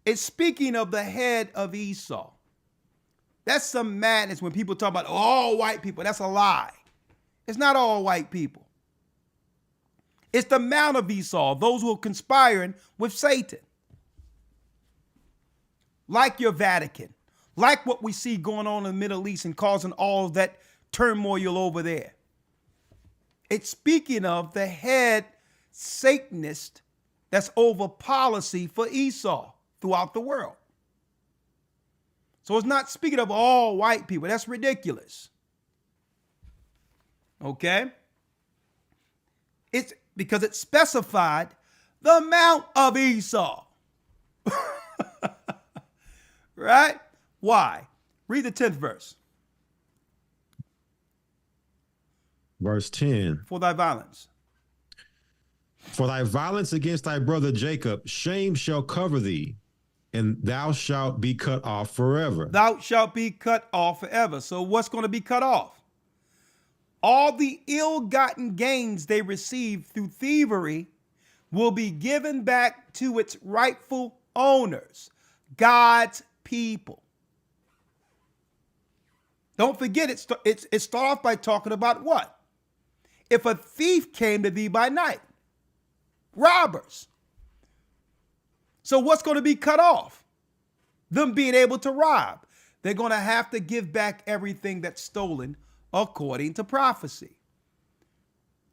It's speaking of the head of Esau. That's some madness when people talk about all white people. That's a lie. It's not all white people. It's the mount of Esau, those who are conspiring with Satan. Like your Vatican, like what we see going on in the Middle East and causing all of that turmoil over there. It's speaking of the head Satanist that's over policy for Esau throughout the world. So it's not speaking of all white people. That's ridiculous. Okay? It's because it specified the mount of Esau. Right? Why? Read the 10th verse. Verse 10. For thy violence. For thy violence against thy brother Jacob, shame shall cover thee, and thou shalt be cut off forever. Thou shalt be cut off forever. So what's going to be cut off? All the ill-gotten gains they received through thievery will be given back to its rightful owners, God's people. Don't forget, it start off by talking about what? If a thief came to thee by night, robbers. So what's going to be cut off? Them being able to rob. They're going to have to give back everything that's stolen according to prophecy.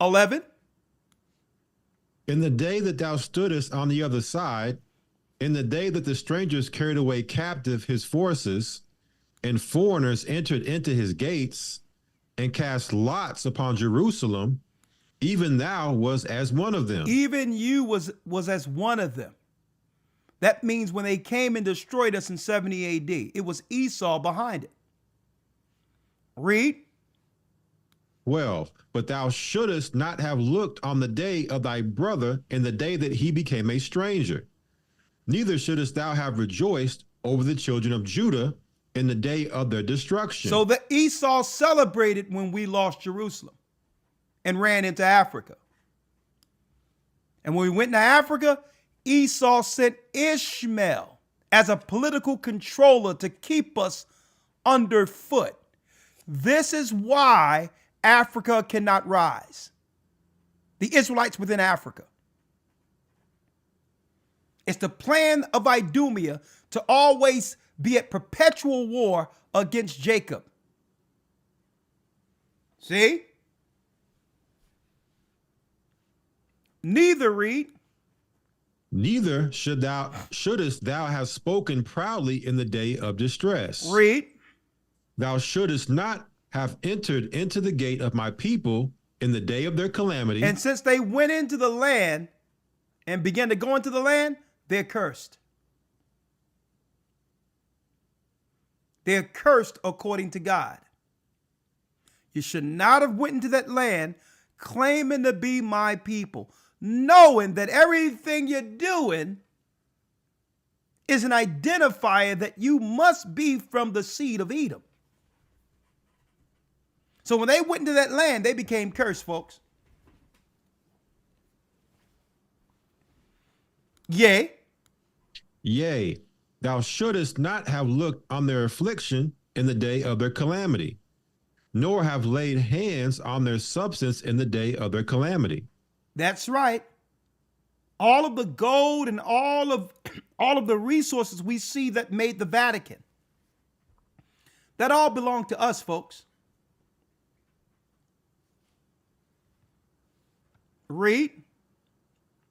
11. In the day that thou stoodest on the other side, in the day that the strangers carried away captive his forces, and foreigners entered into his gates, and cast lots upon Jerusalem, even thou was as one of them. Even you was as one of them. That means when they came and destroyed us in 70 AD, it was Esau behind it. Read. Well, but thou shouldest not have looked on the day of thy brother in the day that he became a stranger. Neither shouldest thou have rejoiced over the children of Judah in the day of their destruction. So the Esau celebrated when we lost Jerusalem and ran into Africa. And when we went into Africa, Esau sent Ishmael as a political controller to keep us underfoot. This is why Africa cannot rise. The Israelites within Africa. It's the plan of Idumea to always be at perpetual war against Jacob. See? Neither, read. Neither shouldest thou have spoken proudly in the day of distress. Read. Thou shouldest not have entered into the gate of my people in the day of their calamity. And since they went into the land and began to go into the land, they're cursed. They're cursed according to God. You should not have went into that land claiming to be my people, knowing that everything you're doing is an identifier that you must be from the seed of Edom. So when they went into that land, they became cursed, folks. Yea. Yea, thou shouldest not have looked on their affliction in the day of their calamity, nor have laid hands on their substance in the day of their calamity. That's right. All of the gold and all of the resources we see that made the Vatican, that all belonged to us, folks. Read.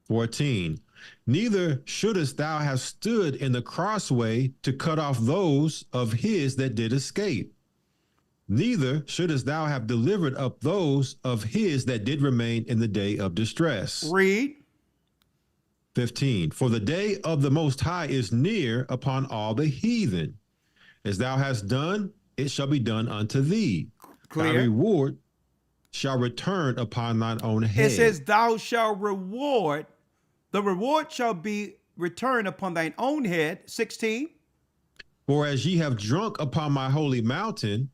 14. Neither shouldest thou have stood in the crossway to cut off those of his that did escape. Neither shouldest thou have delivered up those of his that did remain in the day of distress. Read. 15. For the day of the Most High is near upon all the heathen. As thou hast done, it shall be done unto thee. Clear. Thy reward shall return upon thine own It head. says, thou shalt reward, the reward shall be returned upon thine own head. 16. For as ye have drunk upon my holy mountain,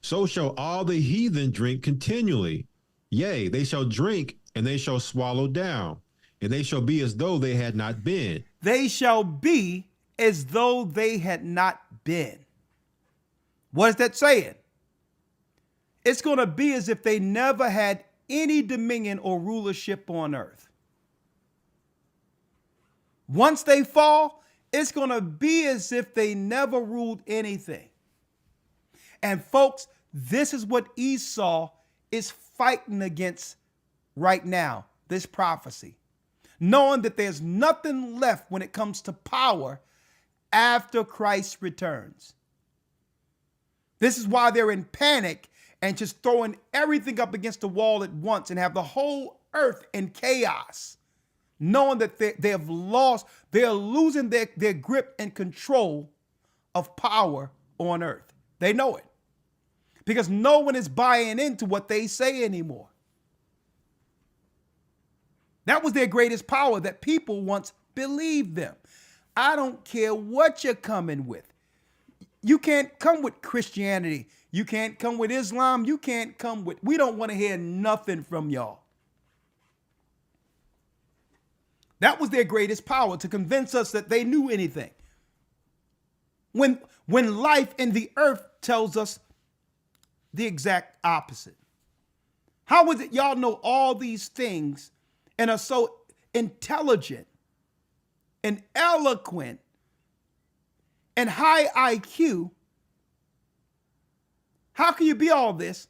so shall all the heathen drink continually. Yea, they shall drink, and they shall swallow down, and they shall be as though they had not been. They shall be as though they had not been. What is that saying? It's going to be as if they never had any dominion or rulership on earth. Once they fall, it's going to be as if they never ruled anything. And folks, this is what Esau is fighting against right now, this prophecy. Knowing that there's nothing left when it comes to power after Christ returns. This is why they're in panic and just throwing everything up against the wall at once and have the whole earth in chaos, knowing that they have lost, they're losing their grip and control of power on earth. They know it because no one is buying into what they say anymore. That was their greatest power, that people once believed them. I don't care what you're coming with. You can't come with Christianity. You can't come with Islam. You can't come with, we don't want to hear nothing from y'all. That was their greatest power, to convince us that they knew anything. When life in the earth tells us the exact opposite. How is it y'all know all these things and are so intelligent and eloquent and high IQ? How can you be all this?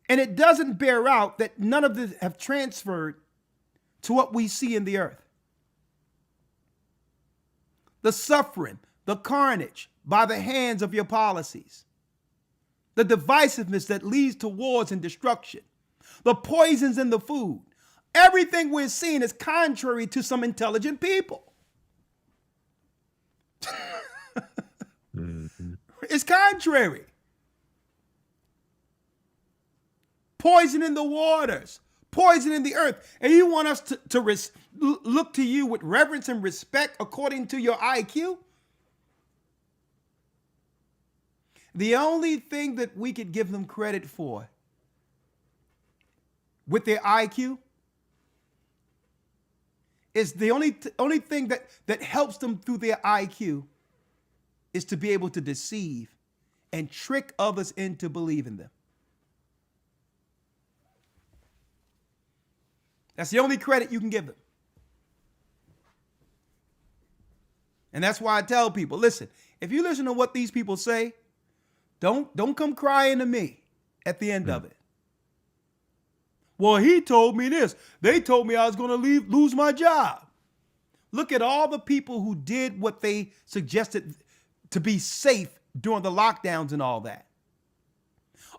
And it doesn't bear out that none of this have transferred to what we see in the earth. The suffering, the carnage by the hands of your policies, the divisiveness that leads to wars and destruction, the poisons in the food. Everything we're seeing is contrary to some intelligent people. It's contrary. Poison in the waters, poison in the earth. And you want us to look to you with reverence and respect according to your IQ? The only thing that we could give them credit for with their IQ is the only thing that helps them through their IQ is to be able to deceive and trick others into believing them. That's the only credit you can give them. And that's why I tell people, listen, if you listen to what these people say, don't come crying to me at the end of it. Well, he told me this. They told me I was going to lose my job. Look at all the people who did what they suggested to be safe during the lockdowns and all that.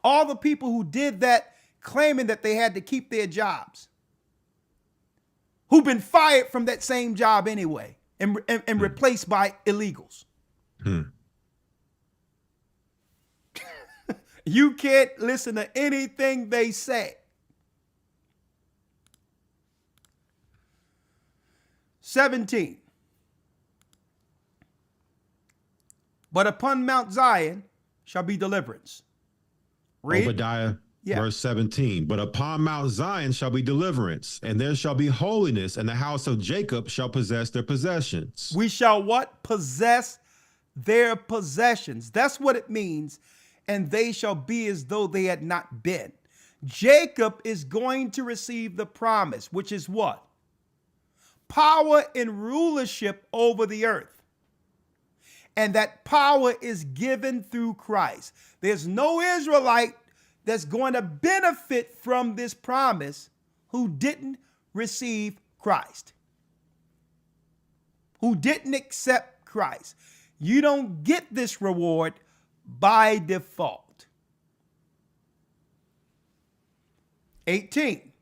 All the people who did that claiming that they had to keep their jobs, who've been fired from that same job anyway and replaced by illegals. You can't listen to anything they say. 17. But upon Mount Zion shall be deliverance. Read. Obadiah, verse 17. But upon Mount Zion shall be deliverance, and there shall be holiness, and the house of Jacob shall possess their possessions. We shall what? Possess their possessions. That's what it means. And they shall be as though they had not been. Jacob is going to receive the promise, which is what? Power and rulership over the earth. And that power is given through Christ. There's no Israelite that's going to benefit from this promise who didn't receive Christ, who didn't accept Christ. You don't get this reward by default. 18.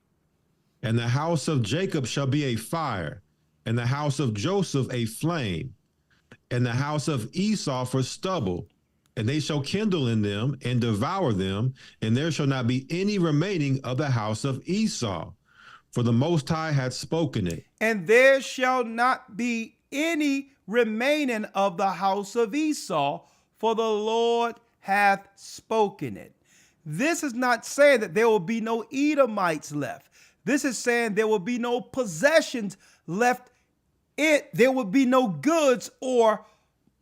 And the house of Jacob shall be a fire, and the house of Joseph a flame, and the house of Esau for stubble, and they shall kindle in them and devour them, and there shall not be any remaining of the house of Esau, for the Most High hath spoken it. And there shall not be any remaining of the house of Esau, for the Lord hath spoken it. This is not saying that there will be no Edomites left. This is saying there will be no possessions left. There will be no goods or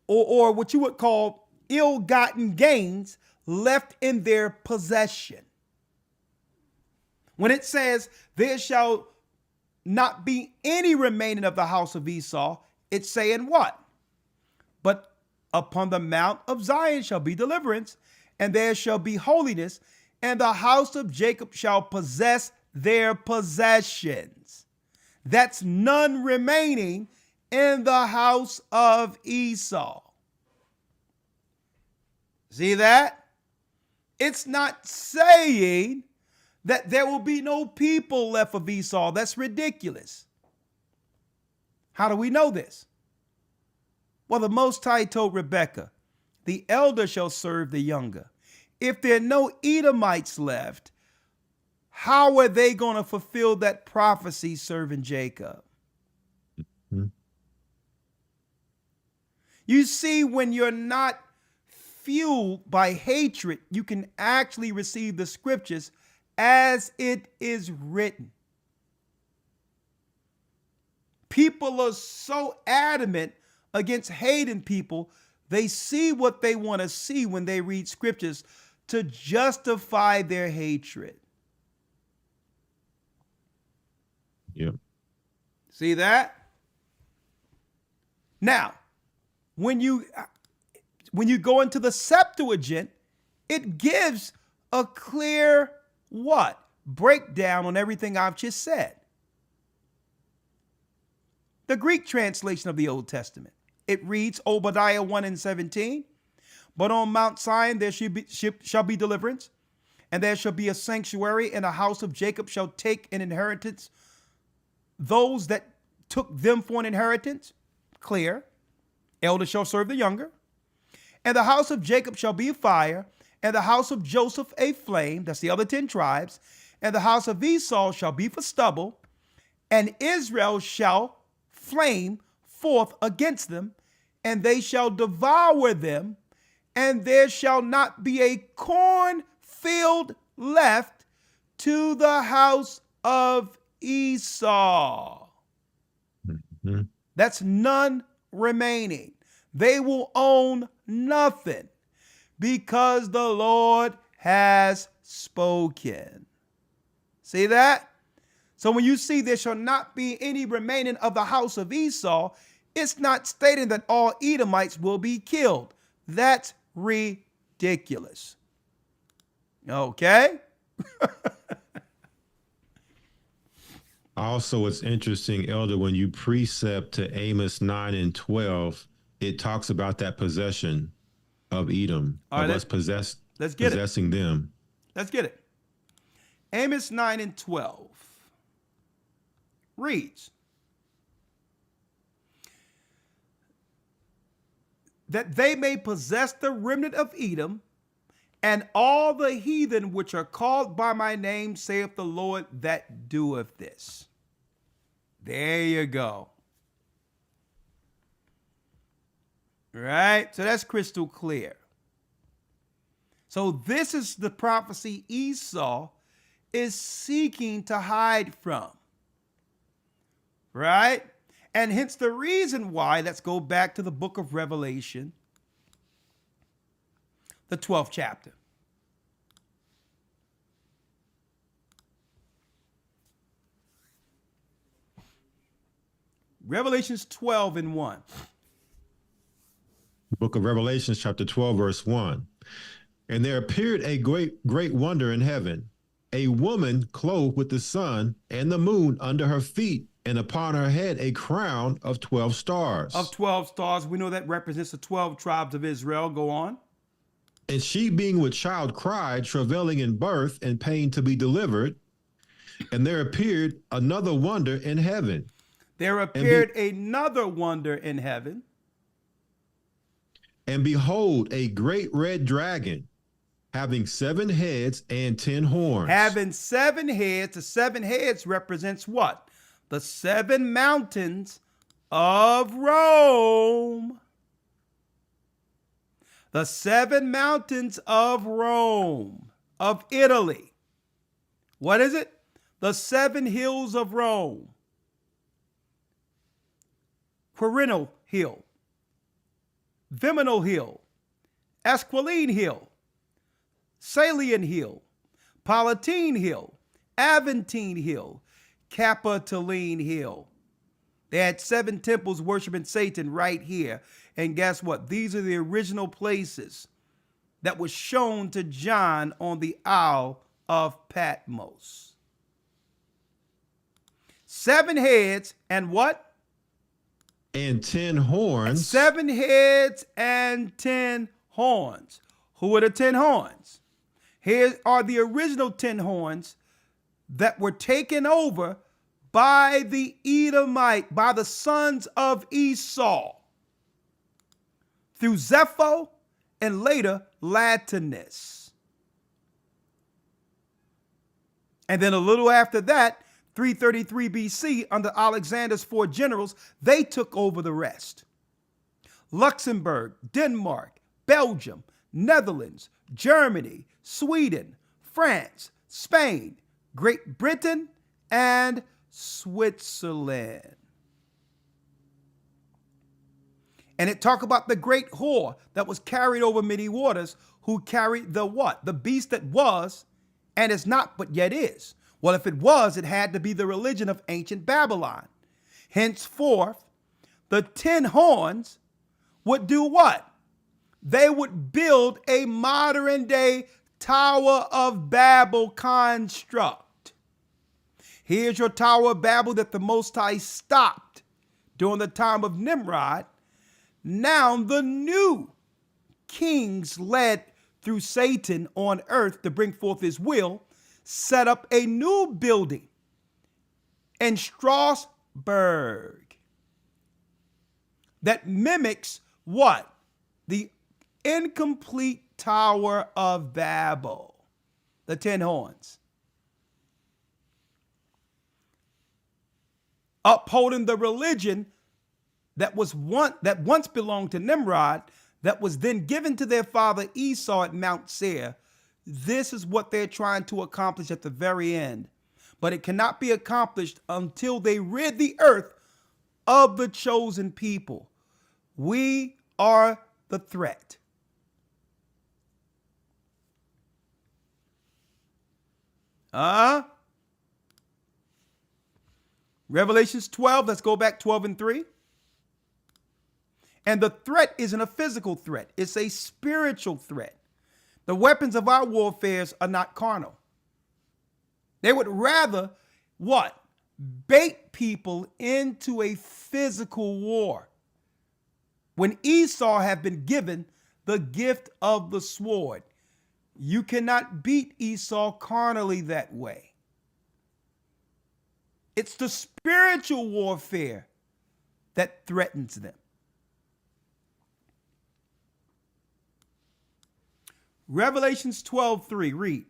what you would call ill-gotten gains left in their possession. When it says there shall not be any remaining of the house of Esau, it's saying what? But upon the mount of Zion shall be deliverance, and there shall be holiness, and the house of Jacob shall possess their possessions. That's none remaining in the house of Esau. See that? It's not saying that there will be no people left of Esau. That's ridiculous. How do we know this? Well, the Most High told Rebekah, the elder shall serve the younger. If there are no Edomites left, how are they going to fulfill that prophecy serving Jacob? Mm-hmm. You see, when you're not fueled by hatred, you can actually receive the scriptures as it is written. People are so adamant against hating people, they see what they want to see when they read scriptures to justify their hatred. Yep. See that? Now, when you go into the Septuagint, it gives a clear what? Breakdown on everything I've just said. The Greek translation of the Old Testament, it reads Obadiah 1:17, but on Mount Zion there shall be deliverance, and there shall be a sanctuary, and a house of Jacob shall take an inheritance those that took them for an inheritance. Clear. Elder shall serve the younger. And the house of Jacob shall be a fire, and the house of Joseph a flame. That's the other 10 tribes. And the house of Esau shall be for stubble, and Israel shall flame forth against them, and they shall devour them, and there shall not be a cornfield left to the house of Esau. Mm-hmm. That's none remaining. They will own nothing because the Lord has spoken. See that? So when you see there shall not be any remaining of the house of Esau, it's not stating that all Edomites will be killed. That's ridiculous. Okay? Also, it's interesting, Elder, when you precept to Amos 9 and 12, it talks about that possession of Edom, All of right, us let's get possessing them. Let's get it. Amos 9 and 12 reads, that they may possess the remnant of Edom, and all the heathen which are called by my name, saith the Lord that doeth this. There you go. Right? So that's crystal clear. So this is the prophecy Esau is seeking to hide from. Right? And hence the reason why, let's go back to the book of Revelation, the 12th chapter. Revelations 12 and 1. Book of Revelations, chapter 12, verse 1. And there appeared a great wonder in heaven, a woman clothed with the sun and the moon under her feet, and upon her head a crown of 12 stars. Of 12 stars. We know that represents the 12 tribes of Israel. Go on. And she, being with child, cried, travailing in birth and pain to be delivered. And there appeared another wonder in heaven. There appeared another wonder in heaven. And behold, a great red dragon, having 7 heads and 10 horns. Having 7 heads. The 7 heads represents what? The 7 mountains of Rome. The 7 mountains of Rome, of Italy. What is it? The 7 hills of Rome. Quirinal Hill, Viminal Hill, Esquiline Hill, Salian Hill, Palatine Hill, Aventine Hill, Capitoline Hill. They had 7 temples worshiping Satan right here. And guess what? These are the original places that was shown to John on the Isle of Patmos. 7 heads and what? And 10 horns. 7 heads and 10 horns. Who are the 10 horns? Here are the original 10 horns that were taken over by the Edomite, by the sons of Esau, through Zepho and later Latinus. And then a little after that, 333 BC, under Alexander's 4 generals, they took over the rest. Luxembourg, Denmark, Belgium, Netherlands, Germany, Sweden, France, Spain, Great Britain, and Switzerland. And it talk about the great whore that was carried over many waters, who carried the what? The beast that was and is not, but yet is. Well, if it was, it had to be the religion of ancient Babylon. Henceforth, the 10 horns would do what? They would build a modern day Tower of Babel construct. Here's your Tower of Babel that the Most High stopped during the time of Nimrod. Now the new kings led through Satan on earth to bring forth his will, set up a new building in Strasbourg that mimics what? The incomplete Tower of Babel, the 10 horns. Upholding the religion that once belonged to Nimrod, that was then given to their father Esau at Mount Seir. This is what they're trying to accomplish at the very end. But it cannot be accomplished until they rid the earth of the chosen people. We are the threat. Revelations 12, let's go back 12 and 3. And the threat isn't a physical threat. It's a spiritual threat. The weapons of our warfare are not carnal. They would rather what? Bait people into a physical war. When Esau had been given the gift of the sword, you cannot beat Esau carnally that way. It's the spiritual warfare that threatens them. Revelations 12:3, read.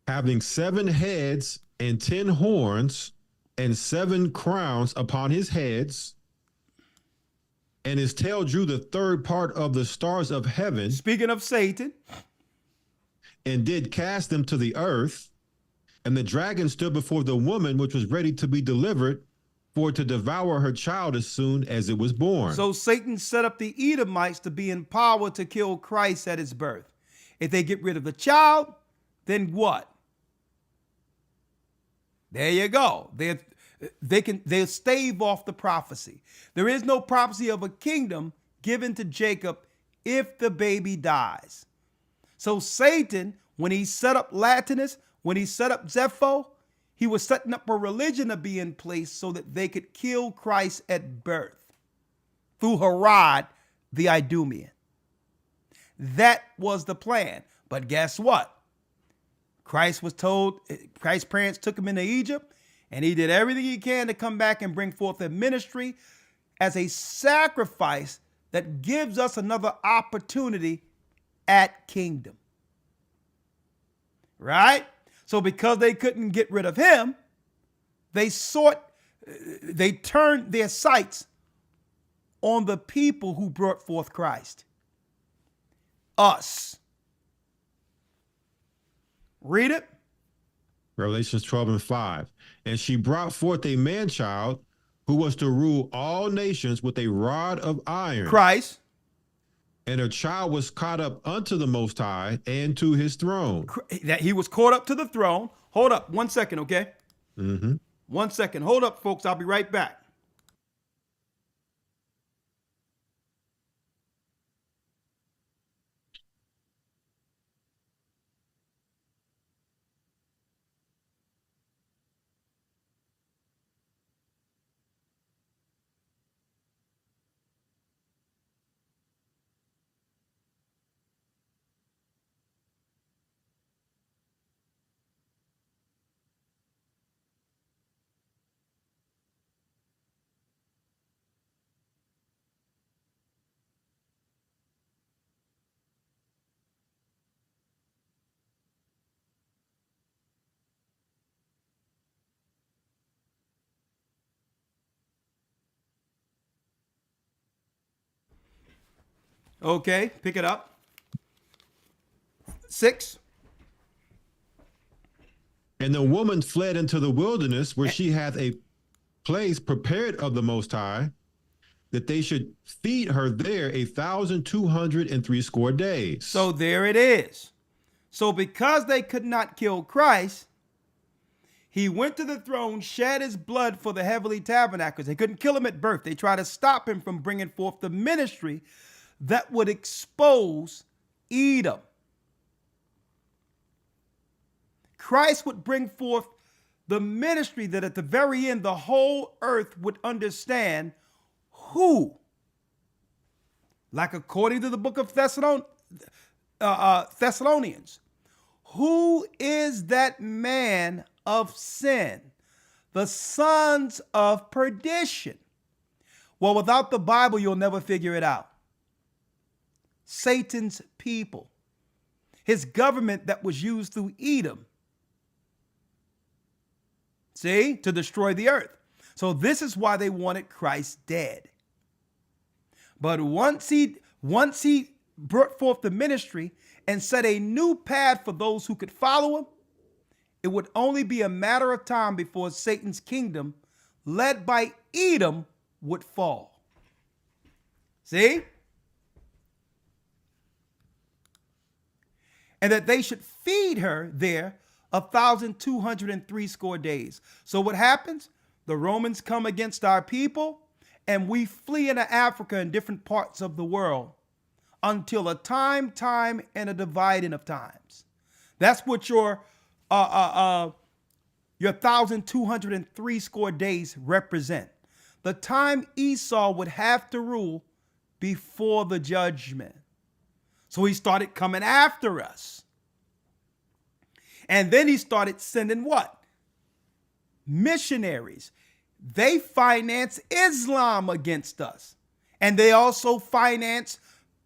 Having 7 heads and 10 horns, and 7 crowns upon his heads, and his tail drew the 3rd part of the stars of heaven. Speaking of Satan. And did cast them to the earth. And the dragon stood before the woman, which was ready to be delivered, for to devour her child as soon as it was born. So Satan set up the Edomites to be in power to kill Christ at his birth. If they get rid of the child, then what? There you go. They'll stave off the prophecy. There is no prophecy of a kingdom given to Jacob if the baby dies. So Satan, when he set up Latinus, when he set up Zepho, he was setting up a religion to be in place so that they could kill Christ at birth through Herod the Idumean. That was the plan. But guess what? Christ's parents took him into Egypt, and he did everything he can to come back and bring forth a ministry as a sacrifice that gives us another opportunity at kingdom. Right? So because they couldn't get rid of him, they turned their sights on the people who brought forth Christ. Us. Read it. Revelations 12:5. And she brought forth a man-child who was to rule all nations with a rod of iron. Christ. And her child was caught up unto the Most High and to his throne. That he was caught up to the throne. Hold up 1 second, okay? 1 second. Hold up, folks. I'll be right back. Okay, pick it up. 6. And the woman fled into the wilderness, where she hath a place prepared of the Most High, that they should feed her there 1,260 days. So there it is. So because they could not kill Christ, he went to the throne, shed his blood for the heavenly tabernacles. They couldn't kill him at birth. They tried to stop him from bringing forth the ministry that would expose Edom. Christ would bring forth the ministry that at the very end, the whole earth would understand who, like according to the book of Thessalonians, who is that man of sin, the sons of perdition? Well, without the Bible, you'll never figure it out. Satan's people, his government that was used through Edom, see, to destroy the earth. So this is why they wanted Christ dead. But once he brought forth the ministry and set a new path for those who could follow him, it would only be a matter of time before Satan's kingdom, led by Edom, would fall. See? And that they should feed her there 1,260 days. So what happens? The Romans come against our people, and we flee into Africa and different parts of the world until a time, and a dividing of times. That's what your 1,260 days represent. The time Esau would have to rule before the judgment. So he started coming after us. And then he started sending what? Missionaries. They finance Islam against us. And they also finance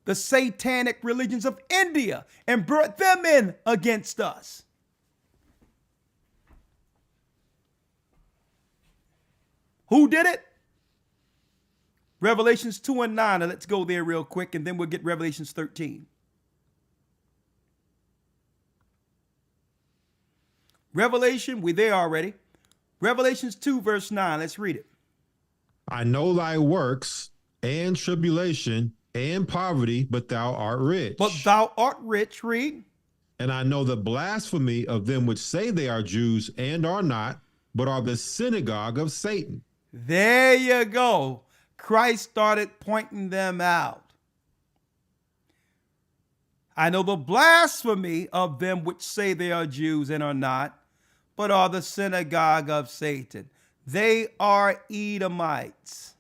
the satanic religions of India and brought them in against us. Who did it? Revelations 2 and 9. Now let's go there real quick, and then we'll get Revelations 13. Revelation, we there already. Revelations 2, verse 9. Let's read it. I know thy works and tribulation and poverty, but thou art rich. But thou art rich, read. And I know the blasphemy of them which say they are Jews and are not, but are the synagogue of Satan. There you go. Christ started pointing them out. I know the blasphemy of them which say they are Jews and are not, but are the synagogue of Satan. They are Edomites.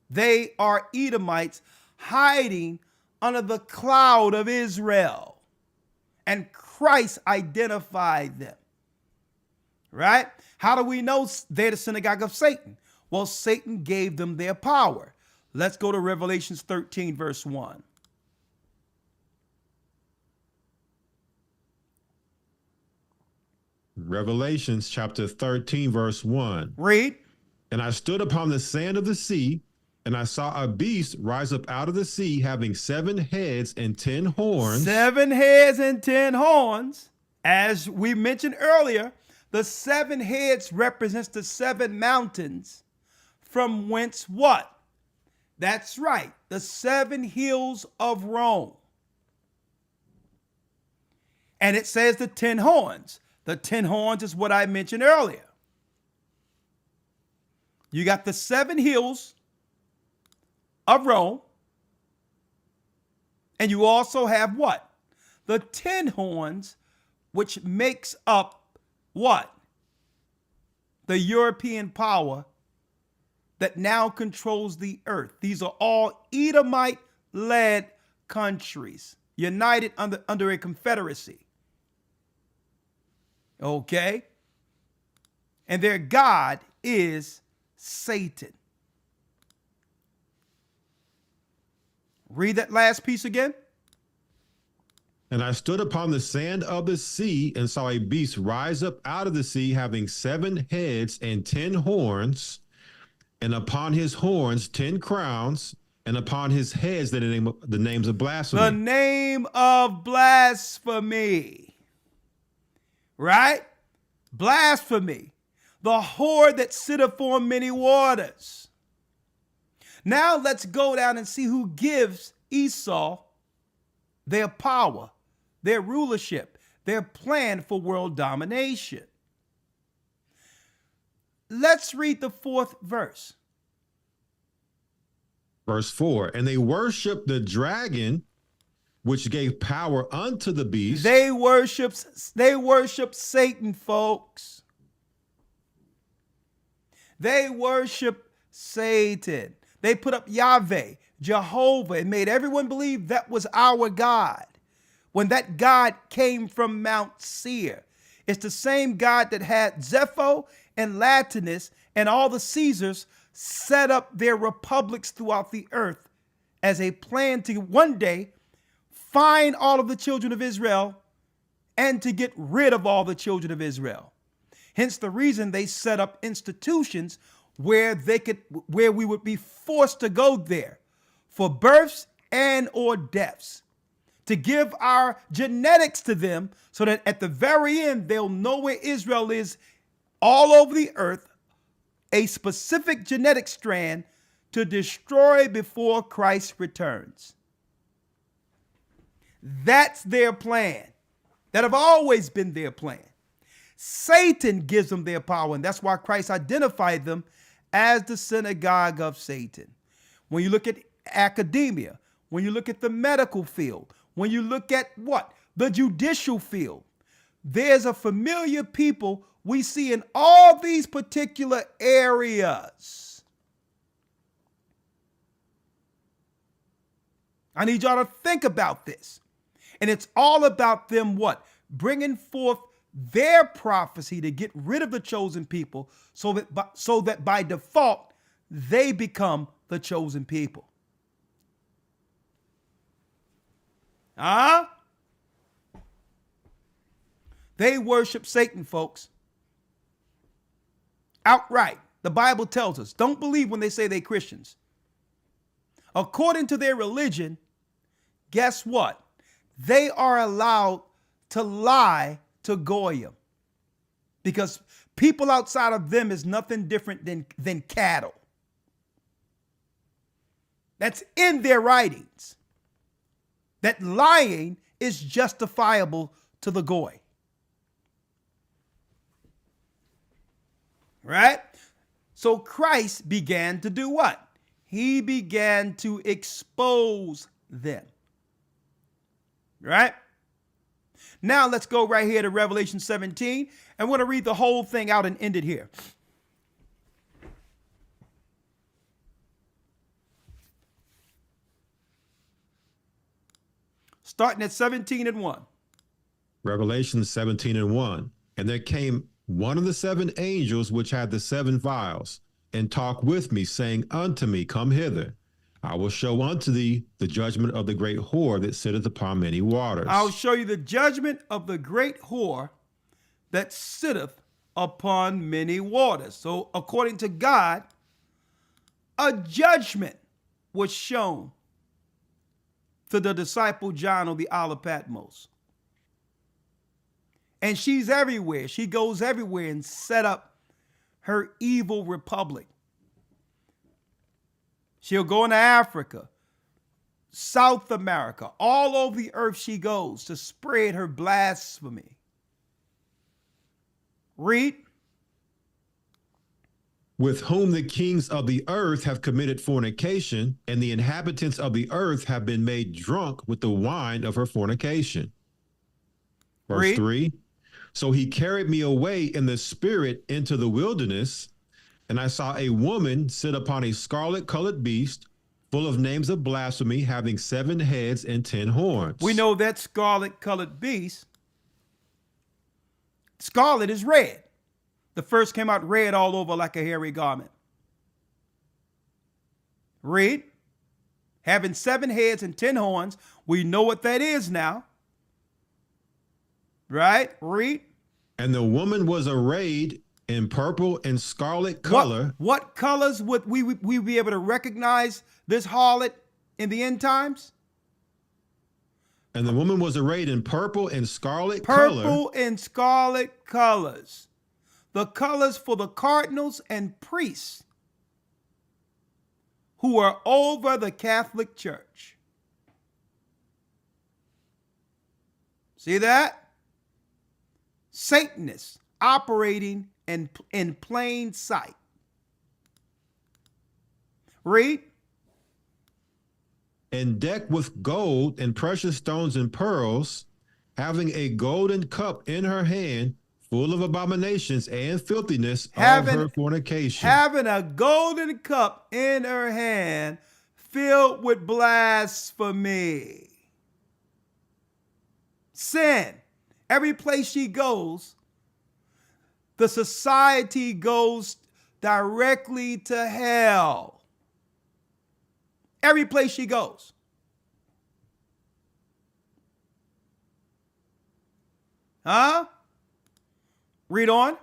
They are Edomites hiding under the cloud of Israel. And Christ identified them. Right? How do we know they're the synagogue of Satan? Well, Satan gave them their power. Let's go to Revelations 13, verse 1. Revelations chapter 13, verse 1. Read. And I stood upon the sand of the sea, and I saw a beast rise up out of the sea, having 7 heads and 10 horns. 7 heads and 10 horns. As we mentioned earlier, the 7 heads represents the 7 mountains from whence what? That's right, the 7 hills of Rome. And it says the 10 horns. The 10 horns is what I mentioned earlier. You got the 7 hills of Rome. And you also have what? The 10 horns, which makes up what? The European power that now controls the earth. These are all Edomite-led countries, united under a confederacy. Okay? And their God is Satan. Read that last piece again. And I stood upon the sand of the sea and saw a beast rise up out of the sea, having 7 heads and 10 horns, and upon his horns 10 crowns, and upon his heads the names of blasphemy. The name of blasphemy. Right? Blasphemy. The whore that sitteth on many waters. Now let's go down and see who gives Esau their power, their rulership, their plan for world domination. Let's read the 4th verse. Verse 4, and they worship the dragon, which gave power unto the beast. They worship Satan, folks. They worship Satan. They put up Yahweh, Jehovah, and made everyone believe that was our God, when that God came from Mount Seir. It's the same God that had Zepho and Latinus and all the Caesars set up their republics throughout the earth as a plan to one day find all of the children of Israel and to get rid of all the children of Israel. Hence the reason they set up institutions where we would be forced to go there for births and or deaths, to give our genetics to them so that at the very end they'll know where Israel is all over the earth, a specific genetic strand to destroy before Christ returns. That's their plan. That have always been their plan. Satan gives them their power, and that's why Christ identified them as the synagogue of Satan. When you look at academia, when you look at the medical field, when you look at what? The judicial field, there's a familiar people we see in all these particular areas. I need y'all to think about this. And it's all about them what? Bringing forth their prophecy to get rid of the chosen people so that by default, they become the chosen people. They worship Satan, folks. Outright. The Bible tells us, don't believe when they say they're Christians. According to their religion, guess what? They are allowed to lie to Goyim, because people outside of them is nothing different than cattle. That's in their writings. That lying is justifiable to the Goy. Right? So Christ began to do what? He began to expose them. Right? Now let's go right here to Revelation 17, and we're going to read the whole thing out and end it here. Starting at 17:1. Revelation 17:1. And there came one of the 7 angels which had the 7 vials, and talked with me, saying unto me, Come hither, I will show unto thee the judgment of the great whore that sitteth upon many waters. I'll show you the judgment of the great whore that sitteth upon many waters. So according to God, a judgment was shown to the disciple John on the Isle of Patmos. And she's everywhere. She goes everywhere and set up her evil republic. She'll go into Africa, South America, all over the earth she goes to spread her blasphemy. Read. With whom the kings of the earth have committed fornication, and the inhabitants of the earth have been made drunk with the wine of her fornication. Verse Read. 3. So he carried me away in the spirit into the wilderness, and I saw a woman sit upon a scarlet-colored beast, full of names of blasphemy, having 7 heads and 10 horns. We know that scarlet-colored beast, scarlet is red. The first came out red all over like a hairy garment. Read. Having 7 heads and 10 horns. We know what that is now. Right? Read. And the woman was arrayed in purple and scarlet color. What colors would we be able to recognize this harlot in the end times? And the woman was arrayed in purple and scarlet color. Purple and scarlet colors. The colors for the cardinals and priests who are over the Catholic Church. See that? Satanists operating in plain sight. Read. And decked with gold and precious stones and pearls, having a golden cup in her hand, full of abominations and filthiness of her fornication. Having a golden cup in her hand, filled with blasphemy. Sin. Every place she goes, the society goes directly to hell. Every place she goes. Huh? Read on.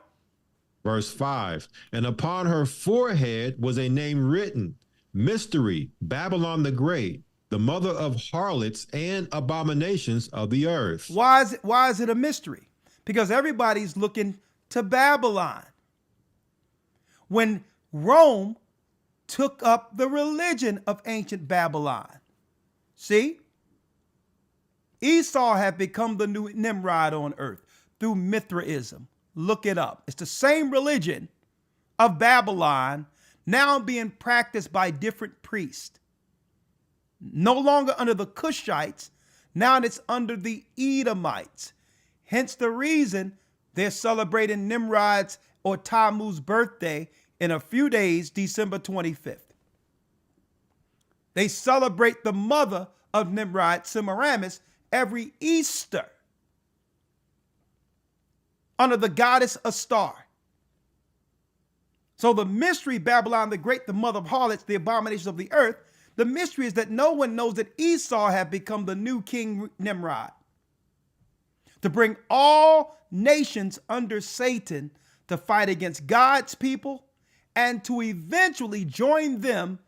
Verse 5. And upon her forehead was a name written, Mystery, Babylon the Great, the mother of harlots and abominations of the earth. Why is it a mystery? Because everybody's looking to Babylon. When Rome took up the religion of ancient Babylon. See? Esau had become the new Nimrod on earth through Mithraism. Look it up. It's the same religion of Babylon now being practiced by different priests. No longer under the Cushites, now it's under the Edomites. Hence the reason they're celebrating Nimrod's or Tammuz's birthday in a few days, December 25th. They celebrate the mother of Nimrod, Semiramis, every Easter under the goddess Astar. So the mystery, Babylon the Great, the mother of harlots, the abominations of the earth, the mystery is that no one knows that Esau had become the new king Nimrod to bring all nations under Satan to fight against God's people and to eventually join them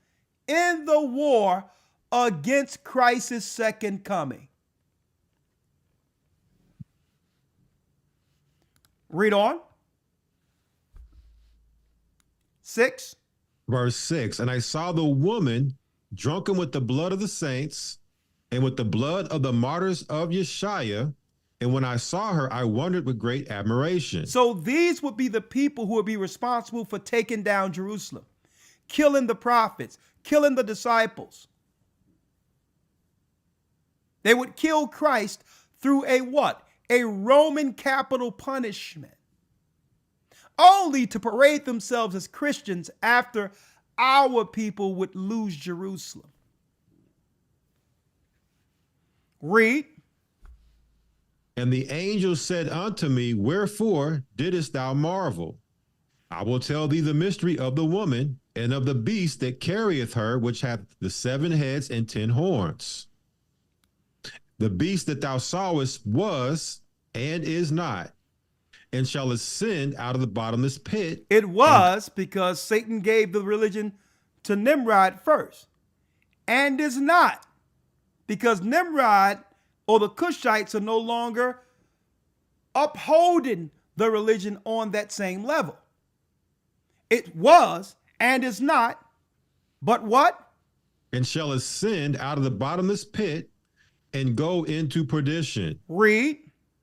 in the war against Christ's second coming. Read on. 6. Verse 6. And I saw the woman drunken with the blood of the saints and with the blood of the martyrs of Yeshua. And when I saw her, I wondered with great admiration. So these would be the people who would be responsible for taking down Jerusalem, killing the prophets, killing the disciples. They would kill Christ through a what? A Roman capital punishment, only to parade themselves as Christians after our people would lose Jerusalem. Read. And the angel said unto me, Wherefore didst thou marvel? I will tell thee the mystery of the woman and of the beast that carrieth her, which hath the 7 heads and 10 horns. The beast that thou sawest was and is not, and shall ascend out of the bottomless pit. It was because Satan gave the religion to Nimrod first, and is not because Nimrod or the Cushites are no longer upholding the religion on that same level. It was and is not, but what? And shall ascend out of the bottomless pit and go into perdition. Read.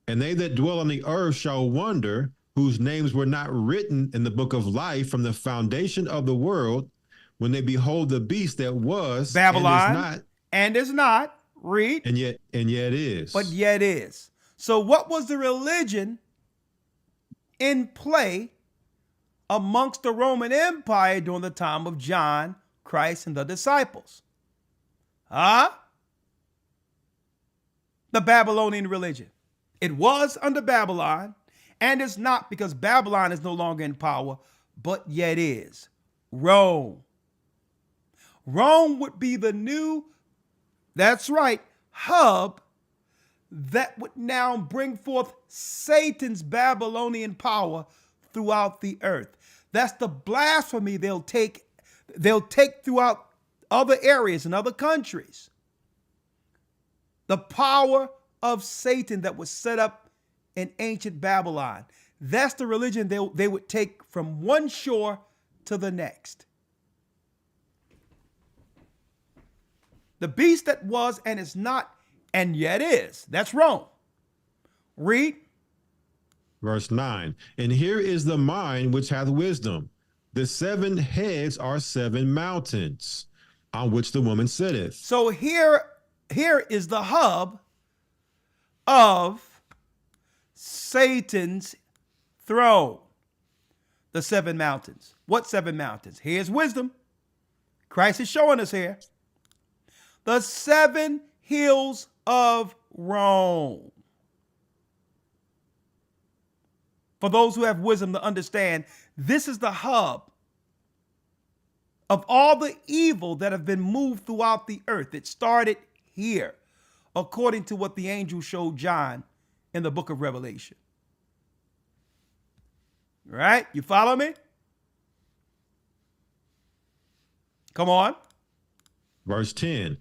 And they that dwell on the earth shall wonder, whose names were not written in the book of life from the foundation of the world, when they behold the beast that was Babylon and is not. Read. And yet is. But yet is. So what was the religion in play amongst the Roman Empire during the time of John, Christ, and the disciples? The Babylonian religion. It was under Babylon, and it's not because Babylon is no longer in power, but yet is. Rome. Rome would be the new, that's right, hub that would now bring forth Satan's Babylonian power throughout the earth. That's the blasphemy they'll take throughout other areas and other countries. The power of Satan that was set up in ancient Babylon. That's the religion they would take from one shore to the next. The beast that was and is not and yet is. That's Rome. Read. Verse 9. And here is the mind which hath wisdom. The 7 heads are 7 mountains on which the woman sitteth. So here is the hub of Satan's throne. The 7 mountains. What 7 mountains? Here's wisdom. Christ is showing us here. The 7 hills of Rome. For those who have wisdom to understand, this is the hub of all the evil that have been moved throughout the earth. It started here, according to what the angel showed John in the book of Revelation. Right? You follow me? Come on. Verse 10.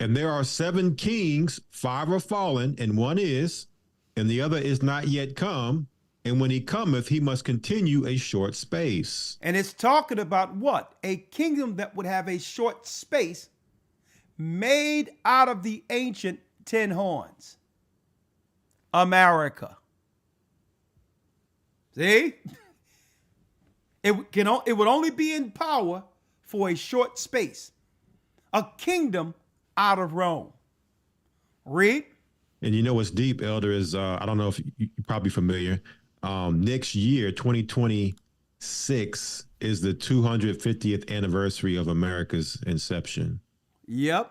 And there are 7 kings, 5 are fallen, and 1 is, and the other is not yet come. And when he cometh, he must continue a short space. And it's talking about what? A kingdom that would have a short space made out of the ancient 10 horns. America. See? It would only be in power for a short space. A kingdom out of Rome. Read. And you know what's deep, Elder, is I don't know if you're probably familiar. Next year, 2026, is the 250th anniversary of America's inception. Yep.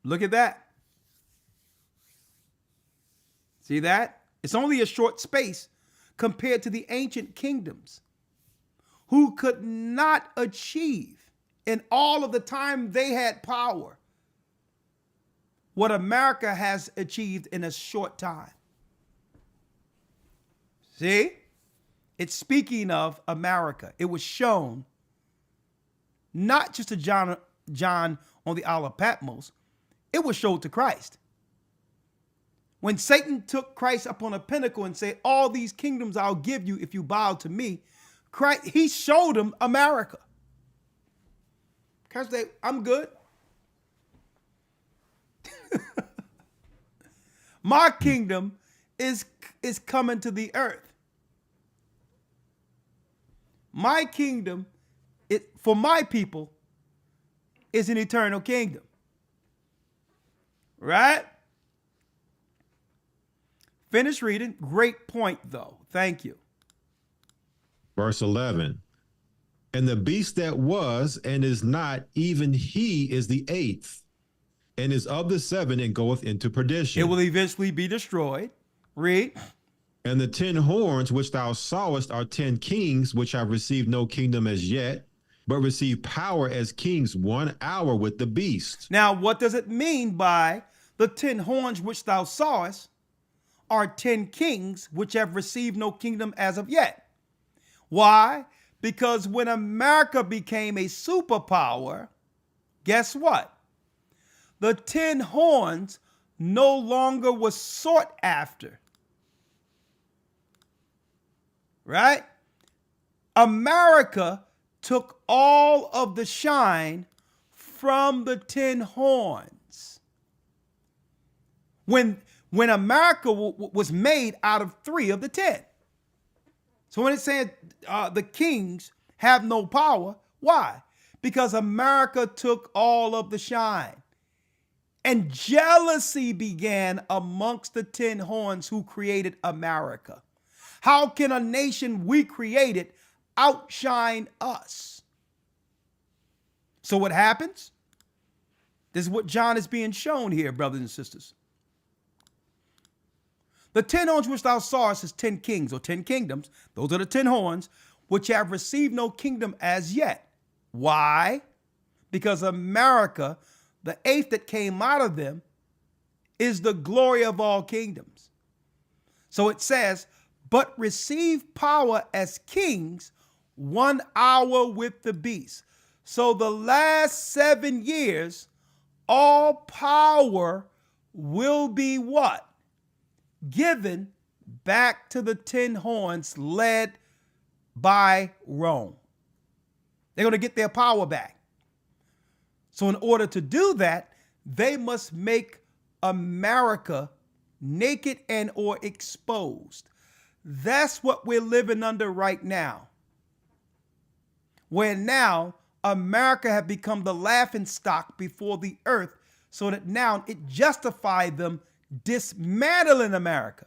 Look at that. See that? It's only a short space compared to the ancient kingdoms who could not achieve in all of the time they had power what America has achieved in a short time. See? It's speaking of America. It was shown not just to John on the Isle of Patmos. It was shown to Christ. When Satan took Christ up on a pinnacle and said, all these kingdoms I'll give you if you bow to me, Christ, he showed him America. Christ said, I'm good. My kingdom is coming to the earth. My kingdom, for my people, is an eternal kingdom. Right? Finish reading. Great point, though. Thank you. Verse 11. And the beast that was and is not, even he is the 8th, and is of the 7 and goeth into perdition. It will eventually be destroyed. Read. And the 10 horns which thou sawest are 10 kings, which have received no kingdom as yet, but receive power as kings 1 hour with the beast. Now, what does it mean by the 10 horns which thou sawest are 10 kings which have received no kingdom as of yet? Why? Because when America became a superpower, guess what? The 10 horns no longer was sought after. Right? America took all of the shine from the 10 horns. When America was made out of 3 of the 10. So when it's saying the kings have no power, why? Because America took all of the shine. And jealousy began amongst the 10 horns who created America. How can a nation we created outshine us? So what happens? This is what John is being shown here, brothers and sisters. The 10 horns which thou sawest is 10 kings or 10 kingdoms. Those are the 10 horns which have received no kingdom as yet. Why? Because America, the 8th that came out of them, is the glory of all kingdoms. So it says, but receive power as kings 1 hour with the beast. So the last 7 years, all power will be what? Given back to the 10 horns led by Rome. They're going to get their power back. So in order to do that, they must make America naked and or exposed. That's what we're living under right now. Where now America have become the laughingstock before the earth, so that now it justified them dismantling America.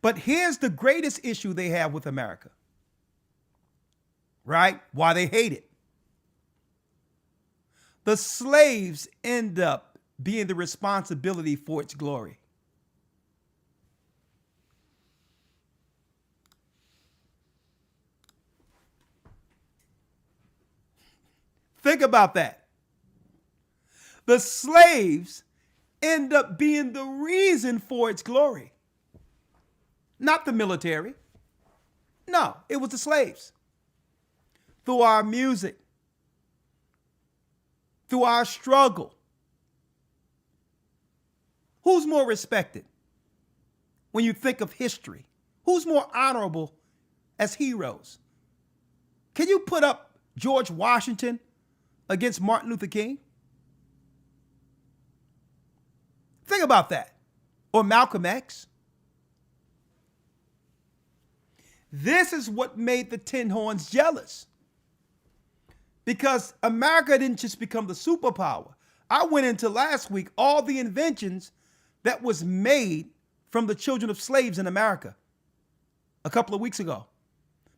But here's the greatest issue they have with America, right? Why they hate it. The slaves end up being the responsibility for its glory. Think about that. The slaves end up being the reason for its glory. Not the military. No, it was the slaves. Through our music, through our struggle. Who's more respected when you think of history? Who's more honorable as heroes? Can you put up George Washington against Martin Luther King? Think about that. Or Malcolm X. This is what made the 10 horns jealous. Because America didn't just become the superpower. I went into last week all the inventions that was made from the children of slaves in America a couple of weeks ago.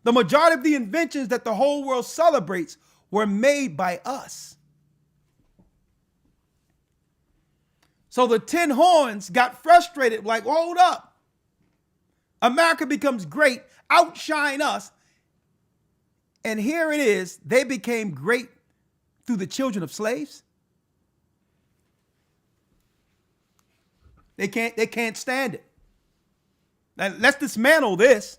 The majority of the inventions that the whole world celebrates were made by us. So the 10 horns got frustrated, like, hold up. America becomes great, outshine us. And here it is, they became great through the children of slaves. They can't stand it. Now, let's dismantle this.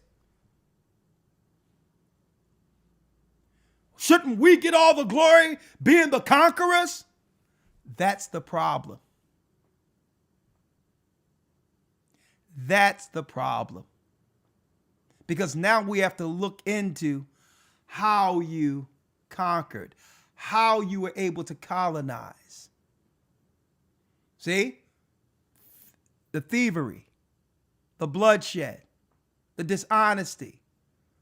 Shouldn't we get all the glory being the conquerors? That's the problem. That's the problem. Because now we have to look into how you conquered, how you were able to colonize. See? The thievery, the bloodshed, the dishonesty.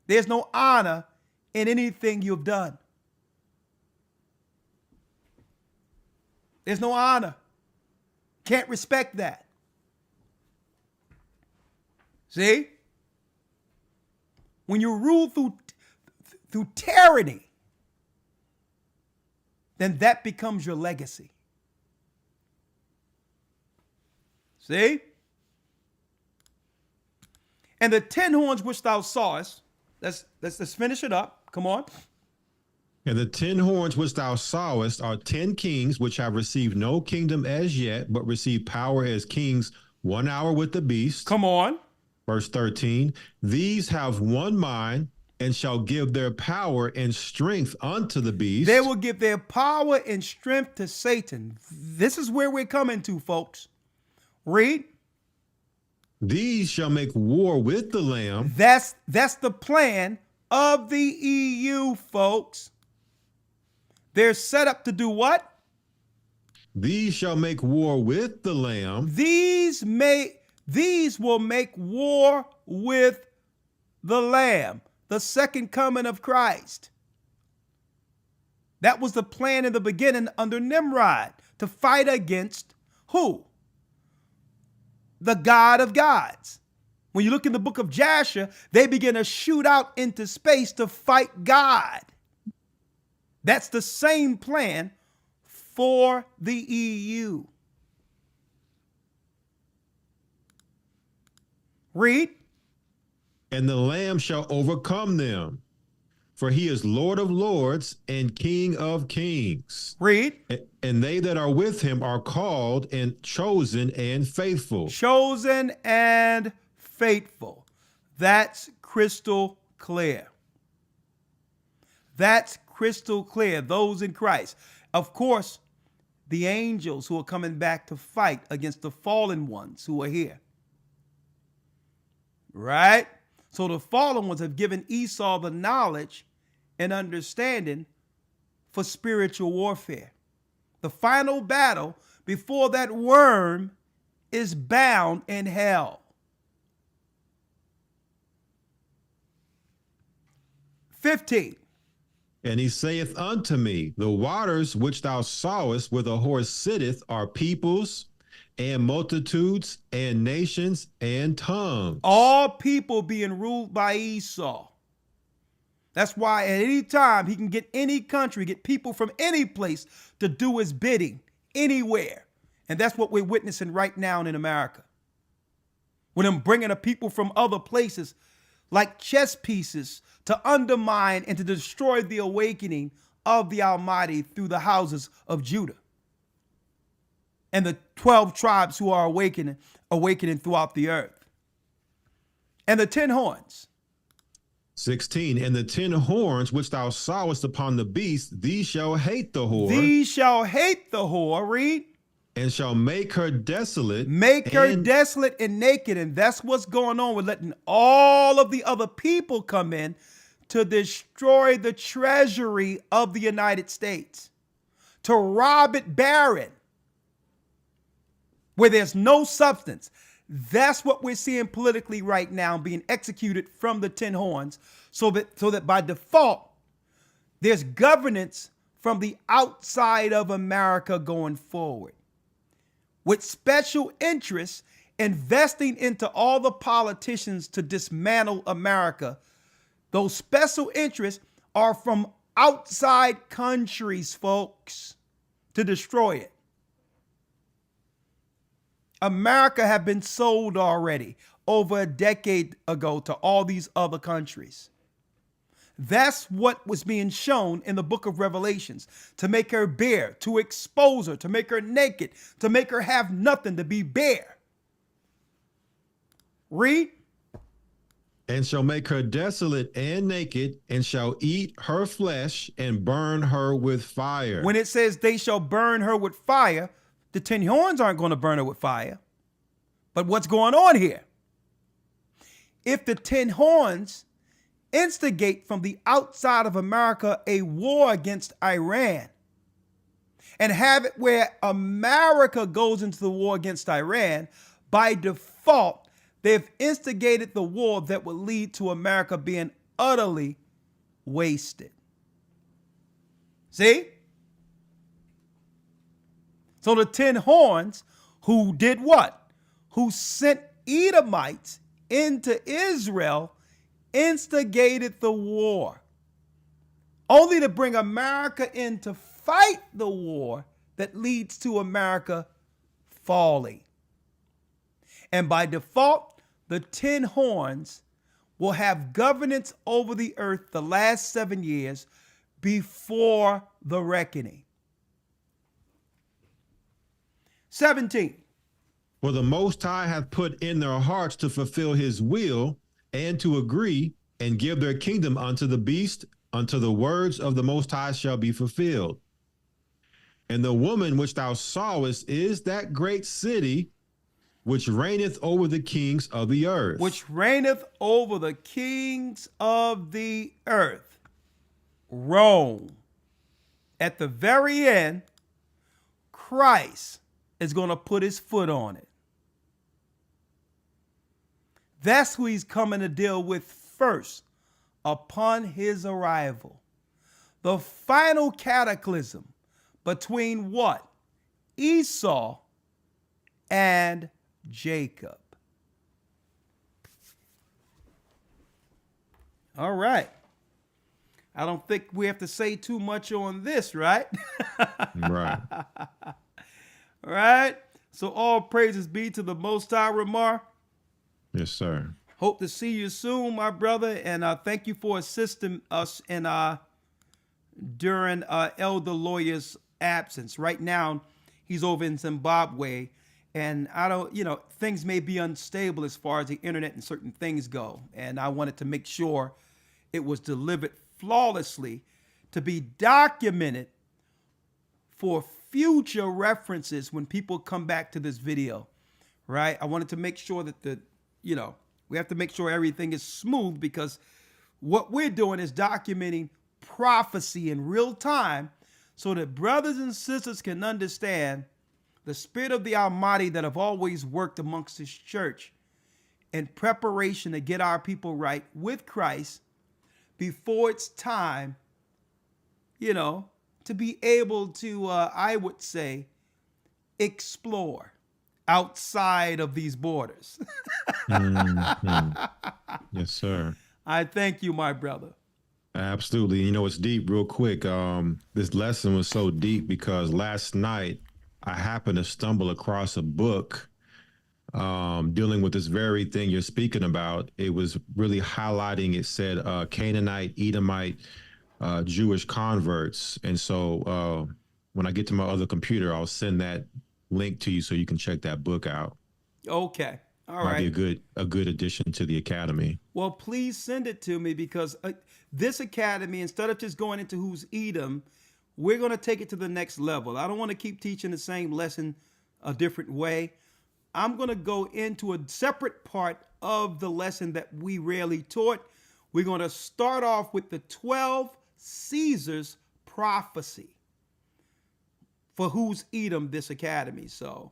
There's no honor in anything you've done. There's no honor. Can't respect that. See? When you rule through tyranny, then that becomes your legacy. See? And the 10 horns which thou sawest, let's finish it up. Come on. And the 10 horns which thou sawest are 10 kings, which have received no kingdom as yet, but receive power as kings 1 hour with the beast. Come on. Verse 13, these have one mind and shall give their power and strength unto the beast. They will give their power and strength to Satan. This is where we're coming to, folks. Read. These shall make war with the Lamb. That's the plan of the EU, folks. They're set up to do what? These shall make war with the Lamb. These will make war with the Lamb, the second coming of Christ. That was the plan in the beginning under Nimrod, to fight against who? The God of gods. When you look in the book of Jasher, they begin to shoot out into space to fight God. That's the same plan for the EU. Read. And the Lamb shall overcome them, for he is Lord of lords and King of kings. Read. And they that are with him are called and chosen and faithful. Chosen and faithful. That's crystal clear. That's crystal clear. Those in Christ. Of course, the angels who are coming back to fight against the fallen ones who are here. Right? So the fallen ones have given Esau the knowledge and understanding for spiritual warfare. The final battle before that worm is bound in hell. 15. And he saith unto me, the waters which thou sawest where the horse sitteth are peoples and multitudes and nations and tongues. All people being ruled by Esau. That's why at any time he can get any country, get people from any place to do his bidding anywhere. And that's what we're witnessing right now in America. With him bringing the people from other places like chess pieces to undermine and to destroy the awakening of the Almighty through the houses of Judah. And the 12 tribes who are awakening throughout the earth. And the 10 horns. 16. And the 10 horns which thou sawest upon the beast, these shall hate the whore. These shall hate the whore. Read. And shall make her desolate. Make her desolate and naked. And that's what's going on with letting all of the other people come in to destroy the treasury of the United States. To rob it barren. Where there's no substance. That's what we're seeing politically right now being executed from the 10 horns, so that by default, there's governance from the outside of America going forward. With special interests investing into all the politicians to dismantle America. Those special interests are from outside countries, folks, to destroy it. America had been sold already over a decade ago to all these other countries. That's what was being shown in the book of Revelations, to make her bare, to expose her, to make her naked, to make her have nothing, to be bare. Read. And shall make her desolate and naked, and shall eat her flesh and burn her with fire. When it says they shall burn her with fire, the 10 horns aren't going to burn her with fire. But what's going on here? If the 10 horns instigate from the outside of America a war against Iran and have it where America goes into the war against Iran, by default, they've instigated the war that will lead to America being utterly wasted. See? So the 10 horns, who did what? Who sent Edomites into Israel, instigated the war, only to bring America in to fight the war that leads to America falling. And by default, the 10 horns will have governance over the earth the last 7 years before the reckoning. 17. For the Most High hath put in their hearts to fulfill his will and to agree and give their kingdom unto the beast, until the words of the Most High shall be fulfilled. And the woman which thou sawest is that great city which reigneth over the kings of the earth. Which reigneth over the kings of the earth. Rome. At the very end, Christ is going to put his foot on it. That's who he's coming to deal with first upon his arrival. The final cataclysm between what? Esau and Jacob. All right. I don't think we have to say too much on this, right? Right. All right. So all praises be to the Most High, Ramar. Yes, sir. Hope to see you soon, my brother. And thank you for assisting us in during Elder Lawyer's absence. Right now, he's over in Zimbabwe. And I don't, things may be unstable as far as the internet and certain things go. And I wanted to make sure it was delivered flawlessly to be documented for future references when people come back to this video, right? I wanted to make sure that we have to make sure everything is smooth, because what we're doing is documenting prophecy in real time so that brothers and sisters can understand the Spirit of the Almighty that have always worked amongst His church in preparation to get our people right with Christ before it's time, to be able to, I would say, explore outside of these borders. Yes, sir. I thank you, my brother. Absolutely. It's deep. Real quick, this lesson was so deep because last night I happened to stumble across a book dealing with this very thing you're speaking about. It was really highlighting, it said Canaanite, Edomite, Jewish converts. And so when I get to my other computer, I'll send that link to you so you can check that book out. Okay. All Might right. be a good addition to the academy. Well, please send it to me, because this academy, instead of just going into who's Edom, we're going to take it to the next level. I don't want to keep teaching the same lesson a different way. I'm going to go into a separate part of the lesson that we rarely taught. We're going to start off with the 12 Caesars prophecy for who's Edom, this academy. So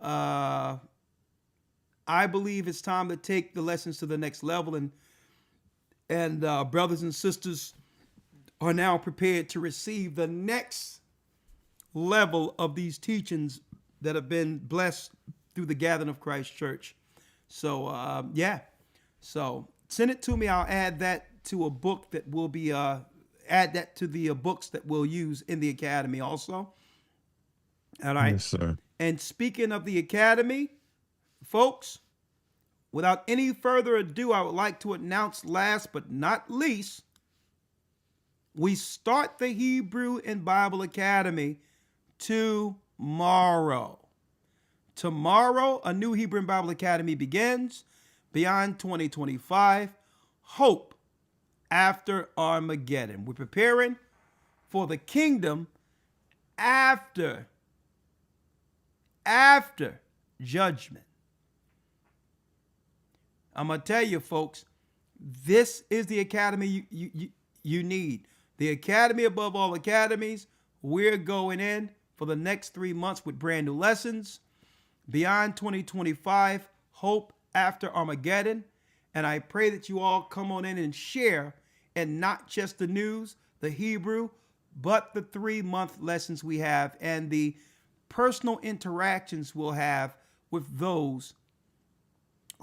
I believe it's time to take the lessons to the next level, and brothers and sisters are now prepared to receive the next level of these teachings that have been blessed through the gathering of Christ Church. So, So send it to me. I'll add that to a book that will be, add that to the books that we'll use in the academy also. All right. Yes, sir. And speaking of the academy, folks, without any further ado, I would like to announce, last but not least, we start the Hebrew and Bible Academy tomorrow. Tomorrow, a new Hebrew and Bible Academy begins. Beyond 2025, hope after Armageddon. We're preparing for the kingdom after judgment. I'm going to tell you, folks, this is the academy you need. The academy above all academies. We're going in for the next 3 months with brand new lessons. Beyond 2025, hope after Armageddon. And I pray that you all come on in and share, and not just the news, the Hebrew, but the 3-month lessons we have and the personal interactions we'll have with those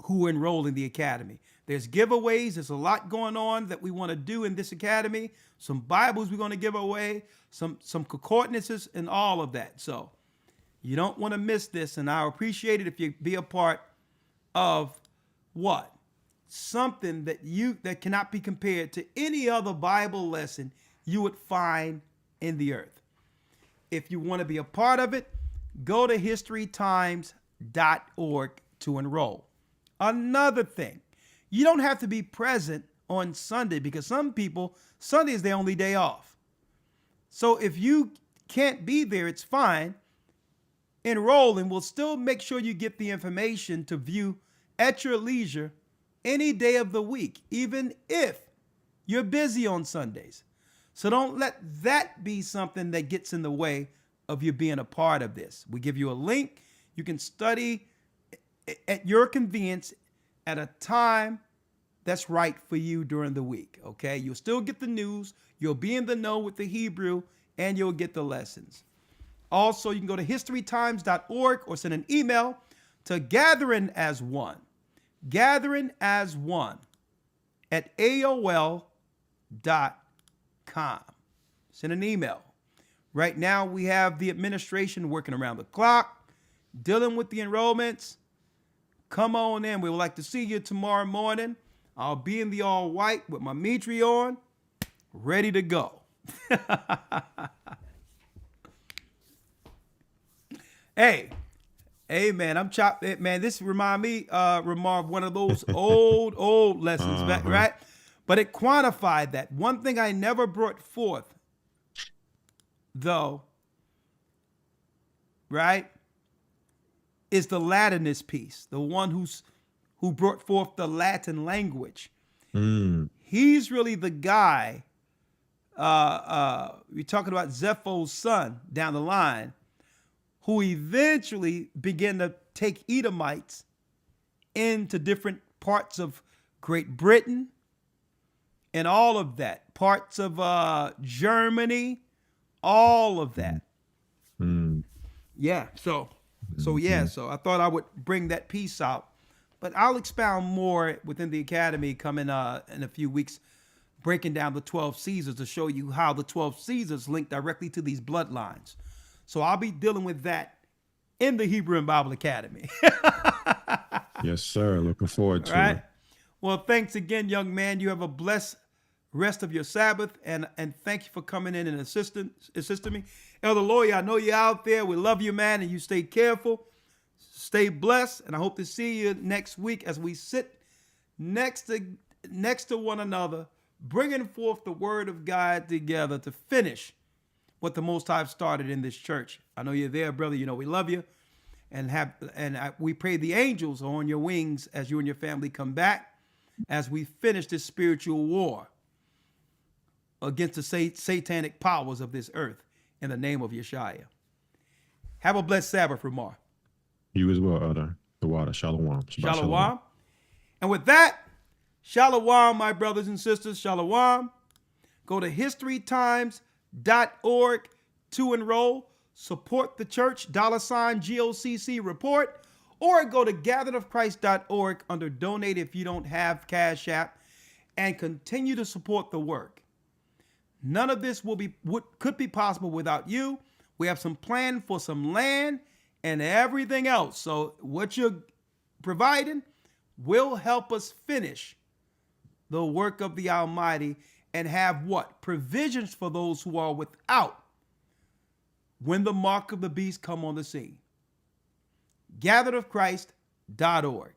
who enroll in the academy. There's giveaways. There's a lot going on that we want to do in this academy. Some Bibles we're going to give away, some concordances, and all of that. So you don't want to miss this, and I appreciate it if you be a part of what? Something that cannot be compared to any other Bible lesson you would find in the earth. If you want to be a part of it, go to historytimes.org to enroll. Another thing, you don't have to be present on Sunday, because some people, Sunday is their only day off. So if you can't be there, it's fine. Enroll, and we'll still make sure you get the information to view at your leisure any day of the week, even if you're busy on Sundays. So don't let that be something that gets in the way of you being a part of this. We give you a link. You can study at your convenience at a time that's right for you during the week, okay? You'll still get the news. You'll be in the know with the Hebrew, and you'll get the lessons. Also, you can go to historytimes.org or send an email to gatheringasone at AOL.com. Send an email. Right now, we have the administration working around the clock, dealing with the enrollments. Come on in. We would like to see you tomorrow morning. I'll be in the all white with my mitre on, ready to go. Hey, man, I'm chopped. Man, this remind me, Ramar, of one of those old lessons back, right? But it quantified that. One thing I never brought forth, though, right, is the Latinist piece, the one who brought forth the Latin language. He's really the guy. We're talking about Zepho's son down the line, who eventually began to take Edomites into different parts of Great Britain and all of that, parts of Germany, all of that. Yeah. So I thought I would bring that piece out, but I'll expound more within the academy coming in a few weeks, breaking down the 12 Caesars to show you how the 12 Caesars link directly to these bloodlines. So I'll be dealing with that in the Hebrew and Bible Academy. Yes, sir. Looking forward to it. Well, thanks again, young man. You have a blessed rest of your Sabbath, and thank you for coming in and assisting me. Elder Lawyer, I know you're out there. We love you, man, and you stay careful. Stay blessed, and I hope to see you next week as we sit next to one another, bringing forth the word of God together to finish what the Most High started in this church. I know you're there, brother. You know we love you, and we pray the angels are on your wings as you and your family come back as we finish this spiritual war against the satanic powers of this earth in the name of Yeshua. Have a blessed Sabbath, Ramar. You as well, Elder. The water. Shalom. Shabbat Shalom. And with that, shalom, my brothers and sisters. Shalom. Go to historytimes.org to enroll. Support the church, $GOCC report, or go to gatheredofchrist.org under donate if you don't have Cash App, and continue to support the work. None of this could be possible without you. We have some plan for some land and everything else. So what you're providing will help us finish the work of the Almighty and have what? Provisions for those who are without when the mark of the beast come on the scene. Gatheredofchrist.org.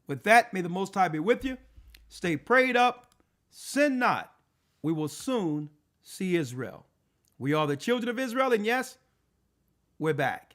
With that, may the Most High be with you. Stay prayed up. Sin not. We will soon see Israel. We are the children of Israel, and yes, we're back.